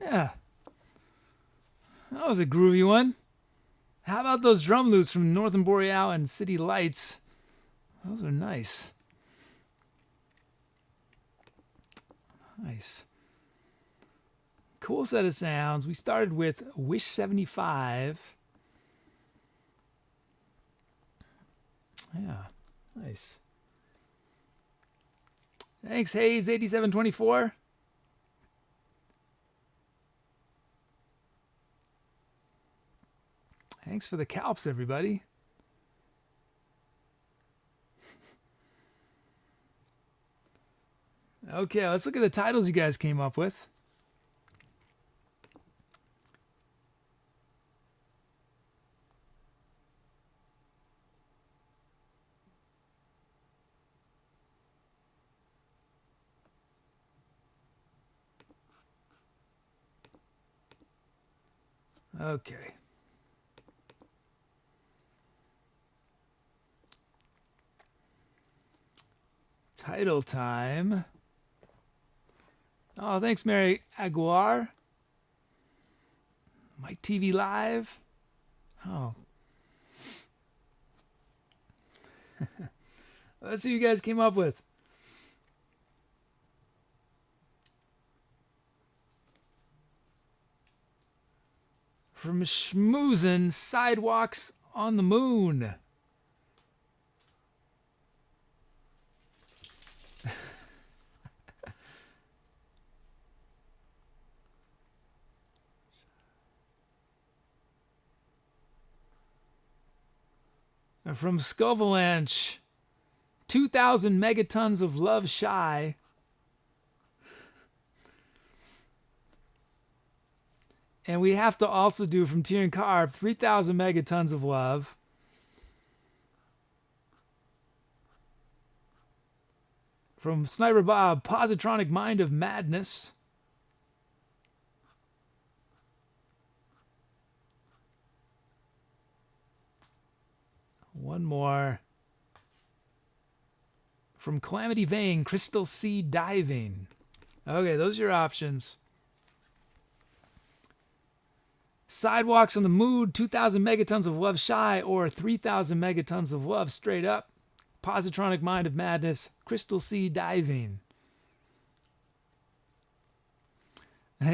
Yeah, that was a groovy one. How about those drum loops from Northern Boreal and City Lights? Those are nice. Nice. Cool set of sounds. We started with Wish 75. Yeah, nice. Thanks, Hayes 8724. Thanks for the calps, everybody. Okay, let's look at the titles you guys came up with. Okay. Title time. Oh, thanks, Mary Aguilar. Mike TV Live. Oh. Let's see what you guys came up with. From Shmoozen, Sidewalks on the Moon. And from Scovalanche, 2,000 megatons of love shy. And we have to also do from Tieran Carve 3,000 megatons of love. From Sniper Bob, Positronic Mind of Madness. One more. From Calamity Vane, Crystal Sea Diving. Okay, those are your options. Sidewalks on the Mood, 2,000 megatons of love shy, or 3,000 megatons of love straight up. Positronic Mind of Madness, Crystal Sea Diving.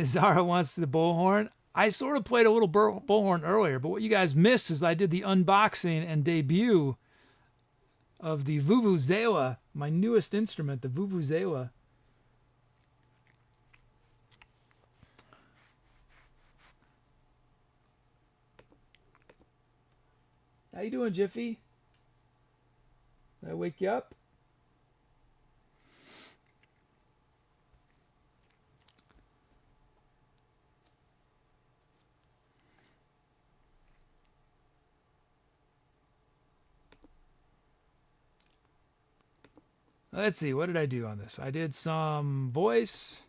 Zara wants the bullhorn. I sort of played a little bullhorn earlier, but what you guys missed is I did the unboxing and debut of the Vuvuzela, my newest instrument, the Vuvuzela. How you doing, Jiffy? Did I wake you up? Let's see, what did I do on this? I did some voice.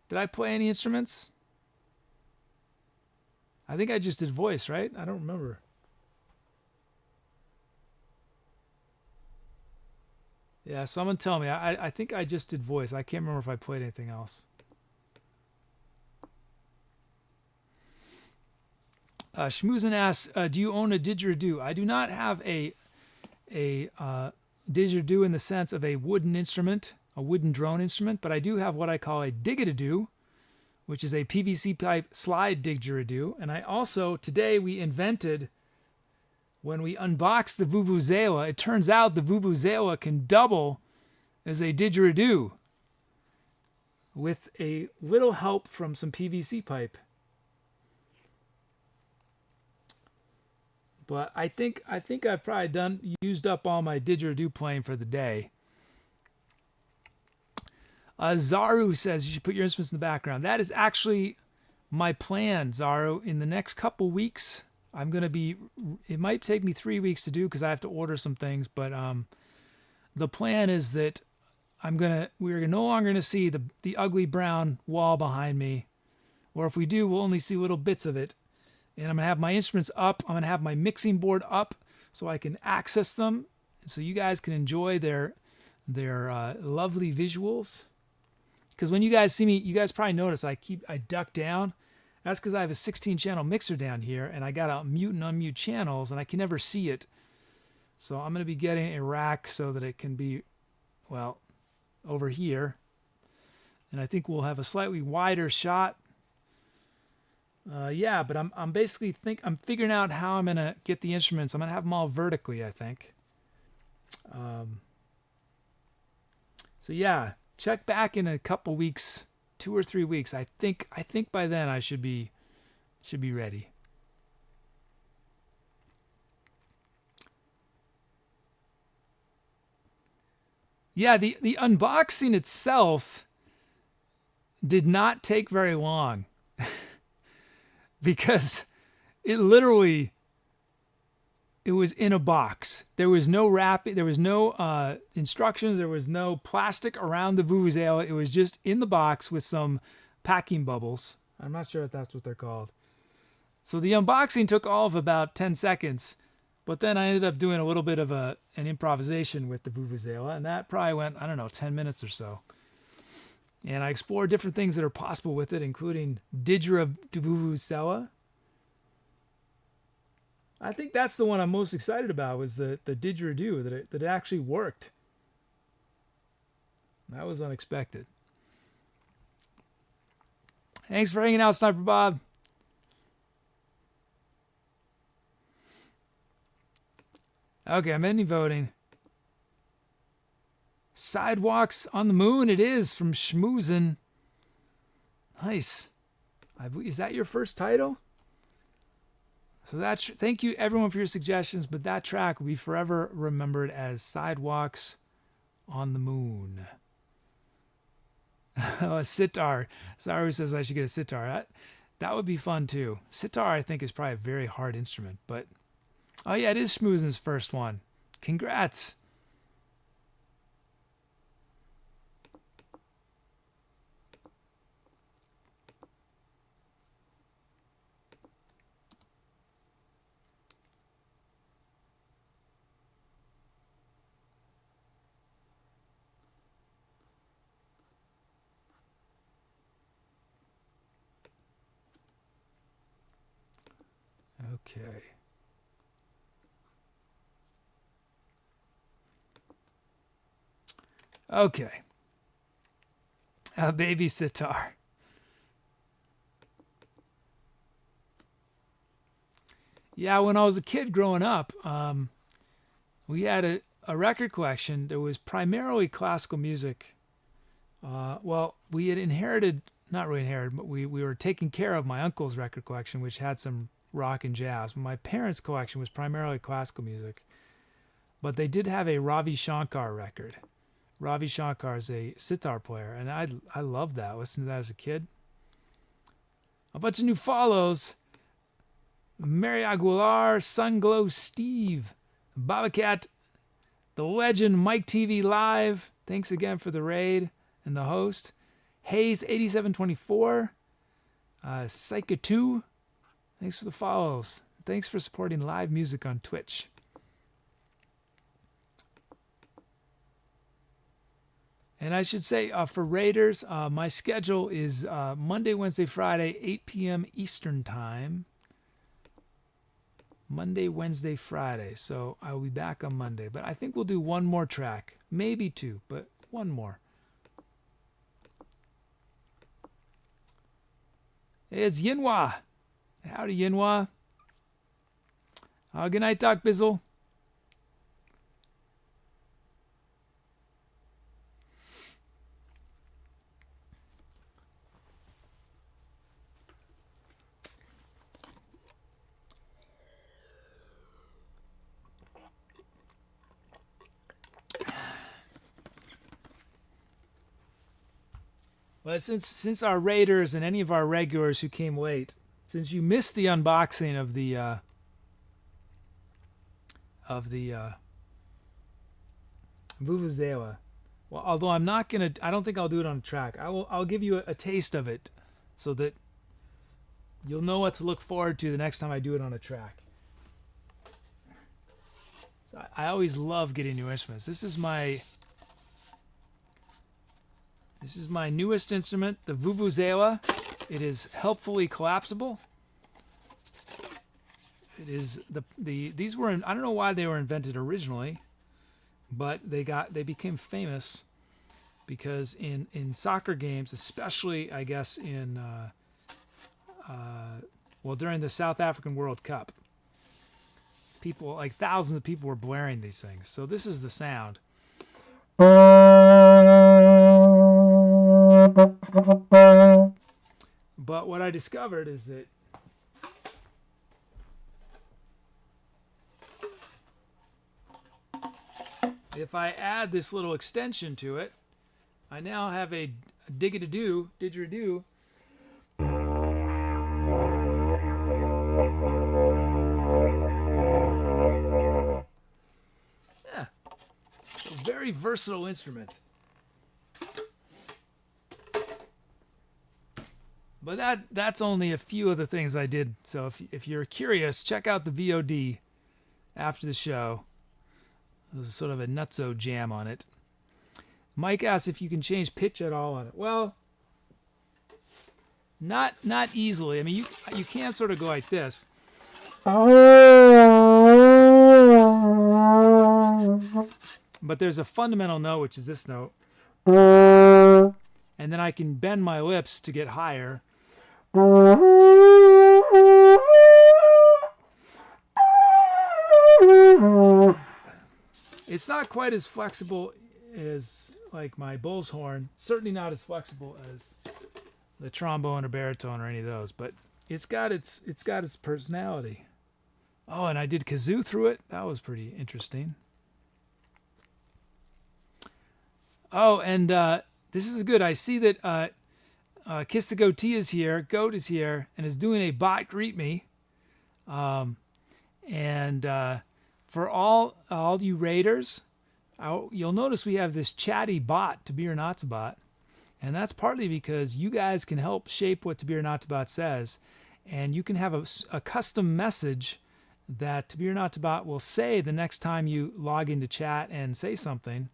Did I play any instruments? I think I just did voice, right? I don't remember. Yeah, someone tell me. I think I just did voice. I can't remember if I played anything else. Shmoozen asks, do you own a didgeridoo? I do not have a didgeridoo in the sense of a wooden instrument, a wooden drone instrument, but I do have what I call a digadidoo, which is a PVC pipe slide didgeridoo. And I also, today we invented, when we unboxed the Vuvuzela, it turns out the Vuvuzela can double as a didgeridoo with a little help from some PVC pipe. But I think I've probably used up all my didgeridoo playing for the day. Zaru says you should put your instruments in the background. That is actually my plan, Zaru. In the next couple weeks, I'm going to be, it might take me 3 weeks to do because I have to order some things, but the plan is that we're no longer going to see the ugly brown wall behind me, or if we do, we'll only see little bits of it. And I'm going to have my instruments up. I'm going to have my mixing board up so I can access them, so you guys can enjoy their lovely visuals. because when you guys see me, you guys probably notice I duck down. That's because I have a 16-channel mixer down here, and I got to mute and unmute channels, and I can never see it. So I'm going to be getting a rack so that it can be, well, over here. And I think we'll have a slightly wider shot. Yeah, but I'm basically I'm figuring out how I'm going to get the instruments. I'm going to have them all vertically, I think. So yeah, check back in a couple weeks, 2 or 3 weeks. I think by then I should be ready. Yeah, the unboxing itself did not take very long because it was in a box. There was no wrapping, there was no instructions, there was no plastic around the Vuvuzela. It was just in the box with some packing bubbles. I'm not sure if that's what they're called. So the unboxing took all of about 10 seconds, but then I ended up doing a little bit of an improvisation with the Vuvuzela, and that probably went, I don't know, 10 minutes or so. And I explored different things that are possible with it, including Didgeridoo Vuvuzela. I think that's the one I'm most excited about, was the didgeridoo, that it actually worked. That was unexpected. Thanks for hanging out, Sniper Bob. Okay, I'm ending voting. Sidewalks on the Moon, it is, from Shmoozen. Nice. Is that your first title? So thank you everyone for your suggestions, but that track will be forever remembered as Sidewalks on the Moon. A sitar. Saru says I should get a sitar. That would be fun too. Sitar, I think, is probably a very hard instrument, but oh yeah, it is Shmoozen's first one. Congrats. Okay. Okay. A baby sitar. Yeah, when I was a kid growing up, we had a record collection that was primarily classical music. Well, we had inherited, not really inherited, but we were taking care of my uncle's record collection, which had some rock and jazz. My parents' collection was primarily classical music, but they did have a Ravi Shankar record. Ravi Shankar is a sitar player, and I loved that. Listening to that as a kid. A bunch of new follows. Mary Aguilar, Sunglow Steve, Babacat, the legend Mike TV Live. Thanks again for the raid and the host. Hayes 8724, Psycha 2. Thanks for the follows. Thanks for supporting live music on Twitch. And I should say, for Raiders, my schedule is Monday, Wednesday, Friday, 8 p.m. Eastern Time. Monday, Wednesday, Friday. So I will be back on Monday. But I think we'll do one more track. Maybe two, but one more. It's Yinhua. Howdy, Yinhua. Good night, Doc Bizzle. Well, since our raiders and any of our regulars who came late, since you missed the unboxing of the Vuvuzela, well, although I don't think I'll do it on a track. I'll give you a taste of it, so that you'll know what to look forward to the next time I do it on a track. So I always love getting new instruments. This is my This is my newest instrument, the Vuvuzela. It is helpfully collapsible. It is these were I don't know why they were invented originally, but they became famous because in soccer games, especially I guess in during the South African World Cup, people, like thousands of people, were blaring these things. So this is the sound. But what I discovered is that if I add this little extension to it, I now have a dig-a-doo, didgeridoo. Yeah, a very versatile instrument. But that's only a few of the things I did. So if you're curious, check out the VOD after the show. There's sort of a nutso jam on it. Mike asks if you can change pitch at all on it. Well, not easily. I mean, you can sort of go like this. But there's a fundamental note, which is this note. And then I can bend my lips to get higher. It's not quite as flexible as like my bull's horn. Certainly not as flexible as the trombone or baritone or any of those. But it's got its personality. Oh, and I did kazoo through it. That was pretty interesting. Oh, and this is good. I see that Kiss the Goatee is here. Goat is here and is doing a bot greet me. For all you raiders, you'll notice we have this chatty bot, to be or not to bot, and that's partly because you guys can help shape what to be or not to bot says, and you can have a custom message that to be or not to bot will say the next time you log into chat and say something.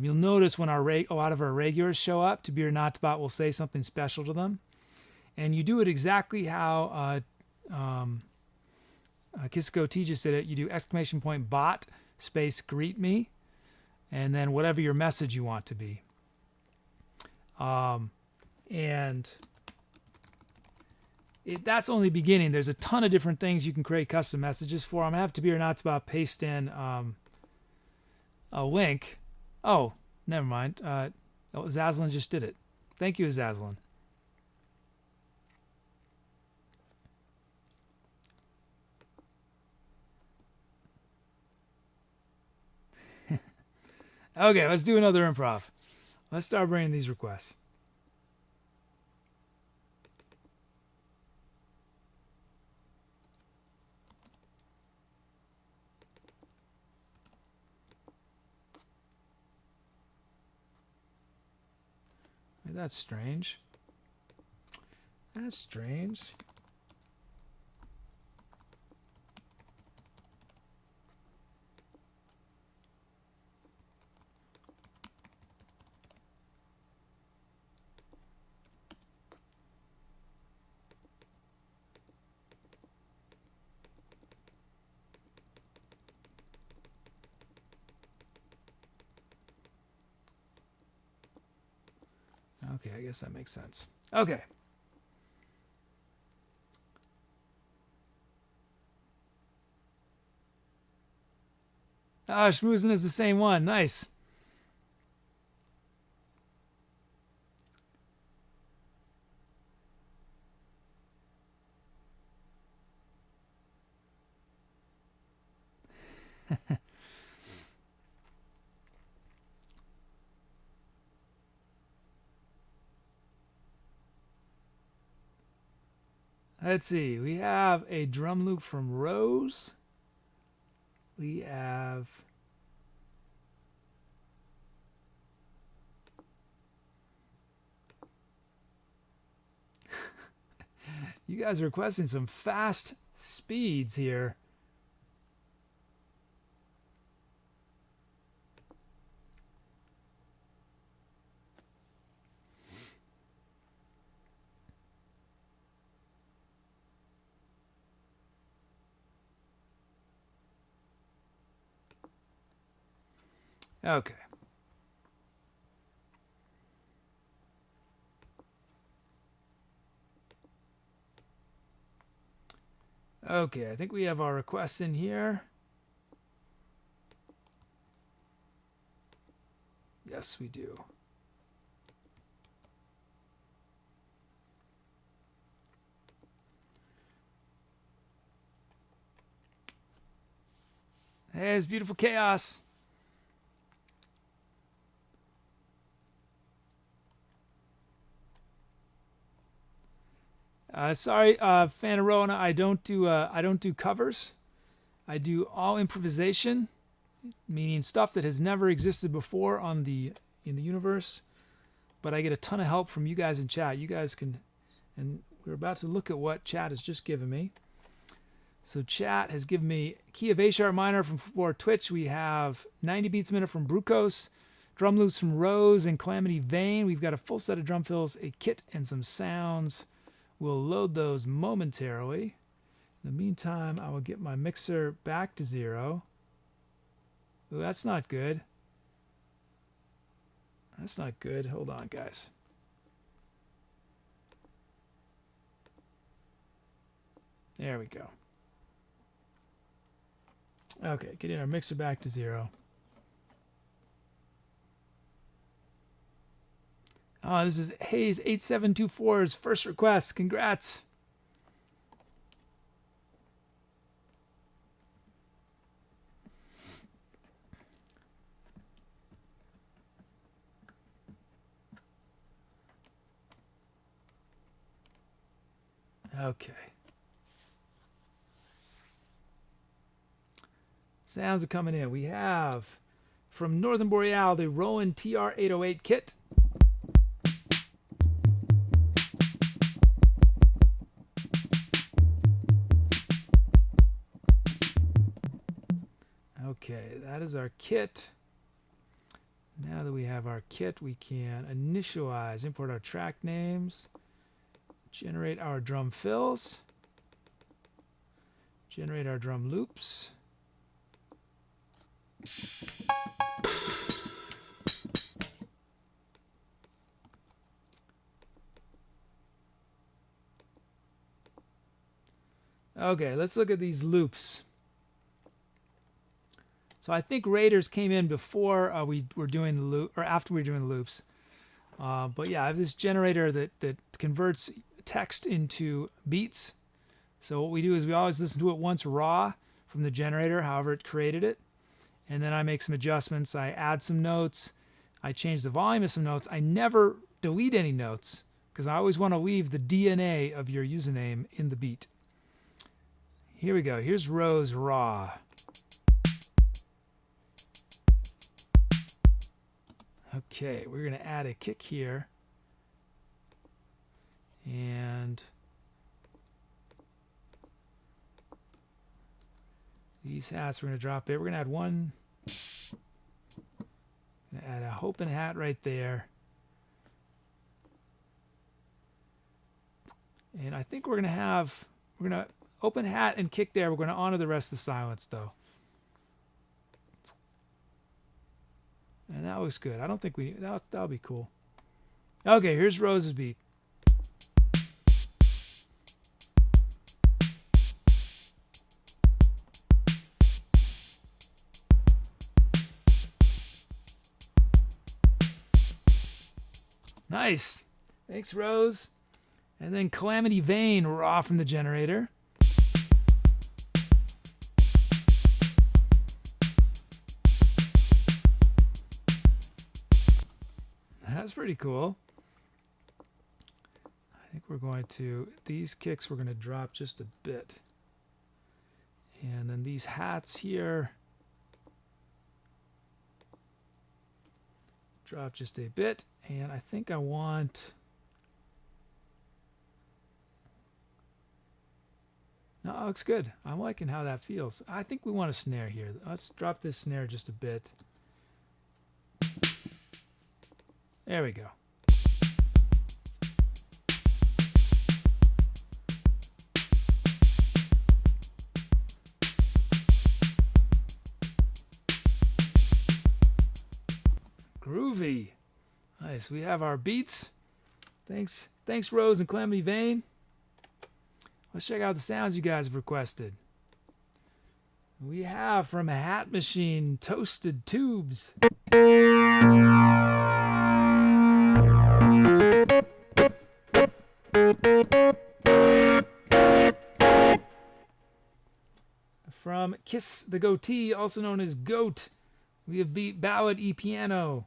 You'll notice when a lot of our regulars show up, to be or not to bot will say something special to them, and you do it exactly how Kiss Goatee just did it. You do !bot space greet me, and then whatever your message you want to be. That's only beginning. There's a ton of different things you can create custom messages for. I'm gonna have to be or not to bot paste in a link. Oh, never mind. Zaslin just did it. Thank you, Zaslin. Okay, let's do another improv. Let's start bringing these requests. That's strange. That's strange. Okay, I guess that makes sense. Okay. Ah, Shmoozen is the same one. Nice. Let's see. We have a drum loop from Rose. We have you guys are requesting some fast speeds here. Okay. Okay, I think we have our requests in here. Yes, we do. Hey, it's Beautiful Chaos. Sorry, Fanarona, I don't do covers. I do all improvisation, meaning stuff that has never existed before in the universe. But I get a ton of help from you guys in chat. You guys can, and we're about to look at what chat has just given me. So chat has given me key of A sharp minor for Twitch. We have 90 beats a minute from Brucos, drum loops from Rose and Calamity Vane. We've got a full set of drum fills, a kit, and some sounds. We'll load those momentarily. In the meantime, I will get my mixer back to 0. Ooh, that's not good. That's not good. Hold on, guys. There we go. Okay, getting our mixer back to 0. Oh, this is Hayes8724's first request. Congrats. Okay. Sounds are coming in. We have from Northern Boreal the Rowan TR-808 kit. Okay, that is our kit. Now that we have our kit, we can initialize, import our track names, generate our drum fills, generate our drum loops. Okay, let's look at these loops. So I think Raiders came in before we were doing the loop, or after we were doing the loops. But yeah, I have this generator that converts text into beats. So what we do is we always listen to it once raw from the generator, however it created it. And then I make some adjustments. I add some notes. I change the volume of some notes. I never delete any notes because I always want to leave the DNA of your username in the beat. Here we go. Here's Rose raw. Okay, we're going to add a kick here. And these hats we're going to drop it. We're going to add one. Going to add a open hat right there. And I think we're going to open hat and kick there. We're going to honor the rest of the silence though. And that looks good. I don't think that'll be cool. Okay, here's Rose's beat. Nice. Thanks, Rose. And then Calamity Vane raw from the generator. That's pretty cool. I think we're going to, these kicks we're going to drop just a bit. And then these hats here, drop just a bit. And I think I want, no, it looks good. I'm liking how that feels. I think we want a snare here. Let's drop this snare just a bit. There we go. groovy. Nice. We have our beats. Thanks, Rose and Calamity Vane. Let's check out the sounds you guys have requested. We have from Hatmachine, Toasted Tubes. From Kiss the Goatee, also known as Goat, we have beat Ballad E Piano.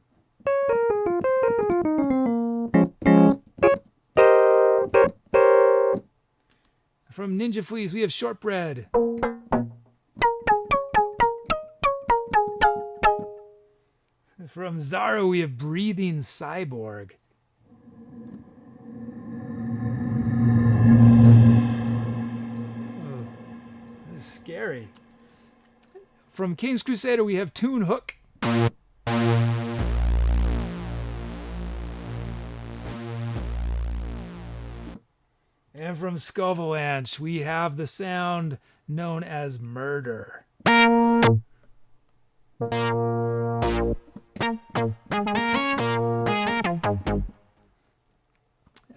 From Ninja Fleas, we have Shortbread. From Zara, we have Breathing Cyborg. Oh, this is scary. From King's Crusader, we have Tune Hook. And from Scovalanche, we have the sound known as Murder.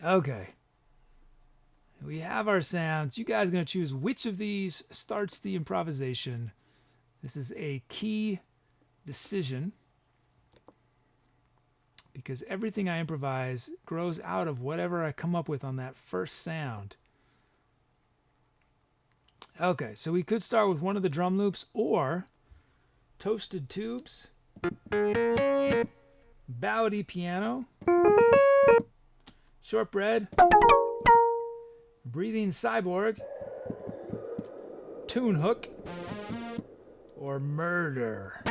Okay. We have our sounds. You guys are going to choose which of these starts the improvisation. This is a key decision because everything I improvise grows out of whatever I come up with on that first sound. Okay, so we could start with one of the drum loops or Toasted Tubes, Ballady Piano, Shortbread, Breathing Cyborg, Tune Hook, or Murder.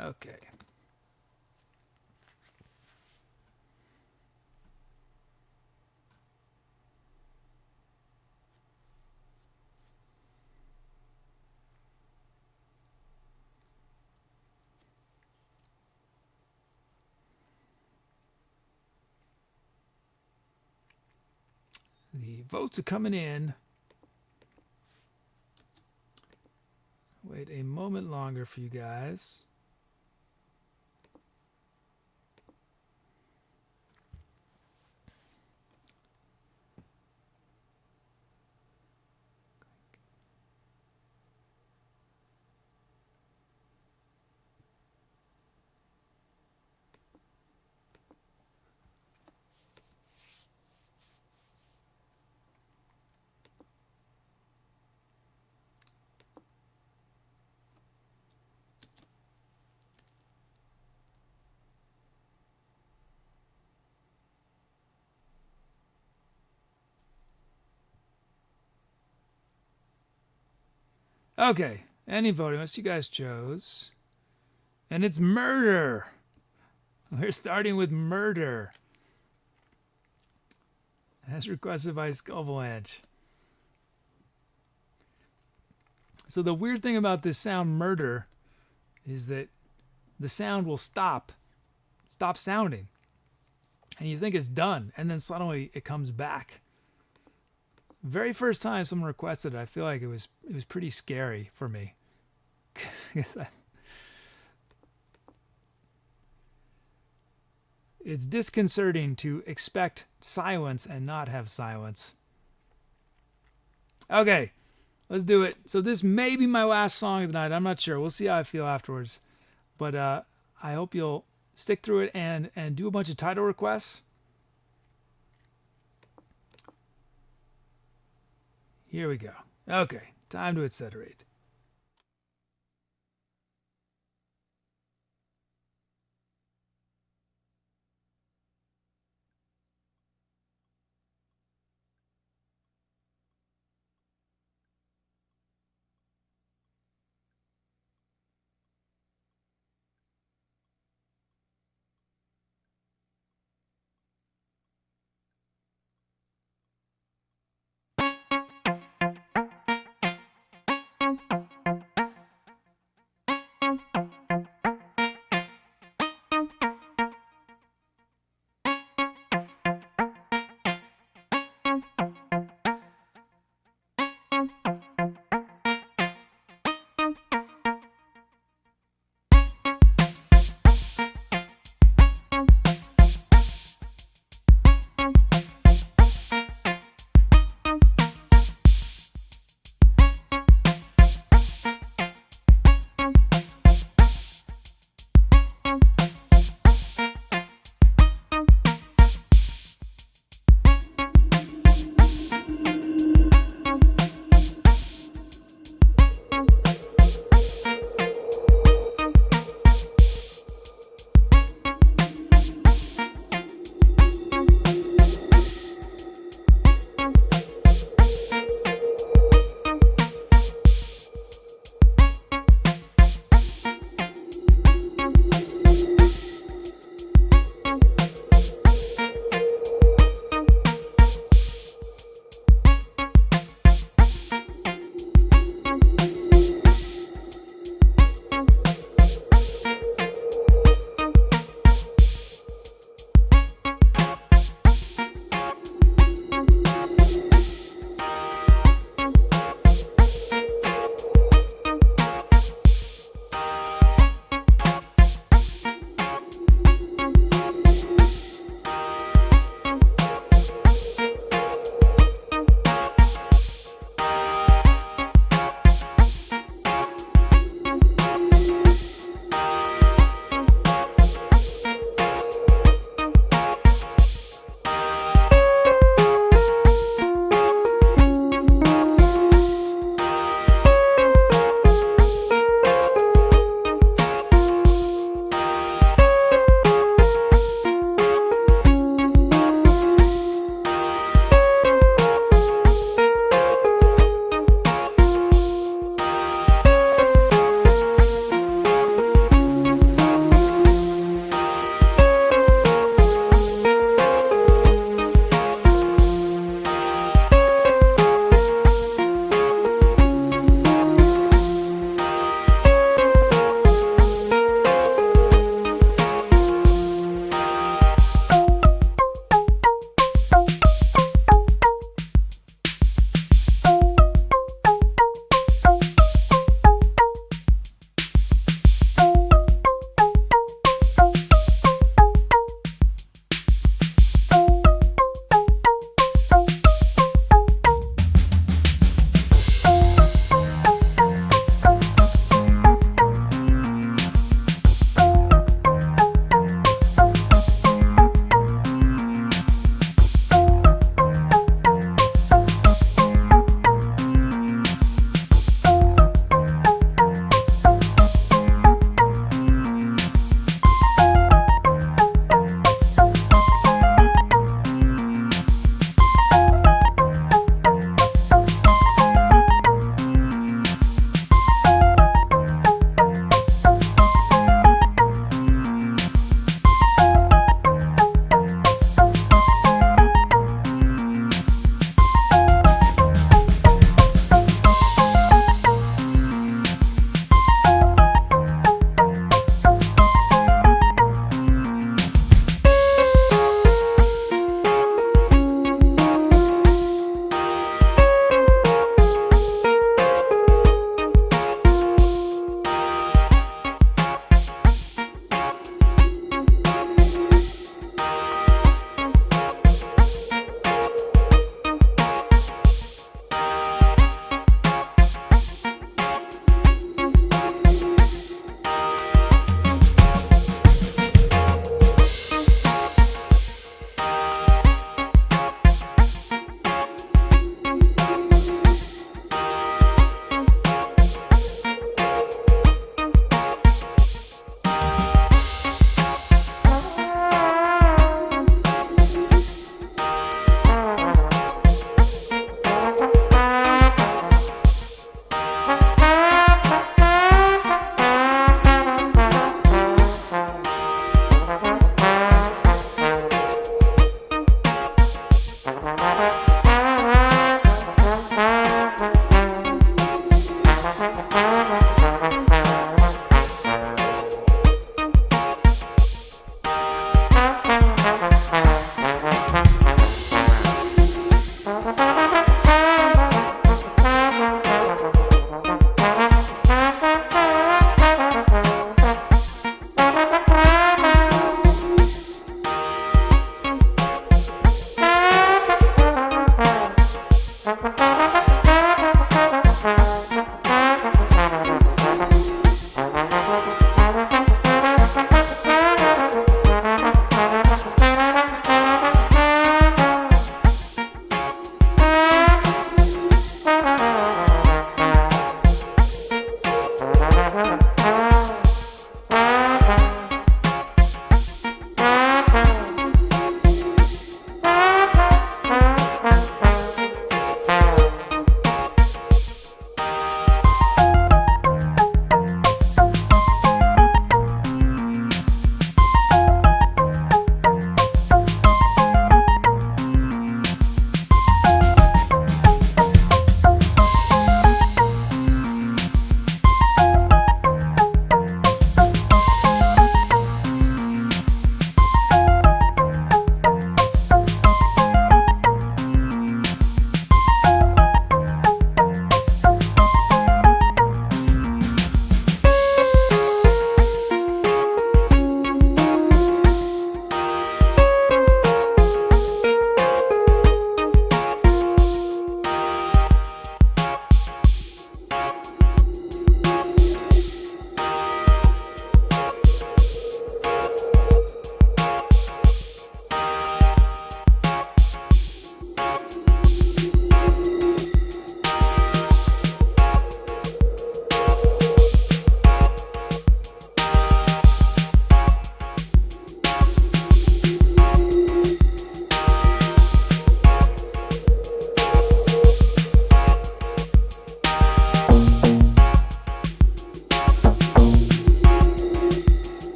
Okay. The votes are coming in. Wait a moment longer for you guys. Okay, any voting, what you guys chose. And it's Murder. We're starting with Murder. As requested by Scovalanche. So the weird thing about this sound Murder is that the sound will stop sounding. And you think it's done, and then suddenly it comes back. Very first time someone requested it, I feel like it was pretty scary for me. It's disconcerting to expect silence and not have silence. Okay, let's do it. So this may be my last song of the night. I'm not sure. We'll see how I feel afterwards. But I hope you'll stick through it and do a bunch of title requests. Here we go. Okay, time to etceterate.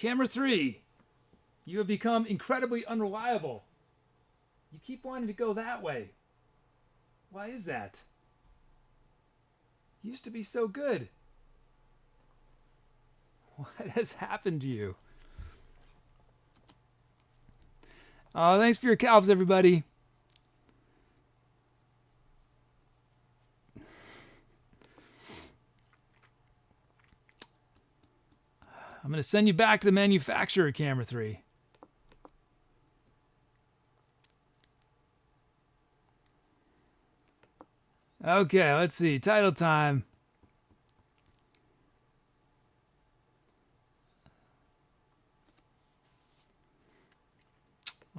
Camera 3. You have become incredibly unreliable. You keep wanting to go that way. Why is that? You used to be so good. What has happened to you? Oh, thanks for your calves, everybody. I'm going to send you back to the manufacturer, Camera 3. Okay, let's see. Title time.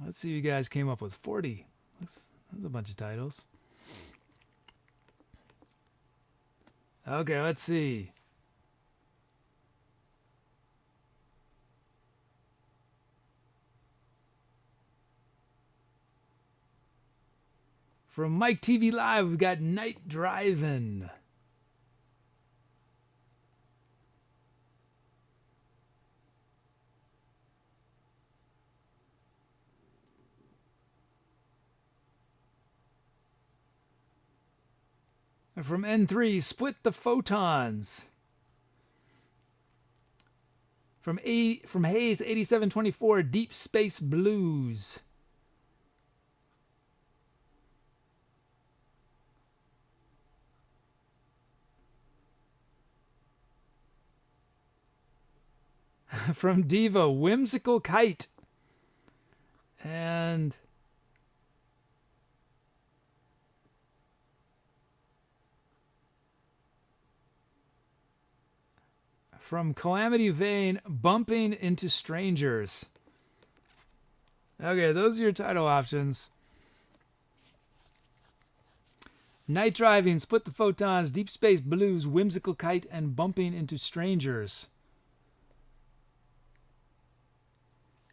Let's see, you guys came up with 40. That's a bunch of titles. Okay, let's see. From Mike TV Live, we've got Night Drivin'. And from N3, Split the Photons. From Hayes 8724, Deep Space Blues. From Diva, Whimsical Kite. And from Calamity Vane, Bumping into Strangers. Okay, those are your title options. Night Driving, Split the Photons, Deep Space Blues, Whimsical Kite, and Bumping into Strangers.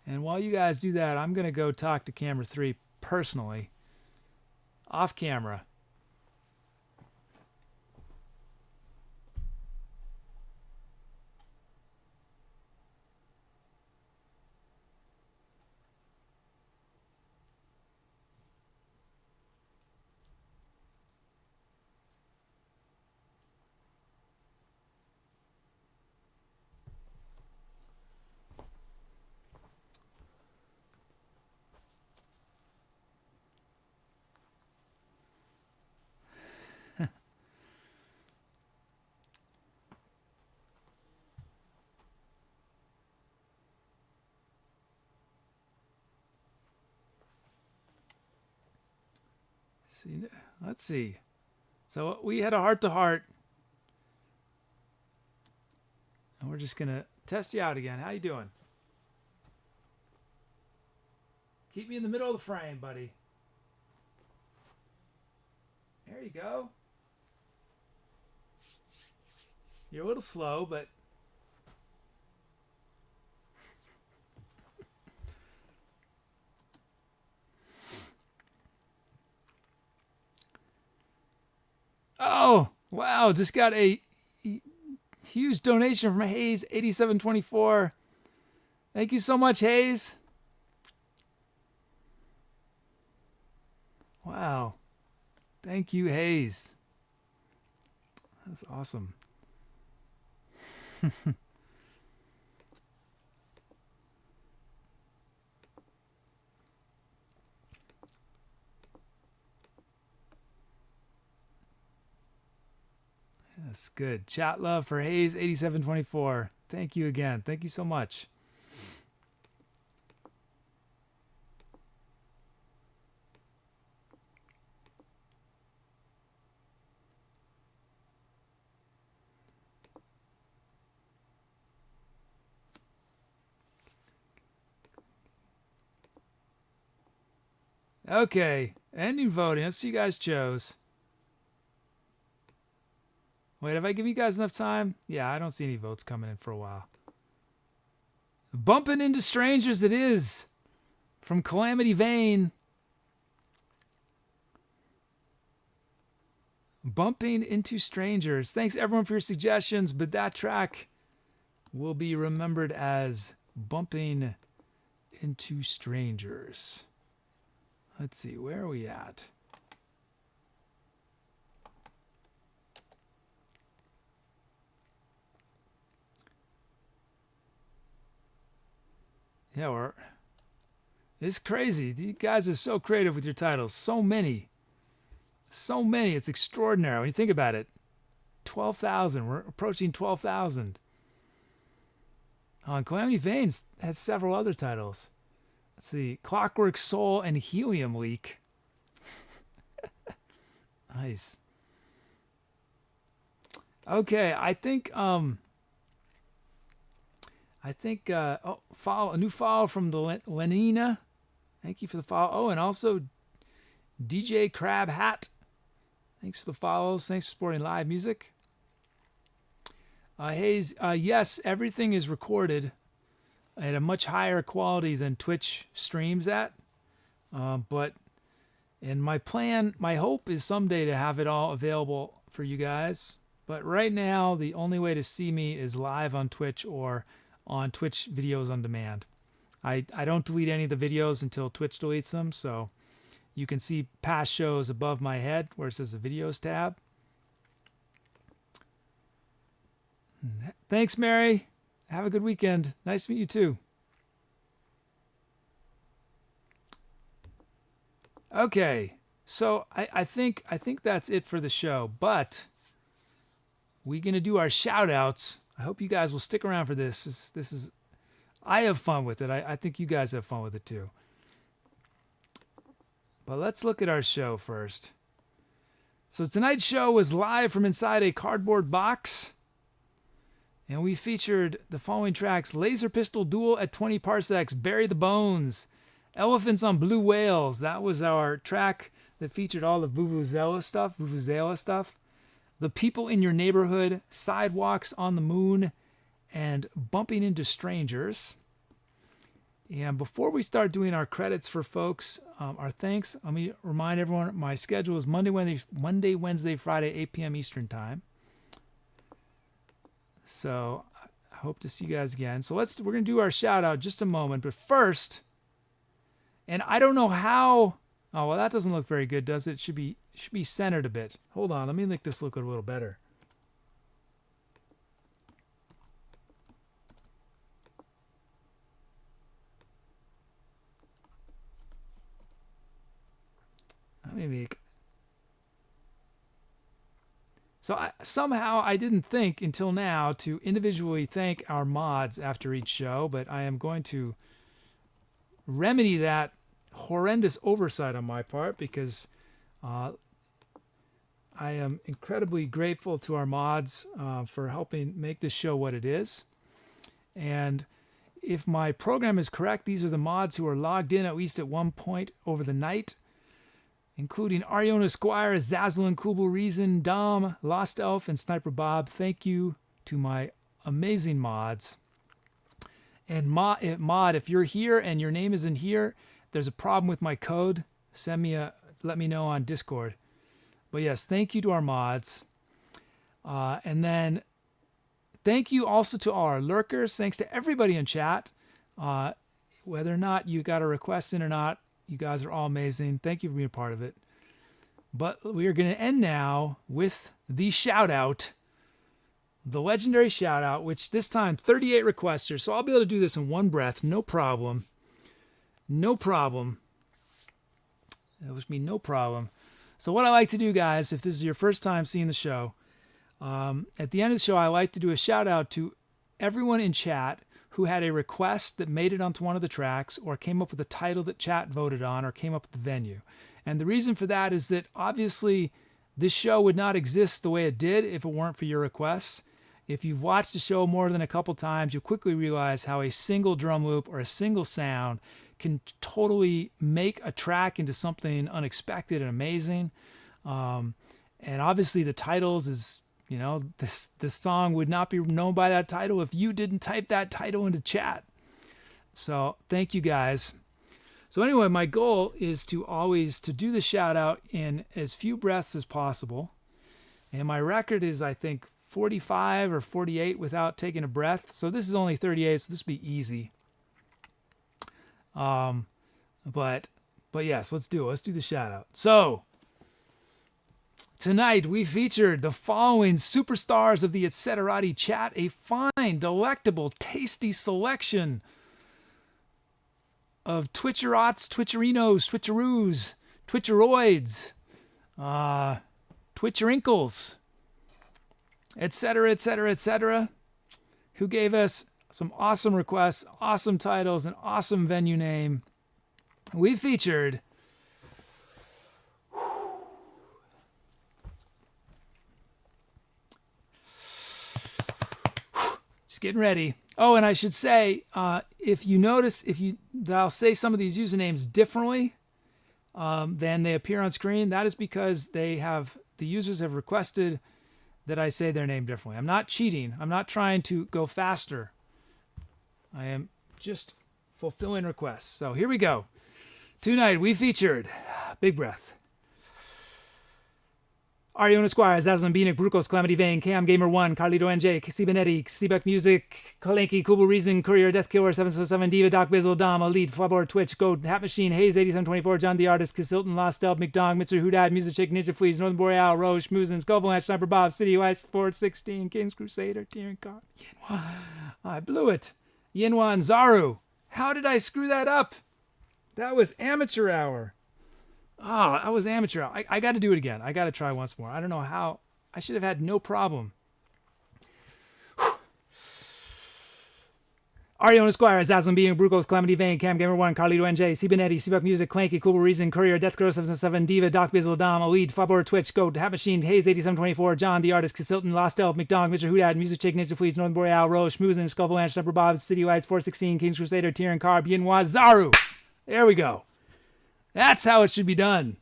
And while you guys do that, I'm going to go talk to Camera 3 personally, off camera. Let's see. So we had a heart-to-heart. And we're just going to test you out again. How you doing? Keep me in the middle of the frame, buddy. There you go. You're a little slow, but... Oh, wow. Just got a huge donation from Hayes, 8724. Thank you so much, Hayes. Wow. Thank you, Hayes. That's awesome. That's good. Chat love for Hayes 8724. Thank you again. Thank you so much. Okay, ending voting. Let's see you guys chose. Wait, have I given you guys enough time? Yeah, I don't see any votes coming in for a while. Bumping into Strangers it is. From Calamity Vane. Bumping into Strangers. Thanks everyone for your suggestions, but that track will be remembered as bumping into strangers. Let's see, where are we at? Yeah, it's crazy. You guys are so creative with your titles. So many. So many. It's extraordinary when you think about it. 12,000. We're approaching 12,000. Calamity Veins has several other titles. Let's see. Clockwork Soul and Helium Leak. Nice. Okay, I think a new follow from the Lenina. Thank you for the follow. Oh, and also DJ Crab Hat. Thanks for the follows. Thanks for supporting live music. Hayes, yes, everything is recorded at a much higher quality than Twitch streams at. But my hope is someday to have it all available for you guys. But right now, the only way to see me is live on Twitch or on Twitch videos on demand. I don't delete any of the videos until Twitch deletes them, so you can see past shows above my head where it says the videos tab. Thanks, Mary. Have a good weekend. Nice to meet you too. Okay, so I think that's it for the show, but we're gonna do our shout outs. I hope you guys will stick around for this. This is I have fun with it. I think you guys have fun with it too. But let's look at our show first. So tonight's show was live from inside a cardboard box. And we featured the following tracks: Laser Pistol Duel at 20 Parsecs, Bury the Bones, Elephants on Blue Whales. That was our track that featured all the Vuvuzela stuff. The People in Your Neighborhood, Sidewalks on the Moon, and Bumping into Strangers. And before we start doing our credits for folks, our thanks, let me remind everyone my schedule is Monday, Wednesday, Friday, 8 p.m. Eastern Time. So I hope to see you guys again. So we're going to do our shout out just a moment. But first, and I don't know how, oh, well, that doesn't look very good, does it? It should be centered a bit. Hold on, let me make this look a little better. Let me make. So somehow I didn't think until now to individually thank our mods after each show, but I am going to remedy that horrendous oversight on my part because I am incredibly grateful to our mods for helping make this show what it is. And if my program is correct, these are the mods who are logged in at least at one point over the night, including Ariona Squire, Zazzlin, Kubel Reason, Dom, Lost Elf, and Sniper Bob. Thank you to my amazing mods. And mod, if you're here and your name isn't here, there's a problem with my code, let me know on Discord. But yes, thank you to our mods. And then thank you also to all our lurkers. Thanks to everybody in chat. Whether or not you got a request in or not, you guys are all amazing. Thank you for being a part of it. But we are going to end now with the shout out, the legendary shout out, which this time 38 requesters. So I'll be able to do this in one breath. No problem. No problem. That was me. No problem. So what I like to do, guys, if this is your first time seeing the show, at the end of the show, I like to do a shout out to everyone in chat who had a request that made it onto one of the tracks or came up with a title that chat voted on or came up with the venue. And the reason for that is that obviously this show would not exist the way it did if it weren't for your requests. If you've watched the show more than a couple times, you'll quickly realize how a single drum loop or a single sound can totally make a track into something unexpected and amazing. And obviously the titles is, you know, this song would not be known by that title if you didn't type that title into chat. So thank you guys. So anyway, my goal is to always to do the shout out in as few breaths as possible. And my record is, I think, 45 or 48 without taking a breath. So this is only 38, so this will be easy. But yes, let's do it. Let's do the shout out. So tonight we featured the following superstars of the Etcetera chat, a fine, delectable, tasty selection of Twitcherots, Twitcherinos, Twitcheroos, Twitcheroids, Twitcherinkles, etc., etc., etc., who gave us some awesome requests, awesome titles, an awesome venue name. We featured just getting ready. Oh, and I should say, if you notice, that I'll say some of these usernames differently than they appear on screen, that is because the users have requested that I say their name differently. I'm not cheating. I'm not trying to go faster. I am just fulfilling requests. So here we go. Tonight we featured, big breath, Ariona Squires, Aslan Beanick, Brucos, Calamity Vane, Cam Gamer 1, Carlito NJ, Sibanetti, Seabuck Music, Kalenki, Kubel Reason, Courier, Death Killer, 777, Diva, Doc Bizzle, Dom, Elite, Flubber, Twitch, Goat, Hat Machine, Hayes, 8724, John the Artist, Casilton, LostElf, McDong, Mr. Hoodad, Music Chick, Ninja Fleas, Northern Boreal, Rose, Shmoozen, Scovelanche, Sniper Bob, City West, Ford 16, King's Crusader, Tyrion Car, Yinwa. I blew it. Yinwa and Zaru. How did I screw that up? That was amateur hour. Oh, that was amateur. I got to do it again. I got to try once more. I don't know how. I should have had no problem. Ariona Squires, Aslan Being, Brucos, Calamity Vane, Cam Gamer 1, Carlito NJ, Sibanetti, Seabuck Music, Clanky, Cool Reason, Courier, Death Girl 777, Diva, Doc Bizzle, Dom, Elite, Flubber, Twitch, Goat, Hat Machine, Hayes 8724, John the Artist, Casilton, LostElf, McDong, Mr. Hoodad, Music Chick, Ninja Fleas, Northern Boreal, Rose, Shmoozen, Scufflelanche, Sniper Bob, City Lights, 416, King's Crusader, Tyrion Carb, Yinwa, Zaru. There we go. That's how it should be done.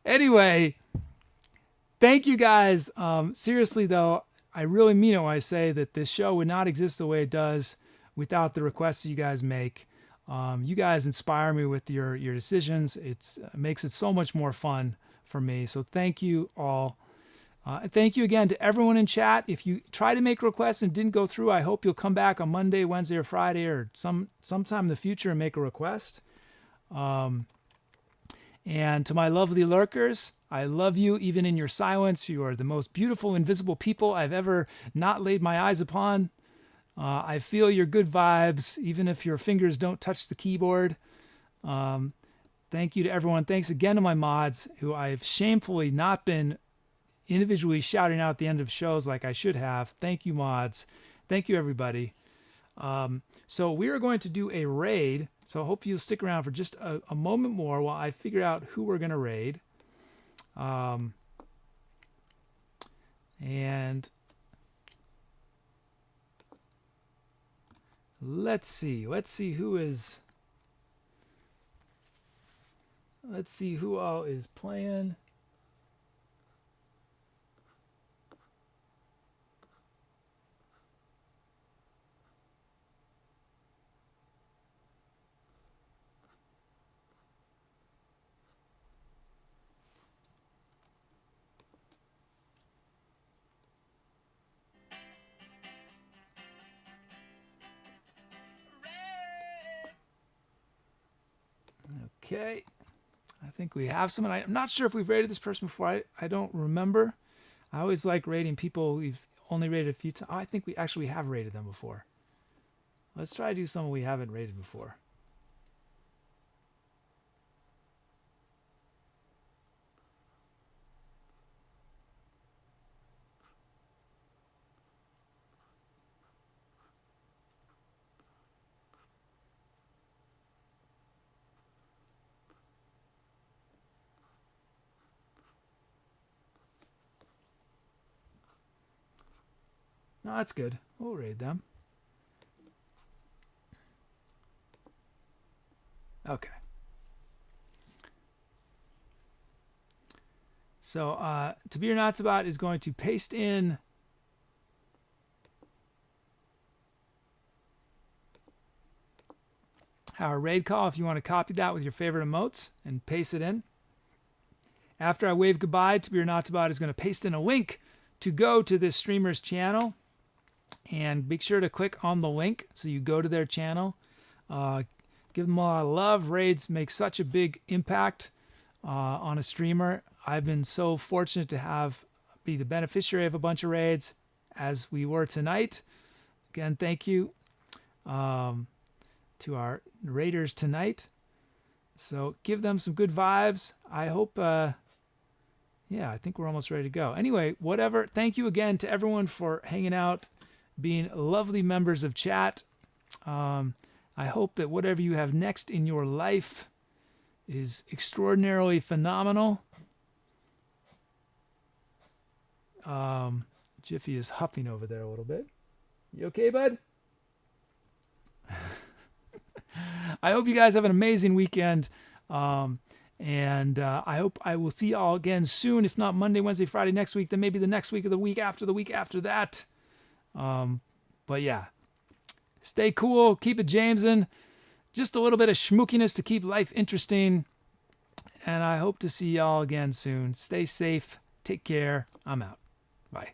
Anyway, thank you guys. Seriously though, I really mean it when I say that this show would not exist the way it does without the requests you guys make. You guys inspire me with your decisions. It makes it so much more fun for me. So thank you all. Thank you again to everyone in chat. If you try to make requests and didn't go through, I hope you'll come back on Monday, Wednesday, or Friday, or sometime in the future and make a request. And to my lovely lurkers, I love you even in your silence. You are the most beautiful, invisible people I've ever not laid my eyes upon. I feel your good vibes, even if your fingers don't touch the keyboard. Thank you to everyone. Thanks again to my mods, who I've shamefully not been individually shouting out at the end of shows like I should have. Thank you, mods. Thank you, everybody. So we are going to do a raid. So I hope you'll stick around for just a moment more while I figure out who we're going to raid. And let's see who all is playing. Okay, I think we have someone. I'm not sure if we've rated this person before. I don't remember. I always like rating people we've only rated a few times. Oh, I think we have rated them before. Let's try to do someone we haven't rated before. No, that's good. We'll raid them. Okay. So To Be or Not About is going to paste in our raid call if you want to copy that with your favorite emotes and paste it in. After I wave goodbye, To Be or Not About is going to paste in a link to go to this streamer's channel. And make sure to click on the link so you go to their channel. Give them a lot of love. Raids make such a big impact on a streamer. I've been so fortunate to be the beneficiary of a bunch of raids, as we were tonight. Again, thank you to our raiders tonight. So give them some good vibes. I hope, I think we're almost ready to go. Anyway, whatever. Thank you again to everyone for hanging out, being lovely members of chat. I hope that whatever you have next in your life is extraordinarily phenomenal. Jiffy is huffing over there a little bit. You okay, bud? I hope you guys have an amazing weekend. And I hope I will see you all again soon. If not Monday, Wednesday, Friday next week, then maybe the next week or the week after that. But yeah, stay cool. Keep it Jameson. Just a little bit of schmookiness to keep life interesting. And I hope to see y'all again soon. Stay safe. Take care. I'm out. Bye.